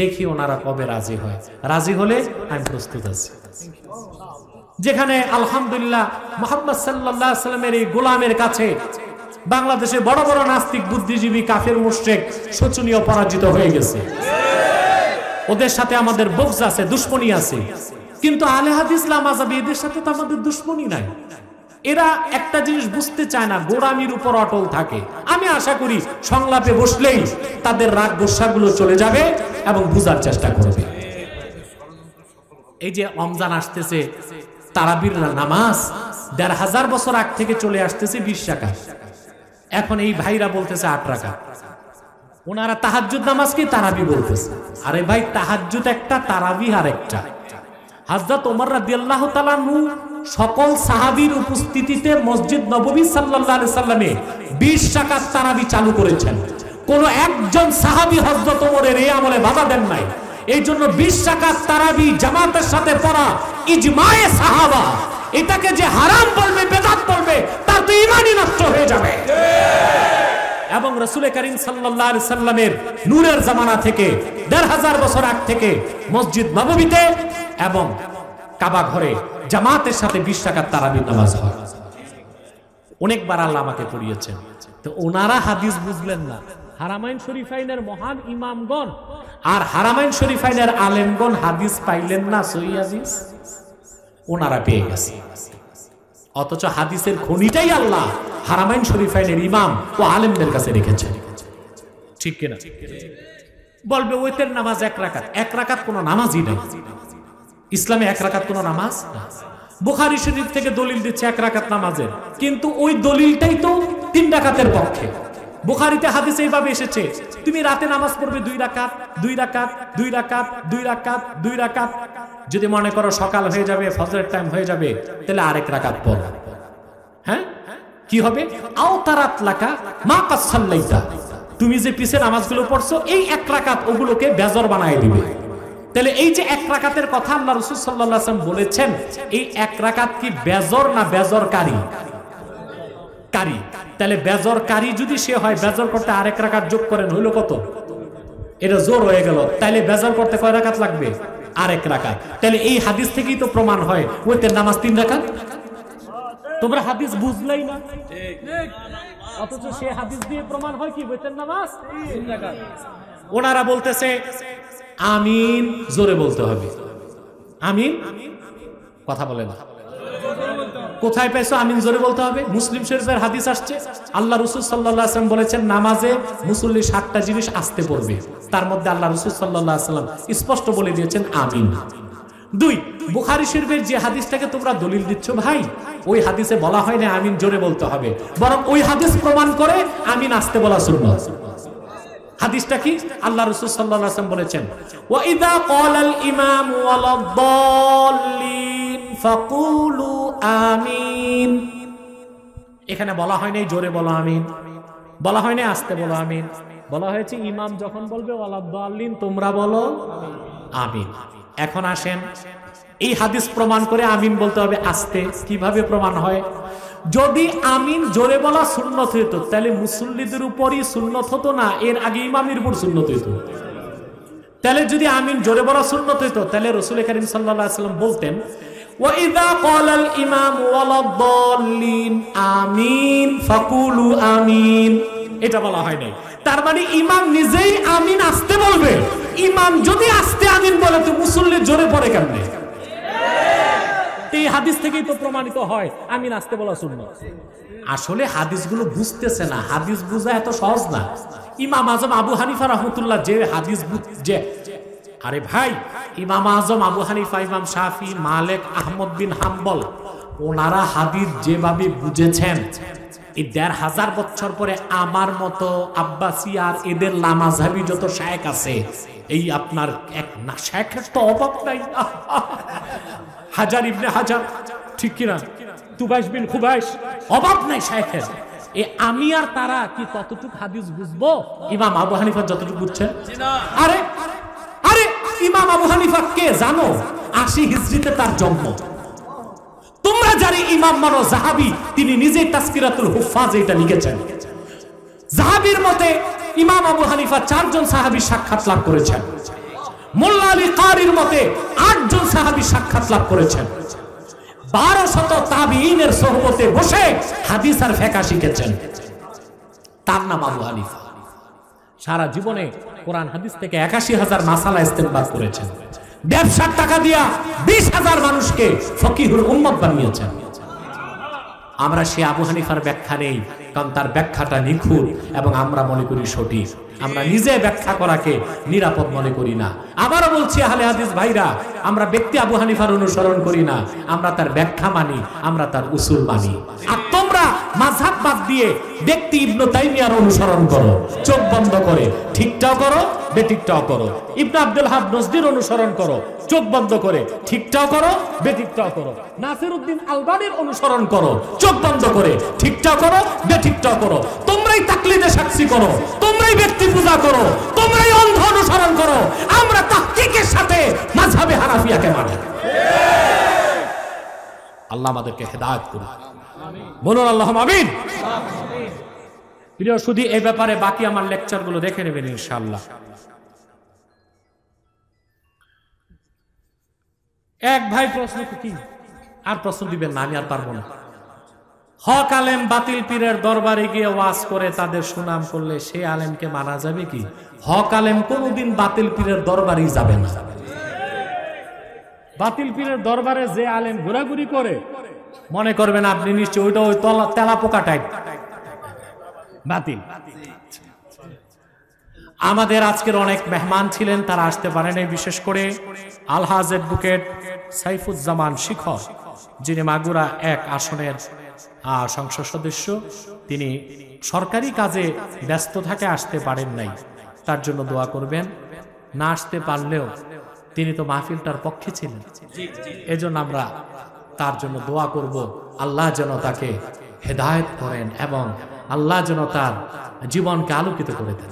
দেখি ওনারা কবে রাজি হয়। রাজি হলে আমি প্রস্তুত আছি। যেখানে আলহামদুলিল্লাহ মুহাম্মদ সাল্লাল্লাহু আলাইহি ওয়াসাল্লামের এই গোলামের কাছে বাংলাদেশে বড় বড় নাস্তিক, বুদ্ধিজীবী, কাফের, মুশরিক শোচনীয় পরাজিত হয়ে গেছে। ওদের সাথে আমাদের বগজ আছে, দুশমনী আছে, কিন্তু আহলে হাদিস মাযহাবী এদের সাথে তো আমাদের দুশমনী নাই। এরা একটা জিনিস বুঝতে চায় না, গোড়ামির উপর অটল থাকে। আমি আশা করি সংলাপে বসলেই তাদের রাগ গোসাগুলো চলে যাবে এবং বুঝার চেষ্টা করবে। এই যে রমজান আসতেছে, তারাবির নামাজ ১৫০০ বছর আগ থেকে চলে আসতেছে ২০ টাকা, এখন এই ভাইরা বলতেছে ৮ টাকা। ওনারা তাহাজ্জুদ নামাজকে তারাবি বলতেছে। আরে ভাই, তাহাজ্জুদ একটা, তারাবি আর একটা। হযরত ওমর রাদিয়াল্লাহু তাআলা আনহু সকল সাহাবীর উপস্থিতিতে মসজিদ নববী সাল্লাল্লাহু আলাইহি সাল্লামে ২০ রাকাত তারাবি চালু করেছেন। কোন একজন সাহাবী হযরত ওমরের এই আমলে বাধা দেন নাই। এই জন্য ২০ রাকাত তারাবি জামাতের সাথে পড়া ইজমায়ে সাহাবা। এটাকে যে হারাম বলবে, বেদাত বলবে, তার তো ঈমানই নষ্ট হয়ে যাবে। এবং রাসূল করিম সাল্লাল্লাহু আলাইহি সাল্লামের নূরের জামানা থেকে ১৫০০ বছর আগ থেকে মসজিদ নববীতে এবং কাবা ঘরে জামাতের সাথে ২০ রাকাত তারাবির নামাজ হয়। অনেকবার আল্লাহ আমাকে পড়িয়েছেন। তো ওনারা হাদিস বুঝলেন না। হারামাইন শরীফাইনের মহান ইমামগণ আর হারামাইন শরীফাইনের আলেমগণ হাদিস পাইলেন না, সহিহ হাদিস ওনারা পেয়ে গেছে। অথচ হাদিসের খনিটাই আল্লাহ হারামাইন শরীফাইনের ইমাম ও আলেমদের কাছে রেখেছেন। ঠিক কিনা? বলবে ওইতের নামাজ এক রাকাত কোনো নামাজই নাই। ইসলামে এক রাকাত কোনো নামাজ না। বুখারী শরীফ থেকে দলিল দিচ্ছে এক রাকাত নামাজের, কিন্তু ওই দলিলটাই তো 3 রাকাতের পক্ষে। বুখারীতে হাদিসে এইভাবে এসেছে, তুমি রাতে নামাজ পড়বে 2 রাকাত 2 রাকাত 2 রাকাত 2 রাকাত 2 রাকাত। যদি মনে করো সকাল হয়ে যাবে, ফজরের টাইম হয়ে যাবে, তাহলে আরেক রাকাত পড়ো। হ্যাঁ, কি হবে? আও তারাত লাকা মা কাসাল্লাইতা, তুমি যে পিছে নামাজগুলো পড়ছো এই 1 রাকাত ওগুলোকে বেজর বানায় দিবে। তাহলে এই যে 1 রাকাতের কথা আল্লাহ রাসূল সাল্লাল্লাহু আলাইহি ওয়াসাল্লাম বলেছেন, এই 1 রাকাত কি বেজর না বেজরকারী? কারি। তাহলে বেজরকারী যদি সে হয়, বেজর করতে আরেক রাকাত যোগ করেন, হইলো কত? এটা জোর হয়ে গেল। তাইলে বেজর করতে কয় রাকাত লাগবে? আরেক রাকাত। তাহলে এই হাদিস থেকেই তো প্রমাণ হয় ওইতের নামাজ 3 রাকাত। তোমরা হাদিস বুঝলেই না, অথচ সে হাদিস দিয়ে প্রমাণ হয় কি ওইতের নামাজ 3 রাকাত। ওনারা বলতেছে আমিন জোরে বলতে হবে। আমিন কথা বলে না। কোথায় পাইছো আমিন জোরে বলতে হবে? মুসলিম শরীফের হাদিস আসছে, আল্লাহ রাসূল সাল্লাল্লাহু আলাইহি ওয়াসাল্লাম বলেছেন নামাজে মুসল্লি 7টা জিনিস আসতে পড়বে, তার মধ্যে আল্লাহ রাসূল সাল্লাল্লাহু আলাইহি ওয়াসাল্লাম স্পষ্ট বলে দিয়েছেন আমিন। 2, বুখারী শরীফের যে হাদিসটাকে তোমরা দলিল দিচ্ছ ভাই, ওই হাদিসে বলা হয় না আমিন জোরে বলতে হবে, বরং ওই হাদিস প্রমাণ করে আমিন আসতে বলা সুন্নাত। হাদিসটা কি? আল্লাহ রাসূল সাল্লাল্লাহু আলাইহি ওয়াসাল্লাম বলেছেন, ওয়া ইযা ক্বালাল ইমামু ওয়ালাদ-দাল্লিন ফাকুলু আমিন। এখানে বলা হয় নাই জোরে বলো আমিন, বলা হয় নাই আস্তে বলো আমিন, বলা হয়েছে ইমাম যখন বলবে ওয়ালাদ-দাল্লিন তোমরা বলো আমিন। এখন আসেন, এই হাদিস প্রমাণ করে আমিন বলতে হবে আস্তে। কিভাবে প্রমাণ হয়? যদি আমিন জোরে বলা সুন্নত হইতো, তাহলে মুসল্লিদের উপরই সুন্নত হতো না, এর আগে ইমামের উপর সুন্নত হইতো। তাহলে যদি আমিন জোরে বলা সুন্নত হইতো, তাহলে রাসূল কারীম সাল্লাল্লাহু আলাইহি ওয়াসাল্লাম বলতেন ওয়া ইযা ক্বালাল ইমামু ওয়ালাদ-দাল্লিন আমিন ফাকুলু আমিন। এটা বলা হয় নাই। তার মানে ইমাম নিজেই আমিন আস্তে বলবে। ইমাম যদি আস্তে আমিন বলে তো মুসল্লি জোরে পড়ে কেমনে? এই হাদিস থেকেই তো প্রমাণিত হয় আমিন আস্তে বলা সুন্নাত। আসলে হাদিসগুলো বুঝতেছে না, হাদিস বোঝা এত সহজ না। ইমাম আজম আবু হানিফা রাহমাতুল্লাহ যে হাদিস বুঝছে, আরে ভাই ইমাম আজম আবু হানিফা, ইমাম শাফি, মালিক, আহমদ বিন হাম্বল, ওনারা হাদিস যেভাবে বুঝেছেন, এই ১৫০০ বছর পরে আমার মতো আব্বাসী আর এদের লামাযহাবী যত শায়েখ আছে, এই আপনার এক না শায়েখের তো অভাব নাই। হাজার ইবনে হাজার, ঠিক কিনা, তুবাইশ বিন খুবাইশ, অভাব নাই শায়েখের। আমি আর তারা কি ততটুকু হাদিস বুঝবো ইমাম আবু হানিফা যতটুকু বুঝছেন? আরে আরে ইমাম আবু হানিফা কে জানো? ৮০ হিজরিতে তার জন্ম। তোমরা যারা ইমাম মানো যাহাবি, তিনি নিজে তাসকিরাতুল হুফাজ এটা লিখেছেন। যাহাবির মতে ইমাম আবু হানিফা 4 জন সাহাবী সাক্ষাৎ লাভ করেছেন। মোল্লা আলী কারির মতে 8 জন সাহাবী সাক্ষাৎ লাভ করেছেন। 1200 তাবিঈনের সোহবতে বসে হাদিস আর ফিকহ শিখেছেন। তার নাম আবু হানিফা। সারা জীবনে কোরআন হাদিস থেকে ৮১,০০০ মাসালা ইস্তেমবাদ করেছেন। ব্যবসার টাকা দিয়া ২০,০০০ মানুষকে ফকিহুল উম্মত বানিয়েছেন। আমরা সে আবু হানিফার ব্যাখ্যা নেই, কারণ তার ব্যাখ্যাটা নিখুঁত এবং আমরা মনে করি সঠিক। আমরা নিজে ব্যাখ্যা করাকে নিরাপদ মনে করি না। আবারও বলছি আহলে হাদিস ভাইরা, আমরা ব্যক্তি আবু হানিফার অনুসরণ করি না, আমরা তার ব্যাখ্যা মানি, আমরা তার উসুল মানি। আর তোমরা মাযহাব বাদ দিয়ে ব্যক্তি ইবনে তাইমিয়ার অনুসরণ করো, চোখ বন্ধ করে, ঠিকটাও করো বেঠিকটাও করো। ইবনে আব্দুল ওয়াহাব নজদীর অনুসরণ করো, চোখ বন্ধ করে, ঠিকটাও করো বেঠিকটাও করো। নাসিরউদ্দিন আলবানীর অনুসরণ করো, চোখ বন্ধ করে, ঠিকটাও করো বেঠিকটাও করো। তোমরাই তাকলিদে সাক্ষী করো, তোমরাই ব্যক্তি পূজা করো, তোমরাই অন্ধ অনুসরণ করো। আমরা তাহকিকের সাথে মাযহাবে হানাফিয়াকে মানি। আল্লাহ আমাদেরকে হেদায়েত করুন, বলুন আল্লাহুম্মা আমিন। প্রিয় সুধী, এই ব্যাপারে বাকি আমার লেকচারগুলো দেখে নেবেন ইনশাআল্লাহ। এক ভাই প্রশ্ন কি আর প্রশ্ন দিবেন না, আমি আর পারবো না। হক আলেম বাতিল পীরের দরবারে গিয়ে ওয়াজ করে তাদের সুনাম করলে সেই আলেমকে মানা যাবে কি? হক আলেম কোনদিন বাতিল পীরের দরবারেই যাবে না। বাতিল পীরের দরবারে যে আলেম ঘোরাঘুরি করে, মনে করবেন আপনি নিশ্চয় ওইটা ওই তেলা পোকা টাইপ বাতিল। আমাদের আজকের অনেক মেহমান ছিলেন, তারা আসতে পারেনি, বিশেষ করে আলহাজ অ্যাডভোকেট সাইফুজ্জামান শিখর, যিনি মাগুরা 1 আসনের সংসদ সদস্য। তিনি সরকারি কাজে ব্যস্ত থাকে, আসতে পারেন নাই। তার জন্য দোয়া করবেন। না আসতে পারলেও তিনি তো মাহফিলটার পক্ষে ছিলেন, এজন্য আমরা তার জন্য দোয়া করব। আল্লাহ যেন তাকে হেদায়েত করেন এবং আল্লাহ যেন তার জীবনকে আলোকিত করে দেন।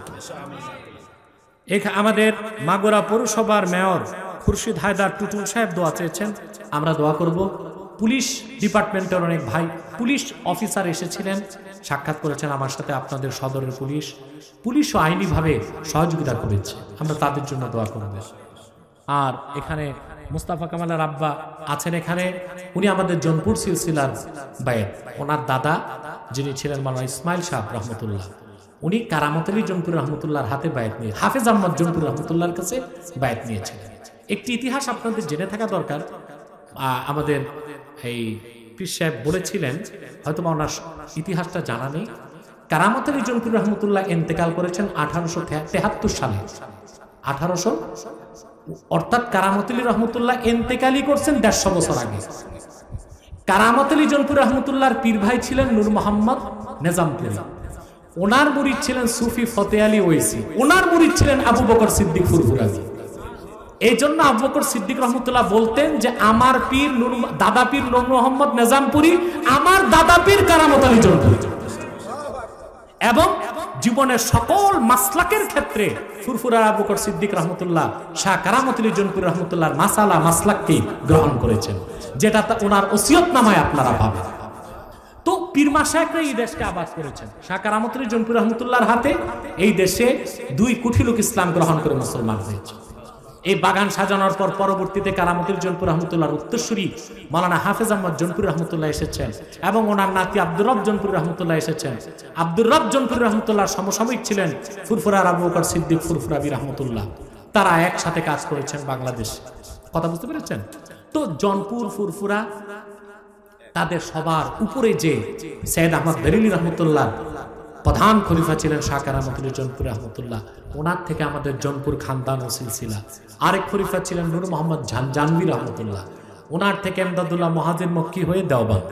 আমাদের মাগুরা পৌরসভার মেয়র খুরশিদ হায়দার টুটুল সাহেব দোয়া চেয়েছেন, আমরা দোয়া করব। পুলিশ ডিপার্টমেন্টের অনেক ভাই পুলিশ অফিসার এসেছিলেন, সাক্ষাৎ করেছেন আমার সাথে। আপনাদের সদরের পুলিশও আইনিভাবে সহযোগিতা করেছে, আমরা তাদের জন্য দোয়া করব। আর এখানে মুস্তাফা কামালের আব্বা আছেন এখানে, উনি আমাদের জনপুর সিলসিলার বায়ের, ওনার দাদা যিনি ছিলেন মাওলানা ইসমাইল সাহেব রহমতুল্লাহ, উনি কারামত আলী জনপুর রহমতুল্লাহর হাতে বায়াত নিয়ে হাফেজ আহমদ জনপুর রহমতুল্লাহর কাছে বায়াত নিয়েছিলেন। একটি ইতিহাস আপনাদের জেনে থাকা দরকার। আমাদের এই পীর সাহেব বলেছিলেন, হয়তো ওনার ইতিহাসটা জানা নেই, কারামত আলী জনপুর রহমতুল্লাহ ইন্তেকাল করেছেন 1873 সালে। 1800 অর্থাৎ কারামত আলী রহমতুল্লাহ ইন্তেকালই করছেন 150 বছর আগে। কারামত আলী জনপুর রহমতুল্লাহর পীর ভাই ছিলেন নূর মোহাম্মদ নিজামপুরী, ওনার মুরিদ ছিলেন সুফি ফতে আলী ওয়েসি, ওনার মুরিদ ছিলেন আবু বকর সিদ্দিক ফুরফুরানি। এই জন্য আবু বকর সিদ্দিক রহমতুল্লাহ বলতেন যে আমার পীর দাদা পীর নূর মোহাম্মদ নিজামপুরী, আমার দাদা পীর কারামত আলী জনপুরী। এবং জীবনের সকল মাসলাকের ক্ষেত্রে ফুরফুরা আবু বকর সিদ্দিক রহমতুল্লাহ শাহ কারামত আলী জনপুরী রহমতুল্লাহর মাসলাককে গ্রহণ করেছেন, যেটা ওনার ওসিয়তনামায় আপনারা পাবেন। তো পীর মাশায়েখরা এই দেশকে আবাদ করেছেন। শাহ কারামত আলী জনপুরী রহমতুল্লাহর হাতে এই দেশে 2 কোটি লোক ইসলাম গ্রহণ করে মুসলমান হয়েছে। এই বাগান সাজানোর পর পরবর্তীতে কারামত আলী জনপুরী রহমতুল্লাহর উত্তরসূরি মাওলানা হাফেজ আহমদ জনপুরী রহমতুল্লাহ এসেছেন এবং ওনার নাতি আব্দুর রব জনপুরী রহমতুল্লাহ এসেছেন। আব্দুর রব জনপুরী রহমতুল্লাহর সমসাময়িক ছিলেন ফুরফুরা আবু বকর সিদ্দিক ফুরফুরাবি রহমতুল্লাহ। তারা একসাথে কাজ করেছেন বাংলাদেশে। কথা বুঝতে পেরেছেন? তো জনপুর ফুরফুরা তাদের সবার উপরে যে সৈয়দ আহমদ বেরেলী রহমতুল্লাহ প্রধান খলিফা ছিলেন শাহ কারামত আলী জনপুর রহমতুল্লাহ, ওনার থেকে আমাদের জনপুর খানদান ও সিলসিলা। আরেক খলিফা ছিলেন নূর মোহাম্মদ জানবি রহমতুল্লাহ, ওনার থেকে এমদাদুল্লাহ মুহাজির মক্কি হয়ে দেওবন্দ।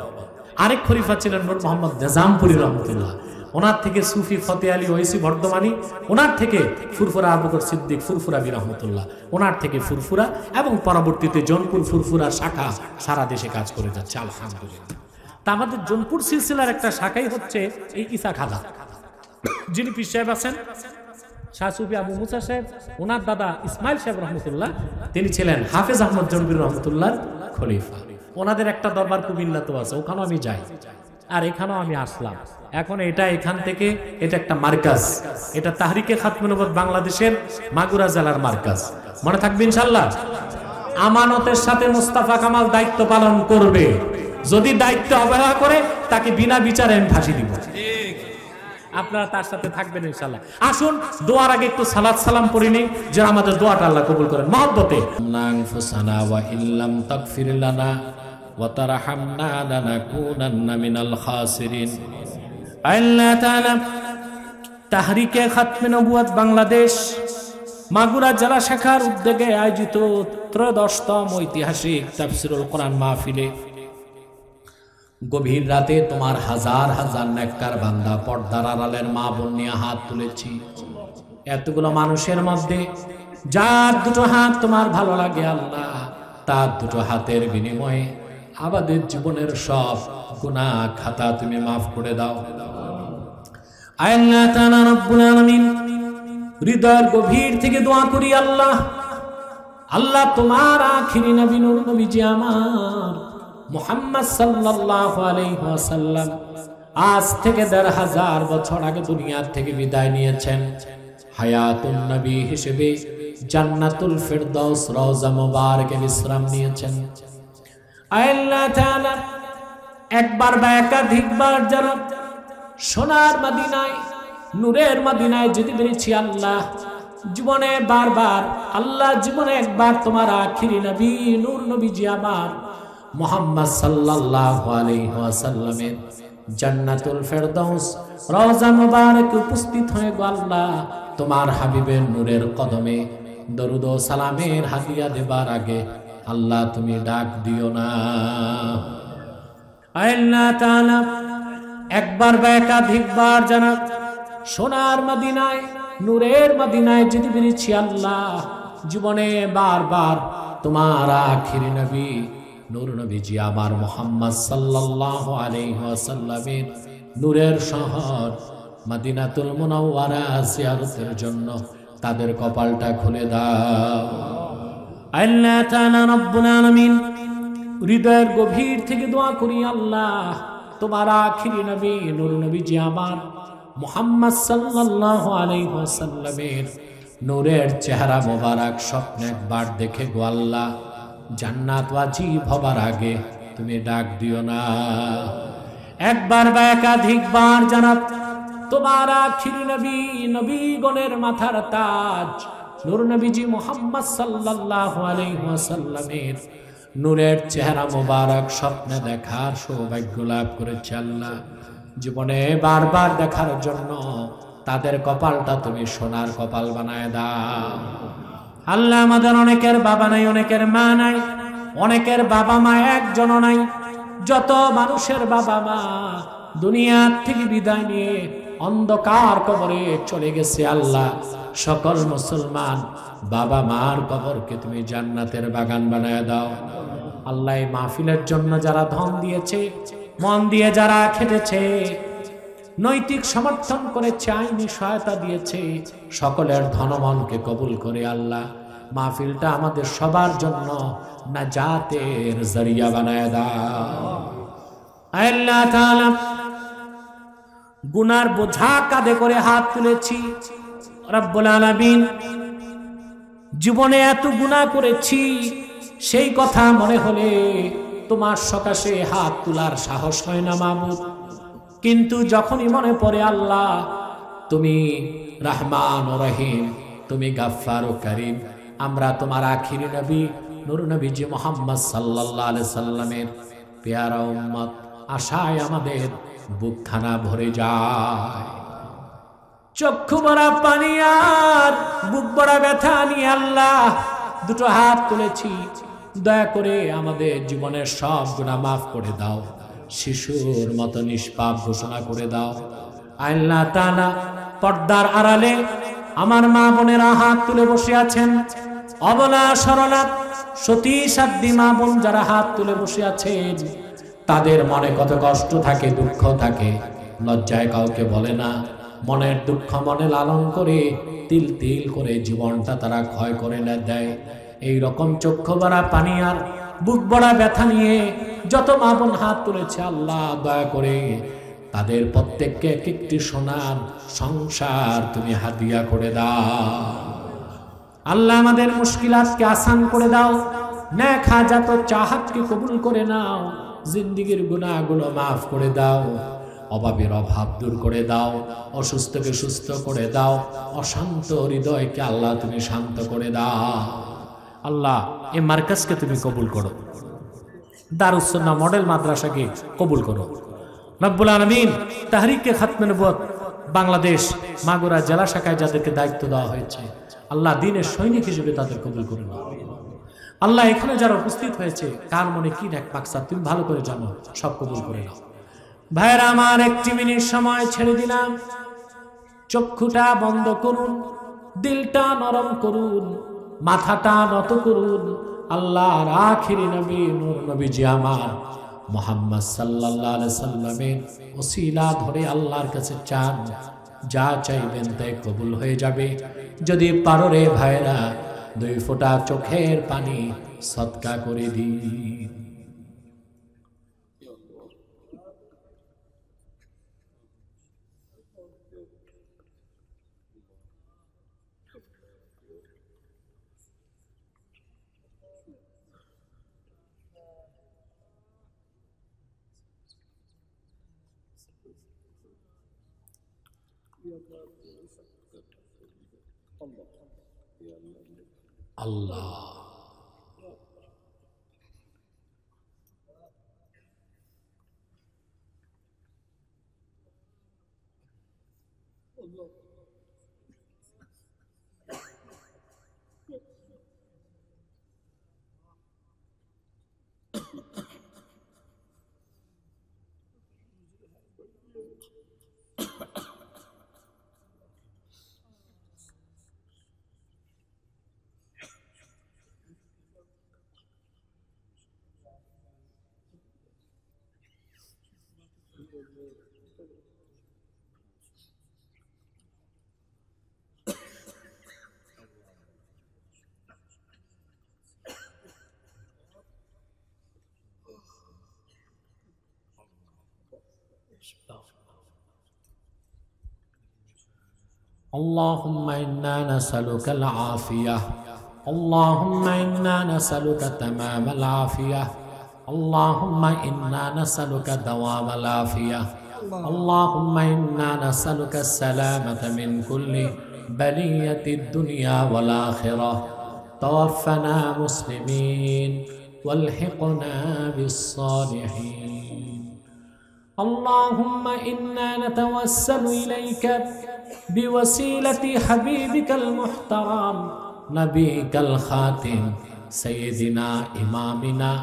আরেক খলিফা ছিলেন নূর মোহাম্মদ নিজামপুরী রহমতুল্লাহ, ওনার থেকে সুফি ফতে আলী ওয়েসি বর্ধমানী, ওনার থেকে ফুরফুরা আবু বকর সিদ্দিক ফুরফুরাবি রহমতুল্লাহ, ওনার থেকে ফুরফুরা, এবং পরবর্তীতে জনপুর ফুরফুরার শাখা সারা দেশে কাজ করে যাচ্ছে আলহামদুলিল্লাহ। তা আমাদের জনপুর সিলসিলার একটা শাখাই হচ্ছে এই ইসা খাজা, যিনি পীর সাহেব আছেন শাহ সুফি আবু মুসা সাহেব, ওনার দাদা ইসমাইল সাহেব রহমতুল্লাহ, তিনি ছিলেন হাফেজ আহমদ জনপুর রহমতুল্লাহর খলিফা। ওনাদের একটা দরবার কুমিল্লাতে আছে, ওখানেও আমি যাই, আর এখানেও আমি আসলাম। এখন এখান থেকে এটা একটা মার্কাজ, এটা তাহরিকে খাতমে নবুয়ত বাংলাদেশের মাগুরা জেলার মার্কাজ। মনে থাকবে ইনশাআল্লাহ। আমানতের সাথে মুস্তাফা কামাল দায়িত্ব পালন করবে, যদি দায়িত্ব অবহেলা করে তাকে বিনা বিচারে আমি ফাঁসি দিব। আপনারা তার সাথে থাকবেন ইনশাআল্লাহ। আসুন দোয়ার আগে একটু সালাত সালাম পড়ে নিই, যে আমাদের দোয়াটা আল্লাহ কবুল করেন মহব্বতে। নানফুসানা ওয়া ইল্লাম তাগফির লানা ওয়া তারহামনা লানাকুনান্না মিনাল খাসিরিন। আল্লাহ তাআলা তাহরিকে খাতমে নবুয়ত বাংলাদেশ মাগুরা জেলা শাখার উদ্যোগে আয়োজিত 13তম ঐতিহাসিক তাফসীরুল কোরআন মাহফিলে গভীর রাতে তোমার হাজার হাজার নেককার বান্দা পর্দার আড়ালের মা বোন নিয়ে হাত তুলেছি। এতগুলো মানুষের মধ্যে যার দুটো হাত তোমার ভালো লাগে আল্লাহ, তার দুটো হাতের বিনিময়ে আমাদের জীবনের সব গুনাহ খাতা তুমি মাফ করে দাও। আল্লাহ তাআলা রব্বুল আলামিন, হৃদয়ের গভীর থেকে দোয়া করি আল্লাহ, আল্লাহ তোমার আখিরি নবী নূর নবীজি আমার মুহাম্মদ সাল্লাল্লাহু আলাইহি ওয়াসাল্লাম আজ থেকে ১৫০০ বছর আগে দুনিয়ার থেকে বিদায় নিয়েছেন। হায়াতুন নবী হিসেবে জান্নাতুল ফিরদাউস রওজা মুবারকে বিশ্রাম নিয়েছেন। আল্লাহ তাআলা একবার বা একাধিকবার যারা সোনার মদিনায় নূরের মদিনায় যেতে পেরেছি আল্লাহ, জীবনে বারবার আল্লাহ, জীবনে একবার তোমার আখিরি নবী নূর নবীজি আমার মুহাম্মদ সাল্লাল্লাহু আলাইহি ওয়াসাল্লামের জান্নাতুল ফেরদাউস রওজা মুবারকে উপস্থিত হয়ে গো আল্লাহ তোমার হাবিবের নূরের কদমে দরুদ ও সালামের হাদিয়া দেবার আগে আল্লাহ তুমি ডাক দিও না। আল্লাহ তাআলা একবার বা একাধিকবার জানা সোনার মদিনায় নূরের মদিনায় যেতে পেরেছি আল্লাহ, জীবনে বারবার তোমার আখিরি নবী নূর নবীজি আমার মুহাম্মদ সাল্লাল্লাহু আলাইহি ওয়াসাল্লামের নূরের শহর মদিনাতুল মুনাওয়ারা জিয়ারতের জন্য তাদের কপালটা খুলে দাও। আল্লাহ তাআলা রব্বুল আলামিন হৃদয়ের গভীর থেকে দোয়া করি আল্লাহ তোমার আখিরি নবী নূর নবীজি আমার মুহাম্মদ সাল্লাল্লাহু আলাইহি ওয়াসাল্লামের নূরের চেহারা মোবারক স্বপ্নে একবার দেখে গো আল্লাহ জান্নাত ওয়াজিব হবার আগে তুমি ডাক দিও না। একবার বা একাধিকবার জানাত তোমার আখিরি নবী নবীগণের মাথার তাজ নূর নবীজি মুহাম্মদ সাল্লাল্লাহু আলাইহি ওয়াসাল্লামের নূরের চেহারা মোবারক স্বপ্নে দেখার সৌভাগ্য লাভ করেছে আল্লাহ, জীবনে বারবার দেখার জন্য তাদের কপালটা তুমি সোনার কপাল বানায় দাও। আল্লাহ আমাদের অনেকের বাবা নাই, অনেকের মা নাই, অনেকের বাবা মা একজনও নাই। যত মানুষের বাবা মা দুনিয়ার থেকে বিদায় নিয়ে অন্ধকার কবরে চলে গেছে আল্লাহ, সকল মুসলমান বাবা মার কবরকে তুমি জান্নাতের বাগান বানায় দাও। আল্লাহ এই মাহফিলের জন্য যারা ধন দিয়েছে, মন দিয়ে যারা খেটেছে, নৈতিক সমর্থন করেছে, আইনি সহায়তা দিয়েছে, সকলের ধনমনকে কবুল করে আল্লাহ মাহফিলটা আমাদের সবার জন্য নাজাতের জরিয়া বানায় দাও। আল্লাহ তাআলা গুনার বোঝা কাঁধে করে হাত তুলেছি রব্বুল আলামিন, জীবনে এত গুনাহ করেছি সেই কথা মনে হলে তোমার সকাশে হাত তোলার সাহস হয় না মাবুদ, কিন্তু যখনই মনে পড়ে আল্লাহ তুমি রহমান ও রহিম, তুমি গাফফার ও করিম, আমরা তোমার আখিরি নবী নূর নবীজি মুহাম্মদ সাল্লাল্লাহু আলাইহি সাল্লামের পেয়ারা উম্মত, আশায় আমাদের বুকখানা ভরে যায়। চক্ষু ভরা পানি আর বুক ভরা ব্যথা নিয়ে আল্লাহ দুটো হাত তুলেছি, দয়া করে আমাদের জীবনের সব গুনাহ মাফ করে দাও, শিশুর মতো নিষ্পাপ ঘোষণা করে দাও। আল্লাহ তাআলা পর্দার আড়ালে আমার মা বোনেরা হাত তুলে বসে আছেন, অবলা সরলা সতী সাধ্বী মা বোন যারা হাত তুলে বসে আছেন, তাদের মনে কত কষ্ট থাকে, দুঃখ থাকে, লজ্জায় কাউকে বলে না, মনের দুঃখ মনে লালন করে তিল তিল করে জীবনটা তারা ক্ষয় করে দেয়। এই রকম চক্ষু ভরা পানি আর বুক ভরা ব্যথা নিয়ে যত মা বোন হাত তুলেছে আল্লাহ দয়া করে তাদের প্রত্যেককে এক একটি সোনার সংসার তুমি হাদিয়া করে দাও। আল্লাহ আমাদের মুশকিলাতকে আসান করে দাও, নেক হাজাত ও চাহাতকে কবুল করে নাও, জিন্দেগীর গুনাহগুলো মাফ করে দাও, অভাবের অভাব দূর করে দাও, অসুস্থকে সুস্থ করে দাও, অশান্ত হৃদয়কে আল্লাহ তুমি শান্ত করে দাও। আল্লাহ এই মার্কাজকে তুমি কবুল করো, দারুস সুন্নাহ মডেল মাদ্রাসাকে কবুল করো রব্বুল আলামিন। তাহরিকে খাতমে নবুয়ত বাংলাদেশ মাগুরা জেলা শাখায় যাদেরকে দায়িত্ব দেওয়া হয়েছে আল্লাহ দ্বীনের সৈনিক হিসেবে তাদের কবুল করে নাও। আল্লাহ এখানে যারা উপস্থিত হয়েছে কার মনে কি নেক মাকসাদ তুমি ভালো করে জানো, সব কবুল করে নাও। ভাইরা আমার, একটি মিনিট সময় ছেড়ে দিলাম, চক্ষুটা বন্ধ করুন, দিলটা নরম করুন, মাথাটা নত করুন। আল্লাহর আখিরি নবী নূর নবীজি আমার মুহাম্মদ সাল্লাল্লাহু আলাইহি সাল্লামের ওসিলা ধরে আল্লাহর কাছে চান, যা চাইবেন তাই কবুল হয়ে যাবে। যদি পারো রে ভাইরা, 2 ফোঁটা চোখের পানি সদকা করে দিন। আল্লাহ اللهم إنا نسألك العافية اللهم إنا نسألك تمام العافية اللهم إنا نسألك دوام العافية اللهم إنا نسألك السلامة من كل بلية الدنيا والآخرة توفنا مسلمين والحقنا بالصالحين اللهم إنا نتوسل إليك بوسيلة حبيبك المحترم نبيك الخاتم سيدنا إمامنا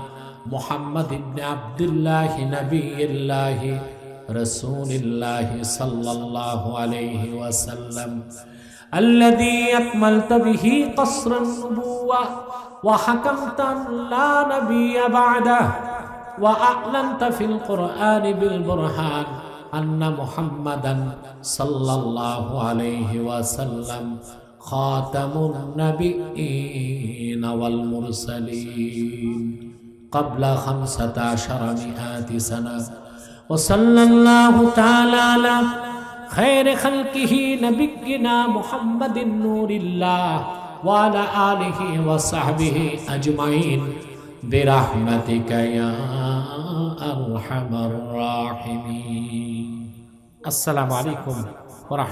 محمد بن عبد الله نبي الله رسول الله صلى الله عليه وسلم الذي أكملت به قصر النبوة وحكمت لا نبي بعده وأعلنت في القرآن بالبرهان أن محمدا صلى الله عليه وسلم خاتم النبيين والمرسلين قبل 1500 سنة وصلى الله تعالى على خير خلقه نبينا محمد نور الله وعلى آله وصحبه أجمعين برحمتك يا أرحم الراحمين السلام عليكم ورحمة